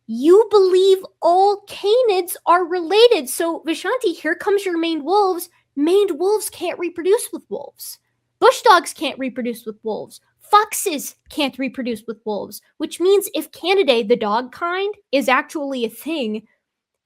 you believe all canids are related. So Vishanti, here comes your maned wolves. Maned wolves can't reproduce with wolves. Bush dogs can't reproduce with wolves. Foxes can't reproduce with wolves, which means if Canidae, the dog kind, is actually a thing,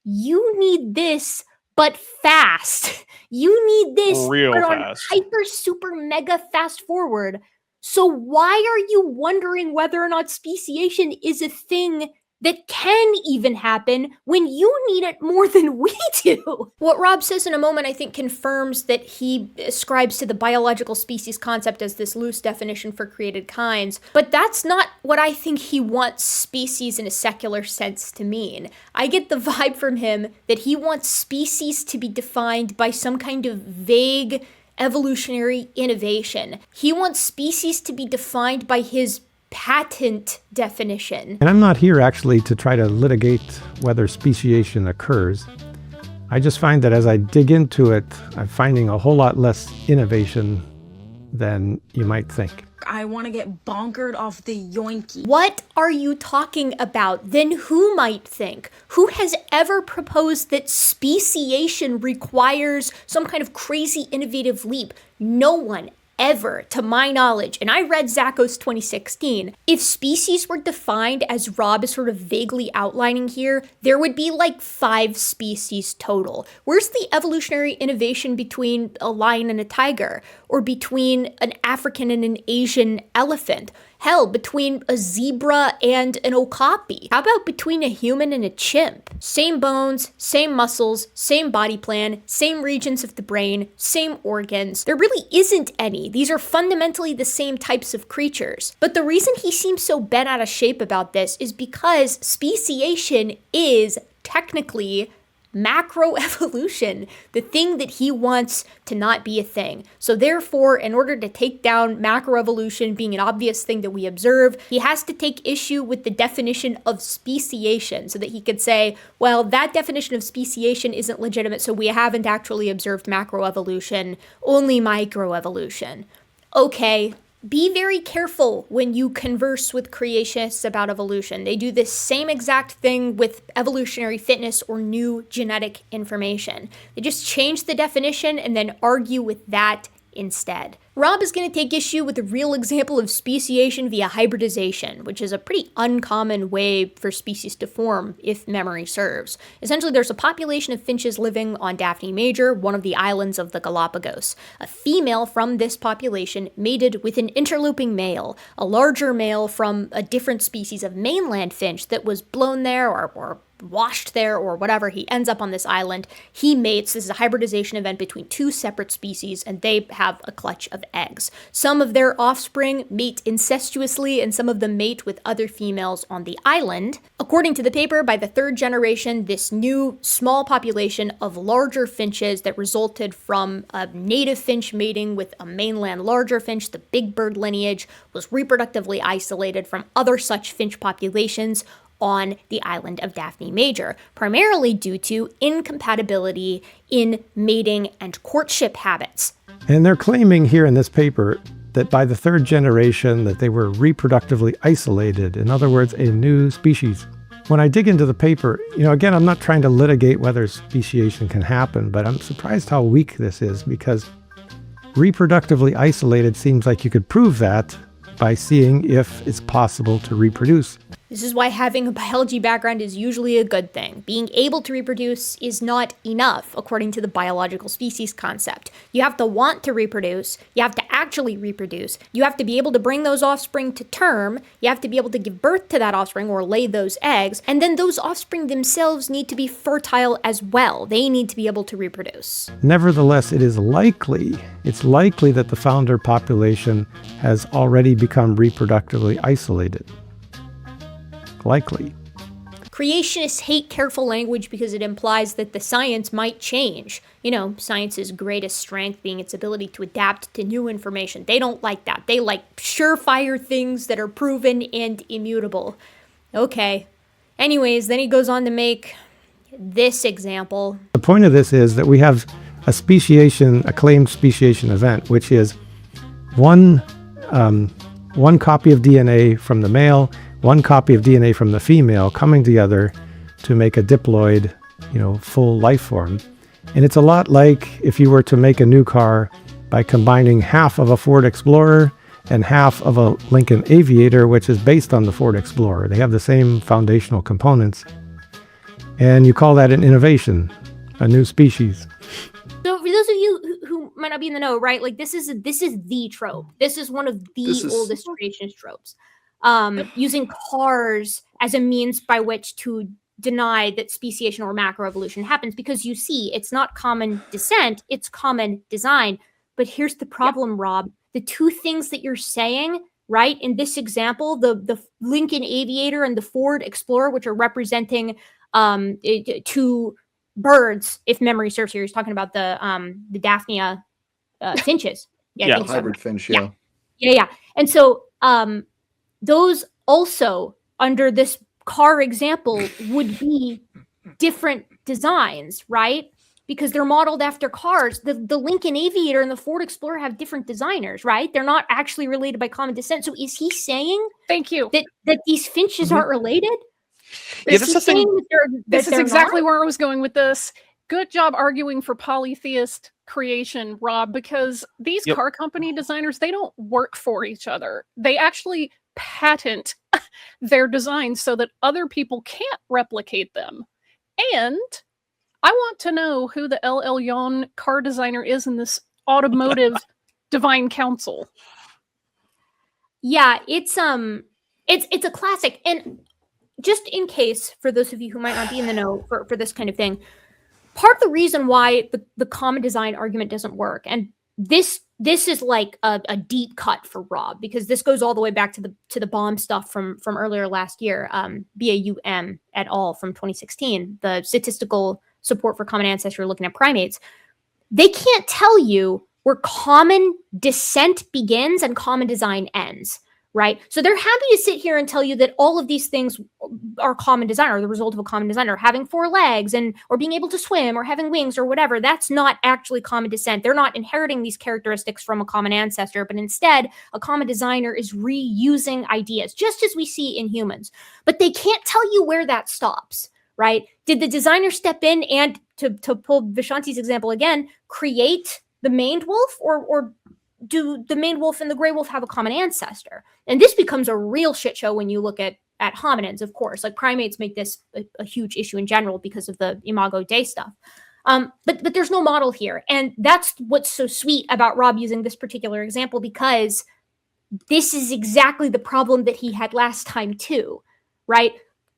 you need this, but fast. You need this real but fast. On hyper, super, mega fast forward. So why are you wondering whether or not speciation is a thing that can even happen when you need it more than we do? What Rob says in a moment, I think, confirms that he ascribes to the biological species concept as this loose definition for created kinds. But that's not what I think he wants species in a secular sense to mean. I get the vibe from him that he wants species to be defined by some kind of vague evolutionary innovation. He wants species to be defined by his patent definition. And I'm not here actually to try to litigate whether speciation occurs. I just find that as I dig into it, I'm finding a whole lot less innovation than you might think. I want to get bonkered off the yoinky. What are you talking about? Then who might think? Who has ever proposed that speciation requires some kind of crazy innovative leap? No one ever, to my knowledge, and I read Zacho's 2016, if species were defined as Rob is sort of vaguely outlining here, there would be like 5 species total. Where's the evolutionary innovation between a lion and a tiger? Or between an African and an Asian elephant? Hell, between a zebra and an okapi? How about between a human and a chimp? Same bones, same muscles, same body plan, same regions of the brain, same organs. There really isn't any. These are fundamentally the same types of creatures. But the reason he seems so bent out of shape about this is because speciation is technically macroevolution, the thing that he wants to not be a thing. So therefore, in order to take down macroevolution being an obvious thing that we observe, he has to take issue with the definition of speciation so that he could say, well, that definition of speciation isn't legitimate, so we haven't actually observed macroevolution, only microevolution. Okay. Be very careful when you converse with creationists about evolution. They do this same exact thing with evolutionary fitness or new genetic information. They just change the definition and then argue with that instead. Rob is going to take issue with a real example of speciation via hybridization, which is a pretty uncommon way for species to form, if memory serves. Essentially, there's a population of finches living on Daphne Major, one of the islands of the Galapagos. A female from this population mated with an interloping male, a larger male from a different species of mainland finch that was blown there or washed there or whatever. He ends up on this island. He mates. This is a hybridization event between two separate species, and they have a clutch of eggs. Some of their offspring mate incestuously, and some of them mate with other females on the island. According to the paper, by the third generation, this new small population of larger finches that resulted from a native finch mating with a mainland larger finch, the big bird lineage, was reproductively isolated from other such finch populations on the island of Daphne Major, primarily due to incompatibility in mating and courtship habits. And they're claiming here in this paper that by the third generation that they were reproductively isolated, in other words, a new species. When I dig into the paper, again, I'm not trying to litigate whether speciation can happen, but I'm surprised how weak this is, because reproductively isolated seems like you could prove that by seeing if it's possible to reproduce. This is why having a biology background is usually a good thing. Being able to reproduce is not enough, according to the biological species concept. You have to want to reproduce, you have to actually reproduce, you have to be able to bring those offspring to term, you have to be able to give birth to that offspring or lay those eggs, and then those offspring themselves need to be fertile as well. They need to be able to reproduce. Nevertheless, it's likely that the founder population has already become reproductively isolated. Likely. Creationists hate careful language because it implies that the science might change. Science's greatest strength being its ability to adapt to new information. They don't like that. They like surefire things that are proven and immutable. Okay. Anyways, then he goes on to make this example. The point of this is that we have a claimed speciation event, which is one copy of DNA from the male, one copy of DNA from the female coming together to make a diploid, full life form. And it's a lot like if you were to make a new car by combining half of a Ford Explorer and half of a Lincoln Aviator, which is based on the Ford Explorer. They have the same foundational components. And you call that an innovation, a new species. So for those of you who might not be in the know, right? Like this is the trope. This is one of the oldest creationist tropes. Using cars as a means by which to deny that speciation or macroevolution happens, because you see, it's not common descent, it's common design. But here's the problem, Rob. The two things that you're saying, right, in this example, the Lincoln Aviator and the Ford Explorer, which are representing two birds, if memory serves here, he's talking about the Daphnia finches. Yeah, hybrid finch, Yeah. And so those also, under this car example, would be different designs, right? Because they're modeled after cars. The Lincoln Aviator and the Ford Explorer have different designers, right? They're not actually related by common descent. So is he saying Thank you. that these finches aren't related? Yeah, this is exactly where I was going with this. Good job arguing for polytheist creation, Rob, because these car company designers, they don't work for each other. They actually patent their designs so that other people can't replicate them. And I want to know who the El Elyon car designer is in this automotive divine council. Yeah, it's a classic. And just in case, for those of you who might not be in the know for this kind of thing, part of the reason why the common design argument doesn't work, and this is like a deep cut for Rob, because this goes all the way back to the bomb stuff from earlier last year, BAUM et al. From 2016, the statistical support for common ancestry looking at primates. They can't tell you where common descent begins and common design ends. Right? So they're happy to sit here and tell you that all of these things are common design, or the result of a common design, or having 4 legs or being able to swim or having wings or whatever. That's not actually common descent. They're not inheriting these characteristics from a common ancestor, but instead a common designer is reusing ideas, just as we see in humans. But they can't tell you where that stops, right? Did the designer step in and, to pull Vishanti's example again, create the maned wolf, or do the maned wolf and the gray wolf have a common ancestor? And this becomes a real shit show when you look at hominins, of course. Like primates make this a huge issue in general because of the Imago Dei stuff. But there's no model here. And that's what's so sweet about Rob using this particular example, because this is exactly the problem that he had last time too, right?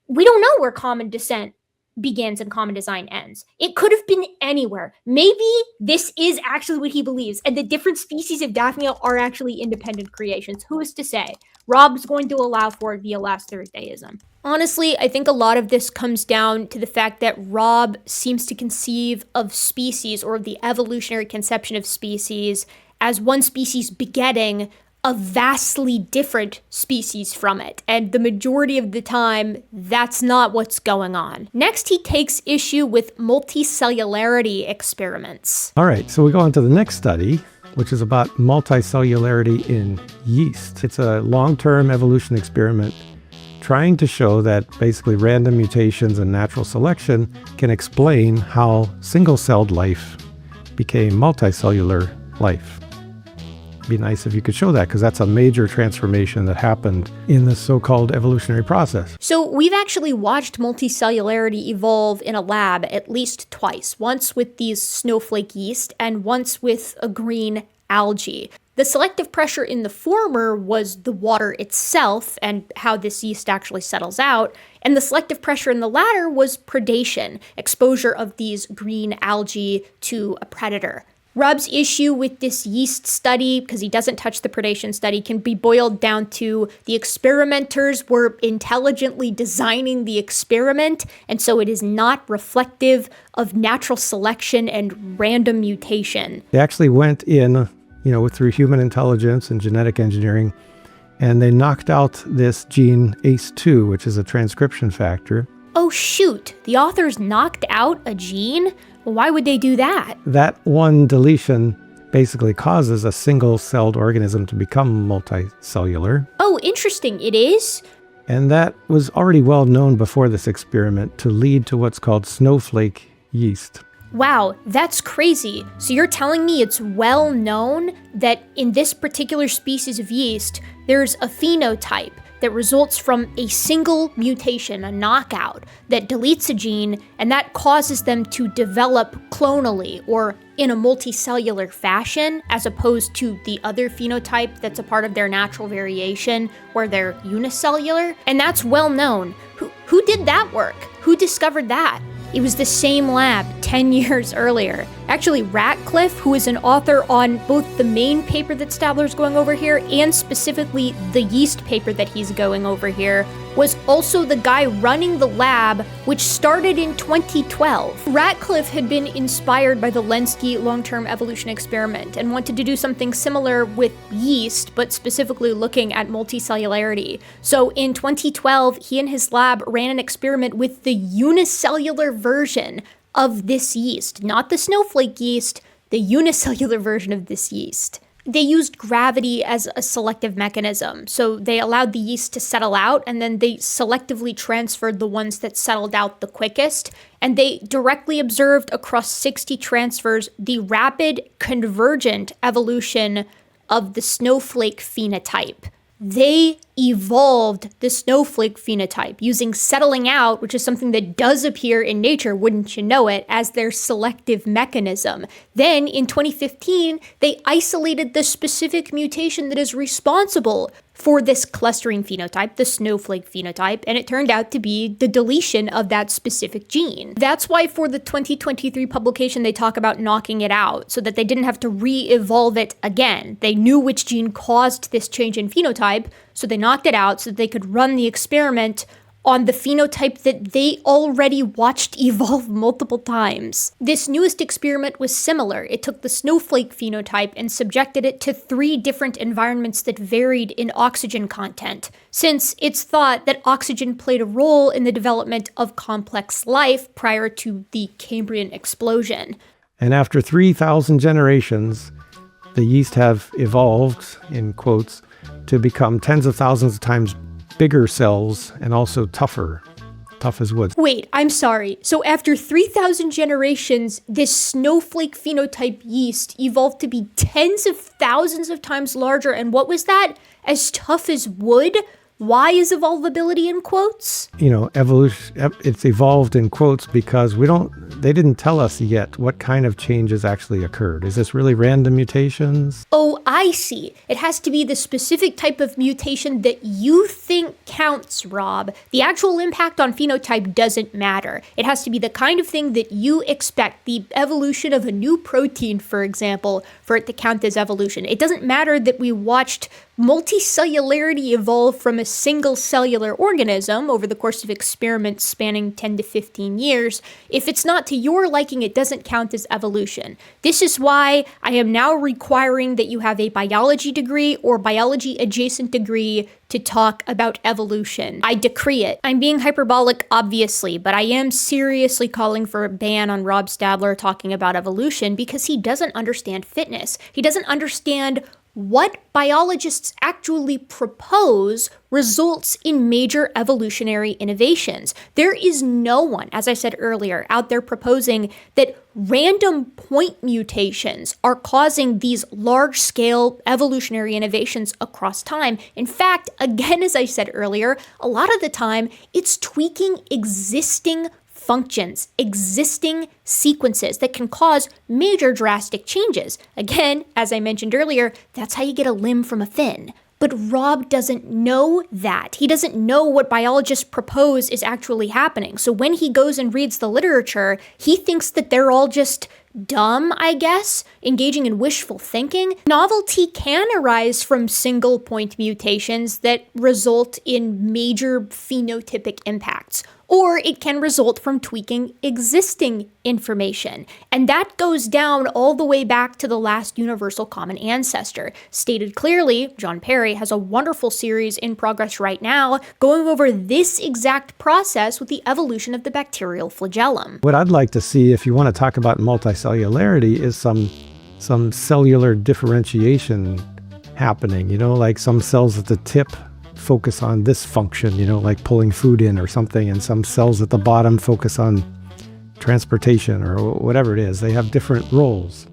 We don't know where common descent begins and common design ends. It could have been anywhere. Maybe this is actually what he believes, and the different species of Daphnia are actually independent creations. Who is to say? Rob's going to allow for it via Last Thursdayism. Honestly, I think a lot of this comes down to the fact that Rob seems to conceive of species, or the evolutionary conception of species, as one species begetting a vastly different species from it. And the majority of the time, that's not what's going on. Next, he takes issue with multicellularity experiments. All right, so we go on to the next study, which is about multicellularity in yeast. It's a long-term evolution experiment trying to show that basically random mutations and natural selection can explain how single-celled life became multicellular life. Be nice if you could show that, because that's a major transformation that happened in the so-called evolutionary process. So we've actually watched multicellularity evolve in a lab at least twice, once with these snowflake yeast and once with a green algae. The selective pressure in the former was the water itself and how this yeast actually settles out, and the selective pressure in the latter was predation, exposure of these green algae to a predator. Rob's issue with this yeast study, because he doesn't touch the predation study, can be boiled down to the experimenters were intelligently designing the experiment, and so it is not reflective of natural selection and random mutation. They actually went in, through human intelligence and genetic engineering, and they knocked out this gene ACE2, which is a transcription factor. Oh shoot, the authors knocked out a gene? Why would they do that? That one deletion basically causes a single-celled organism to become multicellular. Oh, interesting. It is? And that was already well known before this experiment to lead to what's called snowflake yeast. Wow, that's crazy. So you're telling me it's well known that in this particular species of yeast, there's a phenotype that results from a single mutation, a knockout, that deletes a gene, and that causes them to develop clonally or in a multicellular fashion, as opposed to the other phenotype that's a part of their natural variation, where they're unicellular. And that's well known. Who did that work? Who discovered that? It was the same lab 10 years earlier. Actually, Ratcliffe, who is an author on both the main paper that Stabler's going over here and specifically the yeast paper that he's going over here, was also the guy running the lab, which started in 2012. Ratcliffe had been inspired by the Lenski long-term evolution experiment and wanted to do something similar with yeast, but specifically looking at multicellularity. So in 2012, he and his lab ran an experiment with the unicellular version of this yeast, not the snowflake yeast, the unicellular version of this yeast. They used gravity as a selective mechanism, so they allowed the yeast to settle out, and then they selectively transferred the ones that settled out the quickest, and they directly observed across 60 transfers the rapid convergent evolution of the snowflake phenotype. They evolved the snowflake phenotype using settling out, which is something that does appear in nature, wouldn't you know it, as their selective mechanism. Then in 2015, they isolated the specific mutation that is responsible for this clustering phenotype, the snowflake phenotype, and it turned out to be the deletion of that specific gene. That's why for the 2023 publication, they talk about knocking it out so that they didn't have to re-evolve it again. They knew which gene caused this change in phenotype, so they knocked it out so that they could run the experiment on the phenotype that they already watched evolve multiple times. This newest experiment was similar. It took the snowflake phenotype and subjected it to 3 different environments that varied in oxygen content, since it's thought that oxygen played a role in the development of complex life prior to the Cambrian explosion. And after 3,000 generations, the yeast have evolved, in quotes, to become tens of thousands of times bigger cells and also tough as wood. Wait, I'm sorry. So after 3,000 generations, this snowflake phenotype yeast evolved to be tens of thousands of times larger, and what was that? As tough as wood? Why is evolvability in quotes? Evolution, it's evolved in quotes because they didn't tell us yet what kind of changes actually occurred. Is this really random mutations? Oh, I see. It has to be the specific type of mutation that you think counts, Rob. The actual impact on phenotype doesn't matter. It has to be the kind of thing that you expect, the evolution of a new protein, for example, for it to count as evolution. It doesn't matter that we watched multicellularity evolve from a single cellular organism over the course of experiments spanning 10 to 15 years. If it's not to your liking, it doesn't count as evolution. This is why I am now requiring that you have a biology degree or biology adjacent degree to talk about evolution. I decree it. I'm being hyperbolic, obviously, but I am seriously calling for a ban on Rob Stadler talking about evolution because he doesn't understand fitness. He doesn't understand what biologists actually propose results in major evolutionary innovations. There is no one, as I said earlier, out there proposing that random point mutations are causing these large-scale evolutionary innovations across time. In fact, again, as I said earlier, a lot of the time, it's tweaking existing functions, existing sequences that can cause major drastic changes. Again, as I mentioned earlier, that's how you get a limb from a fin. But Rob doesn't know that. He doesn't know what biologists propose is actually happening. So when he goes and reads the literature, he thinks that they're all just dumb, I guess, engaging in wishful thinking. Novelty can arise from single point mutations that result in major phenotypic impacts, or it can result from tweaking existing information. And that goes down all the way back to the last universal common ancestor. Stated clearly, John Perry has a wonderful series in progress right now going over this exact process with the evolution of the bacterial flagellum. What I'd like to see, if you want to talk about multicellularity, is some cellular differentiation happening, like some cells at the tip focus on this function, like pulling food in or something, and some cells at the bottom focus on transportation or whatever it is. They have different roles.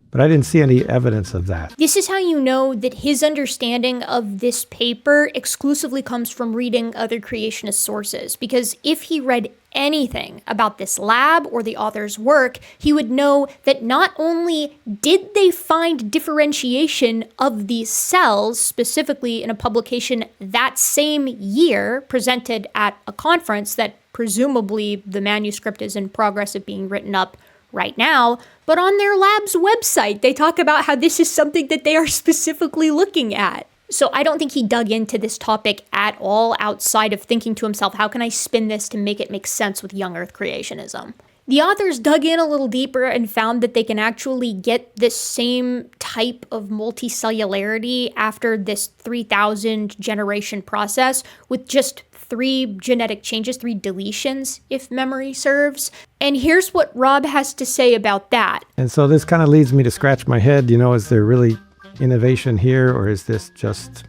But I didn't see any evidence of that. This is how you know that his understanding of this paper exclusively comes from reading other creationist sources, because if he read anything about this lab or the author's work, he would know that not only did they find differentiation of these cells, specifically in a publication that same year presented at a conference that presumably the manuscript is in progress of being written up right now, but on their lab's website, they talk about how this is something that they are specifically looking at. So I don't think he dug into this topic at all outside of thinking to himself, how can I spin this to make it make sense with young Earth creationism? The authors dug in a little deeper and found that they can actually get this same type of multicellularity after this 3,000 generation process with just 3 genetic changes, 3 deletions, if memory serves. And here's what Rob has to say about that. And so this kind of leads me to scratch my head, is there really innovation here, or is this just...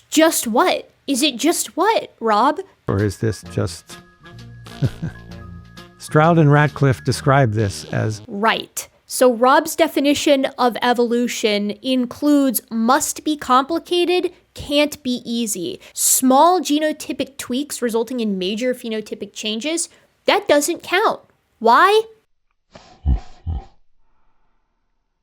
Just what? Is it just what, Rob? Or is this just... Stroud and Radcliffe describe this as... Right. So Rob's definition of evolution includes must be complicated, can't be easy. Small genotypic tweaks resulting in major phenotypic changes, that doesn't count. Why?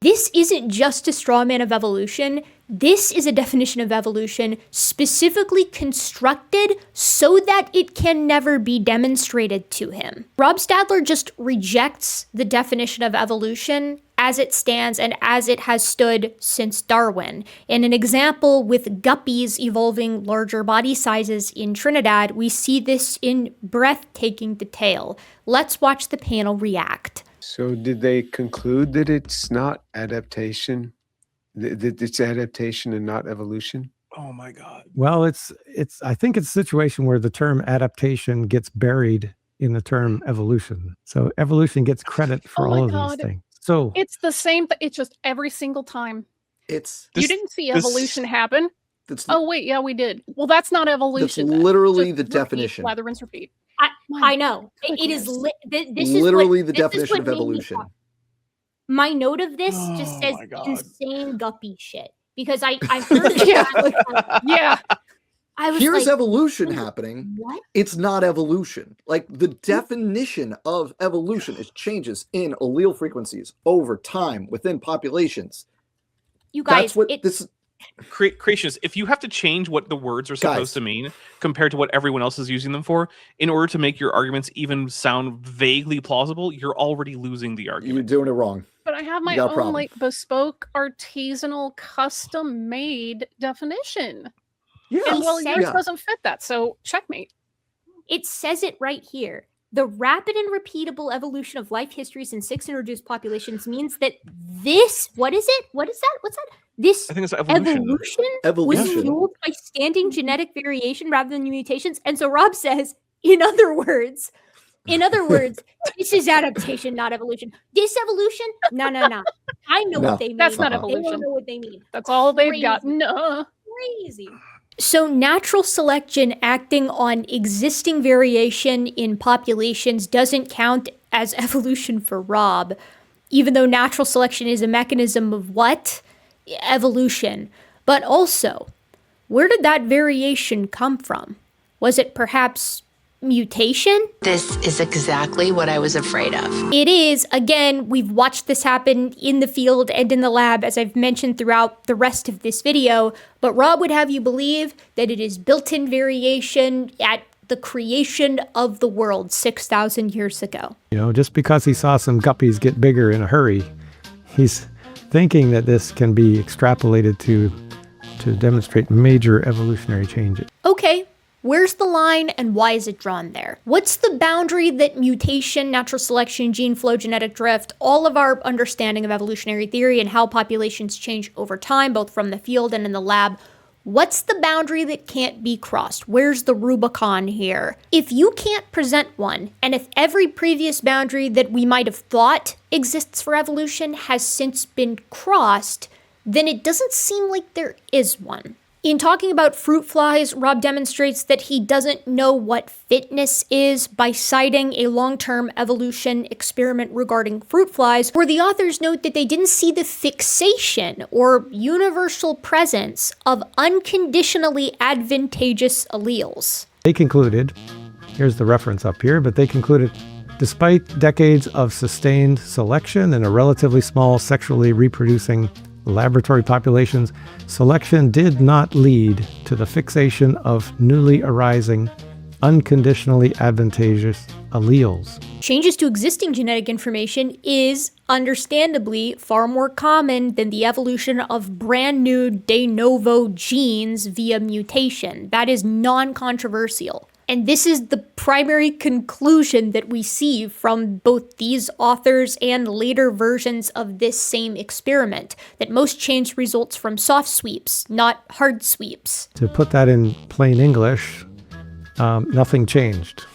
This isn't just a straw man of evolution. This is a definition of evolution specifically constructed so that it can never be demonstrated to him. Rob Stadler just rejects the definition of evolution as it stands and as it has stood since Darwin. In an example with guppies evolving larger body sizes in Trinidad, we see this in breathtaking detail. Let's watch the panel react. So did they conclude that it's not adaptation? That it's adaptation and not evolution? Oh my God. Well, I think it's a situation where the term adaptation gets buried in the term evolution. So evolution gets credit for all of these things. So it's the same, it's just every single time. You didn't see evolution happen. Oh wait, yeah, we did. Well, that's not evolution. That's literally the definition. Lather, rinse, repeat. I know. It is this literally is the definition of evolution. My note of this just says insane guppy shit. because I heard that. Yeah. I was Here's like, evolution happening. What? It's not evolution. Like, the definition of evolution is changes in allele frequencies over time within populations. You guys, That's what this Creationists, if you have to change what the words are supposed to mean compared to what everyone else is using them for, in order to make your arguments even sound vaguely plausible, you're already losing the argument. You're doing it wrong. But I have my own like bespoke, artisanal, custom-made definition. Yeah. And well, yours doesn't fit that, so checkmate. It says it right here. The rapid and repeatable evolution of life histories in 6 introduced populations means that this, what is it? What is that? What's that? This I think it's evolution. Was fueled by standing genetic variation rather than mutations. And so Rob says, in other words, this is adaptation, not evolution. This evolution? No. I know what they mean. That's not They evolution. don't know what they mean. That's all they've Crazy. got. No. Crazy. So natural selection acting on existing variation in populations doesn't count as evolution for Rob, even though natural selection is a mechanism of what? Evolution. But also, where did that variation come from? Was it perhaps mutation? This is exactly what I was afraid of. It is. Again, we've watched this happen in the field and in the lab, as I've mentioned throughout the rest of this video, but Rob would have you believe that it is built-in variation at the creation of the world 6,000 years ago. You know, just because he saw some guppies get bigger in a hurry, he's thinking that this can be extrapolated to demonstrate major evolutionary changes. Okay. Where's the line and why is it drawn there? What's the boundary that mutation, natural selection, gene flow, genetic drift, all of our understanding of evolutionary theory and how populations change over time, both from the field and in the lab, what's the boundary that can't be crossed? Where's the Rubicon here? If you can't present one, and if every previous boundary that we might have thought exists for evolution has since been crossed, then it doesn't seem like there is one. In talking about fruit flies, Rob demonstrates that he doesn't know what fitness is by citing a long-term evolution experiment regarding fruit flies, where the authors note that they didn't see the fixation or universal presence of unconditionally advantageous alleles. They concluded, here's the reference up here, but they concluded, despite decades of sustained selection and a relatively small sexually reproducing laboratory populations, selection did not lead to the fixation of newly arising, unconditionally advantageous alleles. Changes to existing genetic information is, understandably, far more common than the evolution of brand new de novo genes via mutation. That is non-controversial. And this is the primary conclusion that we see from both these authors and later versions of this same experiment, that most change results from soft sweeps, not hard sweeps. To put that in plain English, nothing changed.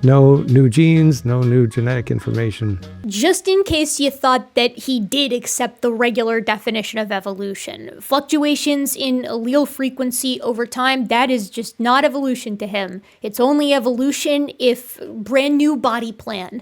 No new genes, no new genetic information. Just in case you thought that he did accept the regular definition of evolution. Fluctuations in allele frequency over time, that is just not evolution to him. It's only evolution if brand new body plan.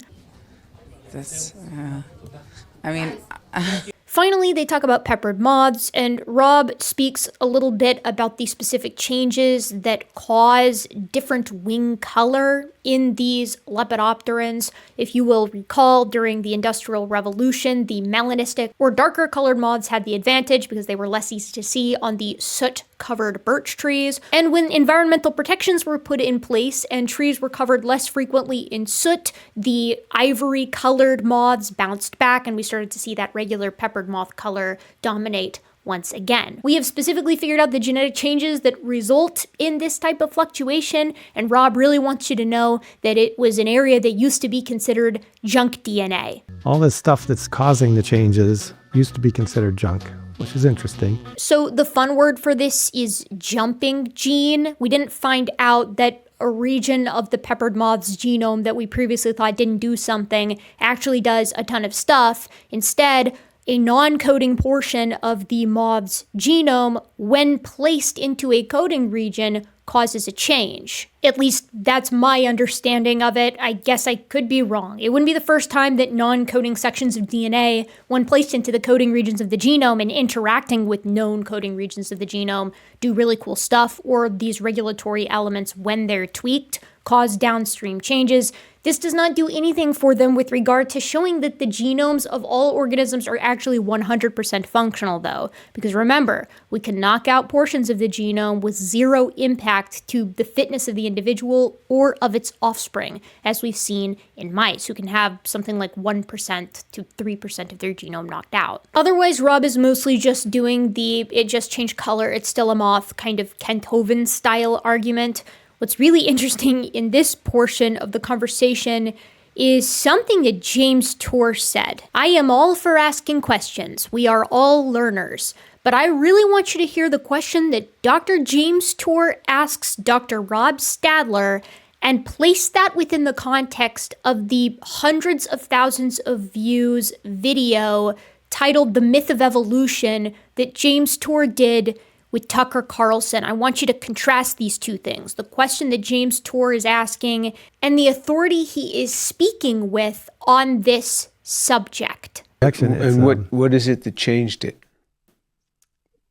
Finally, they talk about peppered moths, and Rob speaks a little bit about the specific changes that cause different wing color in these lepidopterans. If you will recall, during the Industrial Revolution, the melanistic or darker colored moths had the advantage because they were less easy to see on the soot-covered birch trees. And when environmental protections were put in place and trees were covered less frequently in soot, the ivory-colored moths bounced back, and we started to see that regular peppered moth color dominate once again. We have specifically figured out the genetic changes that result in this type of fluctuation, and Rob really wants you to know that it was an area that used to be considered junk DNA. All this stuff that's causing the changes used to be considered junk, which is interesting. So the fun word for this is jumping gene. We didn't find out that a region of the peppered moth's genome that we previously thought didn't do something actually does a ton of stuff. Instead, a non-coding portion of the moth's genome, when placed into a coding region, causes a change. At least that's my understanding of it. I guess I could be wrong. It wouldn't be the first time that non-coding sections of DNA, when placed into the coding regions of the genome and interacting with known coding regions of the genome, do really cool stuff, or these regulatory elements, when they're tweaked, cause downstream changes. This does not do anything for them with regard to showing that the genomes of all organisms are actually 100% functional, though. Because remember, we can knock out portions of the genome with zero impact to the fitness of the individual or of its offspring, as we've seen in mice, who can have something like 1% to 3% of their genome knocked out. Otherwise, Rob is mostly just doing the it just changed color, it's still a moth kind of Kenthoven style argument. What's really interesting in this portion of the conversation is something that James Tour said. I am all for asking questions. We are all learners. But I really want you to hear the question that Dr. James Tour asks Dr. Rob Stadler and place that within the context of the hundreds of thousands of views video titled The Myth of Evolution that James Tour did with Tucker Carlson. I want you to contrast these two things, the question that James Tour is asking and the authority he is speaking with on this subject. And what is it that changed it?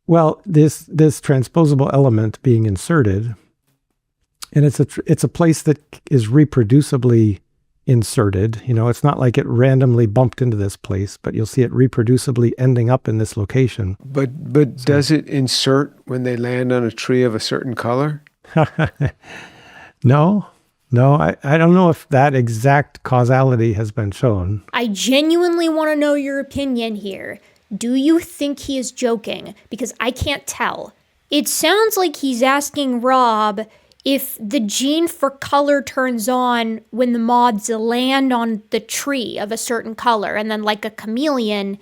Well, this transposable element being inserted, and it's a place that is reproducibly inserted. You know, it's not like it randomly bumped into this place, but you'll see it reproducibly ending up in this location. But does it insert when they land on a tree of a certain color? No, I don't know if that exact causality has been shown. I genuinely want to know your opinion here. Do you think he is joking? Because I can't tell. It sounds like he's asking Rob if the gene for color turns on when the moths land on the tree of a certain color, and then like a chameleon,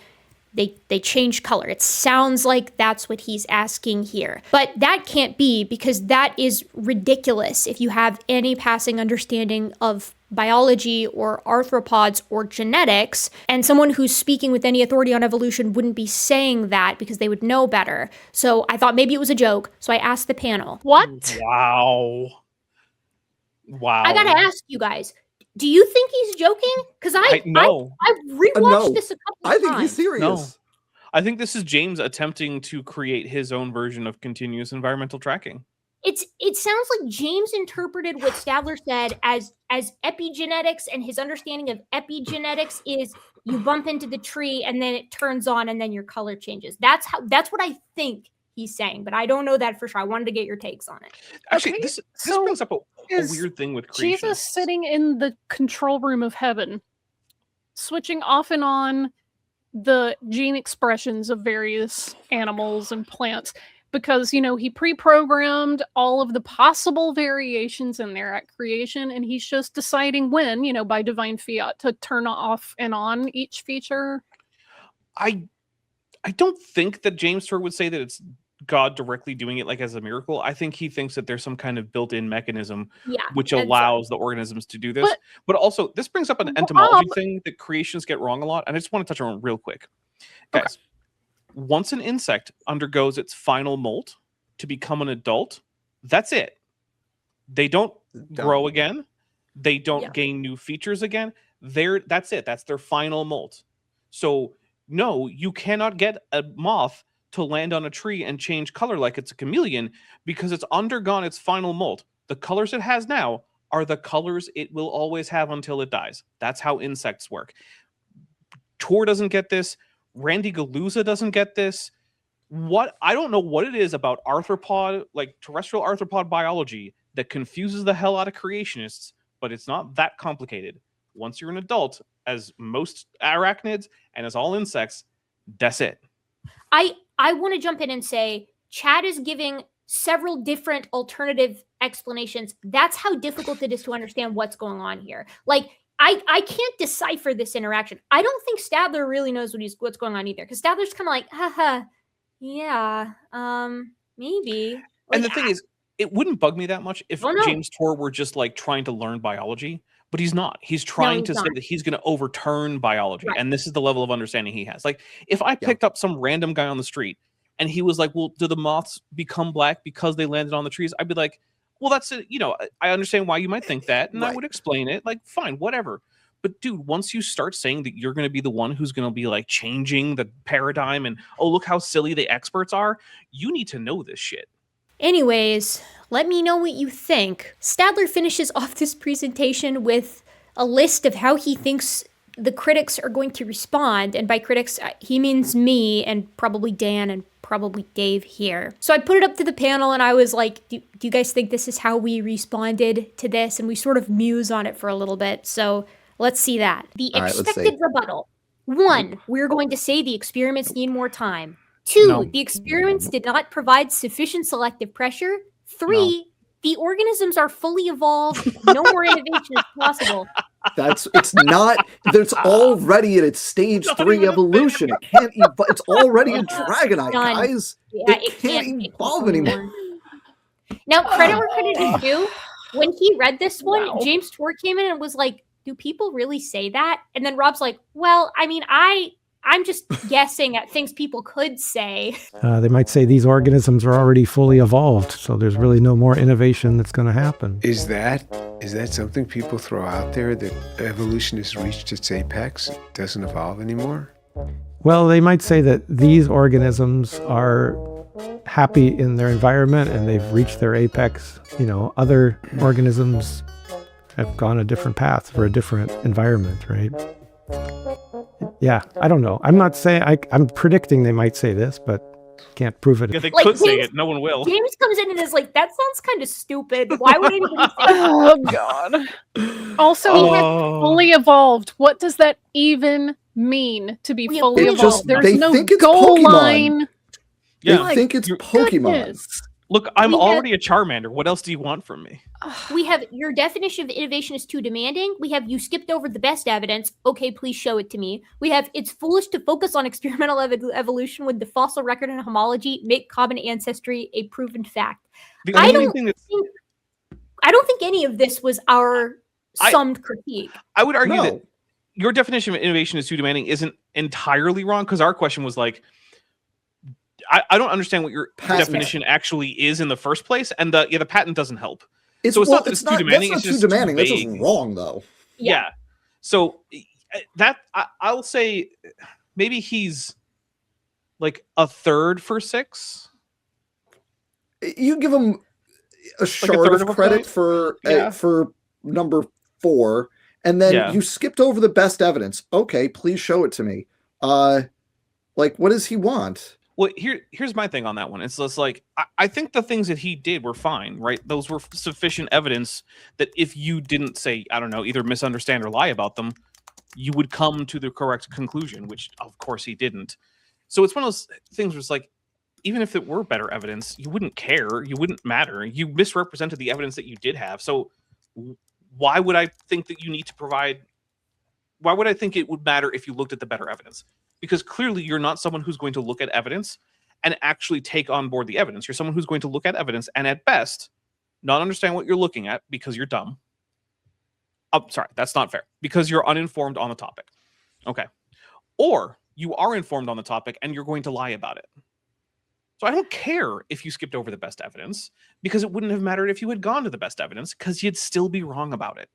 they change color. It sounds like that's what he's asking here. But that can't be, because that is ridiculous if you have any passing understanding of biology or arthropods or genetics, and someone who's speaking with any authority on evolution wouldn't be saying that because they would know better. So I thought maybe it was a joke, so I asked the panel. What? Wow. I gotta ask you guys, do you think he's joking? Because I've rewatched this a couple of times. I think he's serious. No. I think this is James attempting to create his own version of continuous environmental tracking. It sounds like James interpreted what Stadler said as epigenetics, and his understanding of epigenetics is you bump into the tree and then it turns on and then your color changes. That's what I think he's saying, but I don't know that for sure. I wanted to get your takes on it. Actually, this brings up a weird thing with creation. Jesus sitting in the control room of heaven, switching off and on the gene expressions of various animals and plants, because, you know, he pre-programmed all of the possible variations in there at creation, and he's just deciding when, you know, by divine fiat, to turn off and on each feature. I don't think that James Tour would say that it's God directly doing it like as a miracle. I think he thinks that there's some kind of built-in mechanism which allows the organisms to do this. But also, this brings up an entomology thing that creationists get wrong a lot, and I just want to touch on it real quick. Guys, once an insect undergoes its final molt to become an adult, that's it. They don't grow again. They don't gain new features again. That's it. That's their final molt. So no, you cannot get a moth to land on a tree and change color like it's a chameleon, because it's undergone its final molt. The colors it has now are the colors it will always have until it dies. That's how insects work. Tor doesn't get this. Randy Galuza doesn't get this. I don't know what it is about arthropod, like terrestrial arthropod biology, that confuses the hell out of creationists, but it's not that complicated. Once you're an adult, as most arachnids and as all insects, that's it. I want to jump in and say, Chad is giving several different alternative explanations. That's how difficult it is to understand what's going on here. Like, I can't decipher this interaction. I don't think Stadler really knows what's going on either, because Stadler's kind of like, haha, yeah, maybe. And the thing is, it wouldn't bug me that much if James Tour were just like trying to learn biology, but he's not. He's trying to say that he's going to overturn biology, and this is the level of understanding he has. Like, if I picked up some random guy on the street and he was like, well, do the moths become black because they landed on the trees? I'd be like, well, that's it. You know, I understand why you might think that, and I would explain it. Like, fine, whatever. But dude, once you start saying that you're going to be the one who's going to be like changing the paradigm and, oh, look how silly the experts are, you need to know this shit. Anyways, let me know what you think. Stadler finishes off this presentation with a list of how he thinks the critics are going to respond. And by critics, he means me and probably Dan and probably Dave here. So I put it up to the panel and I was like, do you guys think this is how we responded to this? And we sort of muse on it for a little bit. So let's see that. The expected rebuttal. 1, we're going to say the experiments need more time. 2, the experiments did not provide sufficient selective pressure. 3, the organisms are fully evolved. No more innovation is possible. It's already at its stage 3 evolution. It can't evolve. It's already a dragonite, guys. Yeah, it can't evolve anymore. Now, credit where credit is due. When he read this one, James Twort came in and was like, do people really say that? And then Rob's like, well, I mean, I'm just guessing at things people could say. They might say these organisms are already fully evolved, so there's really no more innovation that's going to happen. Is that something people throw out there, that evolution has reached its apex, it doesn't evolve anymore? Well, they might say that these organisms are happy in their environment and they've reached their apex. You know, other organisms have gone a different path for a different environment, right? Yeah, I don't know. I'm not saying, I'm predicting they might say this, but can't prove it. Yeah, they could say it. No one will. James comes in and is like, that sounds kind of stupid. Why would anybody say that? Oh, God. Also, fully evolved. What does that even mean to be fully evolved? There's no goal Pokemon. line. Yeah. They think it's Pokemon. Goodness. Look, I'm already a Charmander. What else do you want from me? We have your definition of innovation is too demanding. We have you skipped over the best evidence. Okay, please show it to me. We have it's foolish to focus on experimental evolution when the fossil record and homology make common ancestry a proven fact. I don't think any of this was our summed critique. I would argue that your definition of innovation is too demanding isn't entirely wrong, because our question was like, I don't understand what your definition actually is in the first place, and the patent doesn't help. It's not that it's too demanding. That's it's not just too demanding. That's just wrong, though. Yeah. So that I'll say maybe he's like a third for 6. You give him a shard of credit for number 4, and then you skipped over the best evidence. Okay, please show it to me. Like, what does he want? Well, here's my thing on that one. It's just like, I think the things that he did were fine, right? Those were sufficient evidence that if you didn't say, I don't know, either misunderstand or lie about them, you would come to the correct conclusion, which of course he didn't. So it's one of those things where it's like, even if it were better evidence, you wouldn't care. You wouldn't matter. You misrepresented the evidence that you did have. So why would I think that you need to provide? Why would I think it would matter if you looked at the better evidence? Because clearly you're not someone who's going to look at evidence and actually take on board the evidence. You're someone who's going to look at evidence and at best not understand what you're looking at because you're dumb. Oh, sorry, that's not fair. Because you're uninformed on the topic. Okay. Or you are informed on the topic and you're going to lie about it. So I don't care if you skipped over the best evidence, because it wouldn't have mattered if you had gone to the best evidence, because you'd still be wrong about it.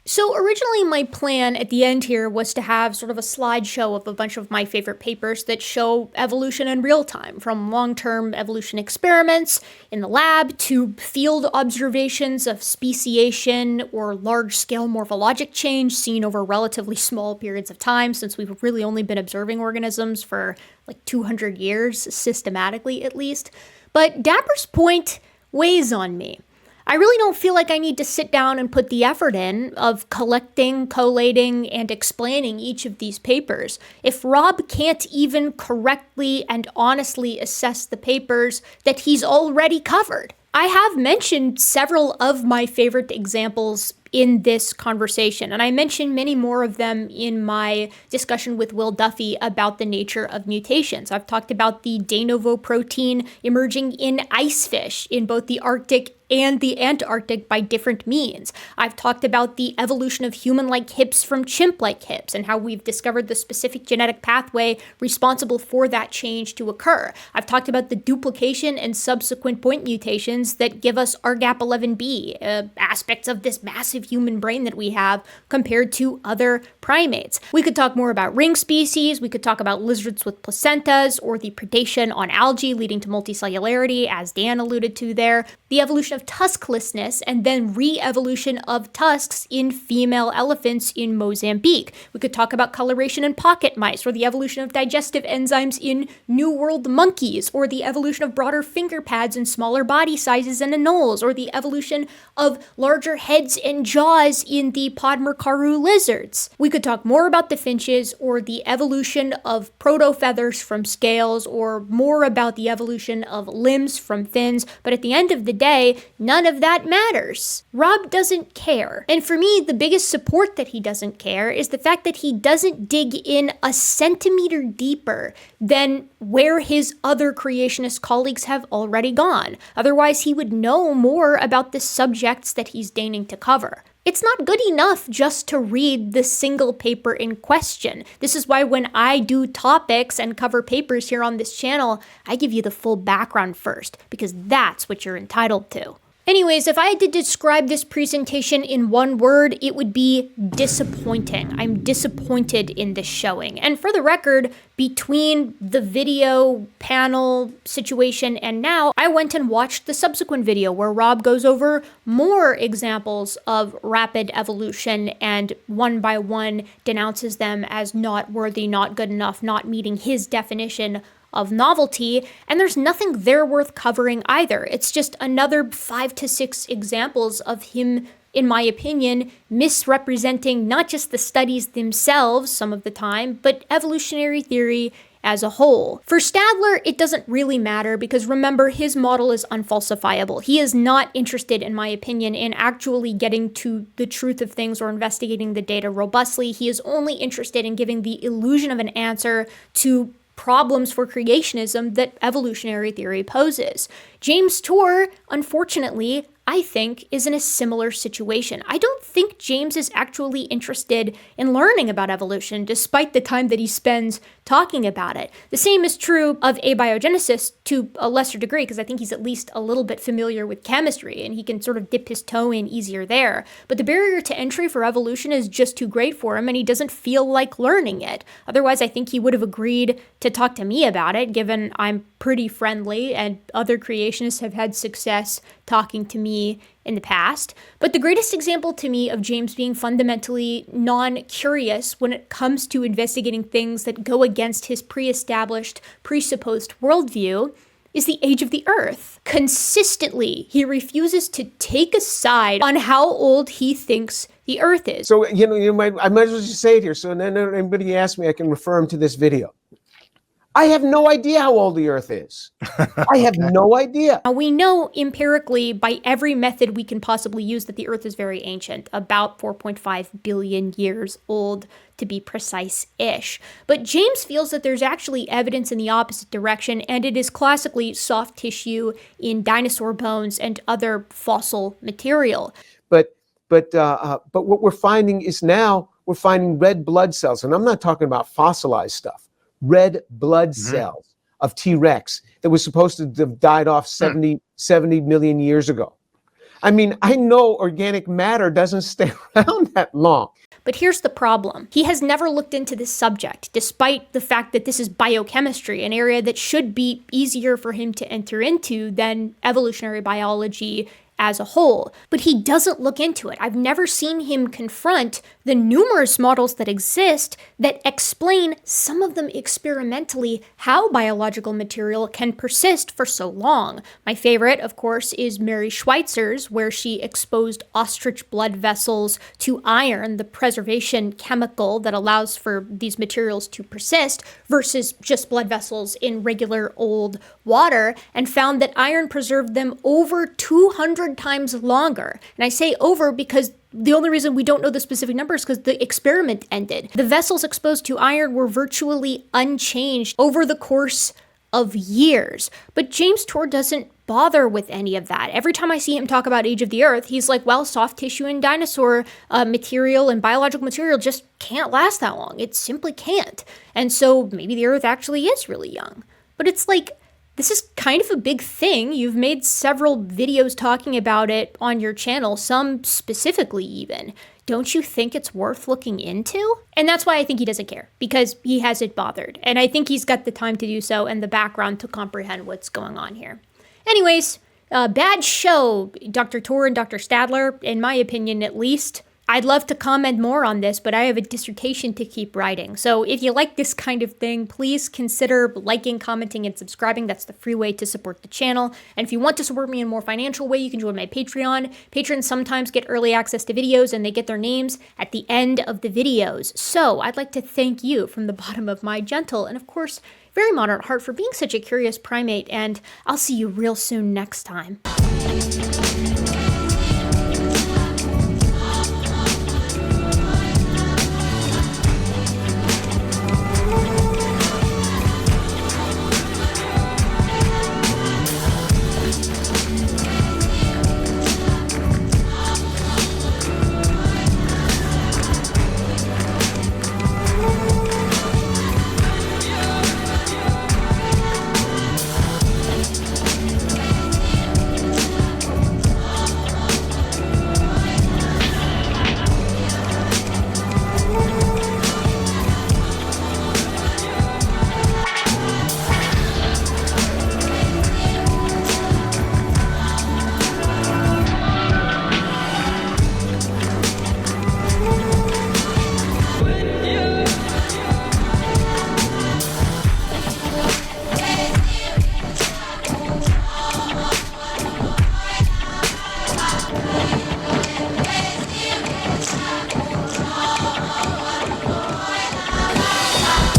So originally my plan at the end here was to have sort of a slideshow of a bunch of my favorite papers that show evolution in real time, from long-term evolution experiments in the lab to field observations of speciation or large-scale morphologic change seen over relatively small periods of time, since we've really only been observing organisms for like 200 years, systematically at least. But Dapper's point weighs on me. I really don't feel like I need to sit down and put the effort in of collecting, collating, and explaining each of these papers. If Rob can't even correctly and honestly assess the papers that he's already covered. I have mentioned several of my favorite examples in this conversation, and I mentioned many more of them in my discussion with Will Duffy about the nature of mutations. I've talked about the de novo protein emerging in ice fish in both the Arctic and the Antarctic by different means. I've talked about the evolution of human-like hips from chimp-like hips and how we've discovered the specific genetic pathway responsible for that change to occur. I've talked about the duplication and subsequent point mutations that give us RGAP11B, aspects of this massive human brain that we have compared to other primates. We could talk more about ring species, we could talk about lizards with placentas, or the predation on algae leading to multicellularity, as Dan alluded to there, the evolution of tusklessness, and then re-evolution of tusks in female elephants in Mozambique. We could talk about coloration in pocket mice, or the evolution of digestive enzymes in New World monkeys, or the evolution of broader finger pads and smaller body sizes in anoles, or the evolution of larger heads and jaws in the Podmercaru lizards. We could talk more about the finches, or the evolution of proto-feathers from scales, or more about the evolution of limbs from fins, but at the end of the day, none of that matters. Rob doesn't care. And for me, the biggest support that he doesn't care is the fact that he doesn't dig in a centimeter deeper than where his other creationist colleagues have already gone. Otherwise, he would know more about the subjects that he's deigning to cover. It's not good enough just to read the single paper in question. This is why when I do topics and cover papers here on this channel, I give you the full background first, because that's what you're entitled to. Anyways, if I had to describe this presentation in one word, it would be disappointing. I'm disappointed in this showing. And for the record, between the video panel situation and now, I went and watched the subsequent video where Rob goes over more examples of rapid evolution and one by one denounces them as not worthy, not good enough, not meeting his definition of novelty, and there's nothing there worth covering either. It's just another 5 to 6 examples of him, in my opinion, misrepresenting not just the studies themselves some of the time, but evolutionary theory as a whole. For Stadler, it doesn't really matter because remember, his model is unfalsifiable. He is not interested, in my opinion, in actually getting to the truth of things or investigating the data robustly. He is only interested in giving the illusion of an answer to problems for creationism that evolutionary theory poses. James Tour, unfortunately, I think, is in a similar situation. I don't think James is actually interested in learning about evolution, despite the time that he spends talking about it. The same is true of abiogenesis to a lesser degree, because I think he's at least a little bit familiar with chemistry, and he can sort of dip his toe in easier there. But the barrier to entry for evolution is just too great for him, and he doesn't feel like learning it. Otherwise, I think he would have agreed to talk to me about it, given I'm pretty friendly, and other creationists have had success talking to me in the past. But the greatest example to me of James being fundamentally non-curious when it comes to investigating things that go against his pre-established, presupposed worldview is the age of the Earth. Consistently, he refuses to take a side on how old he thinks the Earth is. So, I might as well just say it here, so then anybody asks me, I can refer him to this video. I have no idea how old the Earth is. I have no idea. Now, we know empirically by every method we can possibly use that the Earth is very ancient, about 4.5 billion years old to be precise-ish. But James feels that there's actually evidence in the opposite direction, and it is classically soft tissue in dinosaur bones and other fossil material. But what we're finding is now we're finding red blood cells, and I'm not talking about fossilized stuff. Red blood cells of T-Rex that was supposed to have died off 70 million years ago. I mean, I know organic matter doesn't stay around that long. But here's the problem. He has never looked into this subject, despite the fact that this is biochemistry, an area that should be easier for him to enter into than evolutionary biology as a whole. But he doesn't look into it. I've never seen him confront the numerous models that exist that explain, some of them experimentally, how biological material can persist for so long. My favorite, of course, is Mary Schweitzer's, where she exposed ostrich blood vessels to iron, the preservation chemical that allows for these materials to persist, versus just blood vessels in regular old water, and found that iron preserved them over 200 times longer. And I say over because the only reason we don't know the specific number is because the experiment ended. The vessels exposed to iron were virtually unchanged over the course of years. But James Tour doesn't bother with any of that. Every time I see him talk about Age of the Earth, he's like, well, soft tissue and dinosaur material and biological material just can't last that long. It simply can't. And so maybe the Earth actually is really young. But it's like, this is kind of a big thing. You've made several videos talking about it on your channel, some specifically even. Don't you think it's worth looking into? And that's why I think he doesn't care, because he hasn't bothered. And I think he's got the time to do so and the background to comprehend what's going on here. Anyways, bad show, Dr. Tor and Dr. Stadler, in my opinion at least. I'd love to comment more on this, but I have a dissertation to keep writing. So if you like this kind of thing, please consider liking, commenting, and subscribing. That's the free way to support the channel. And if you want to support me in a more financial way, you can join my Patreon. Patrons sometimes get early access to videos, and they get their names at the end of the videos. So I'd like to thank you from the bottom of my gentle and, of course, very moderate heart for being such a curious primate, and I'll see you real soon next time.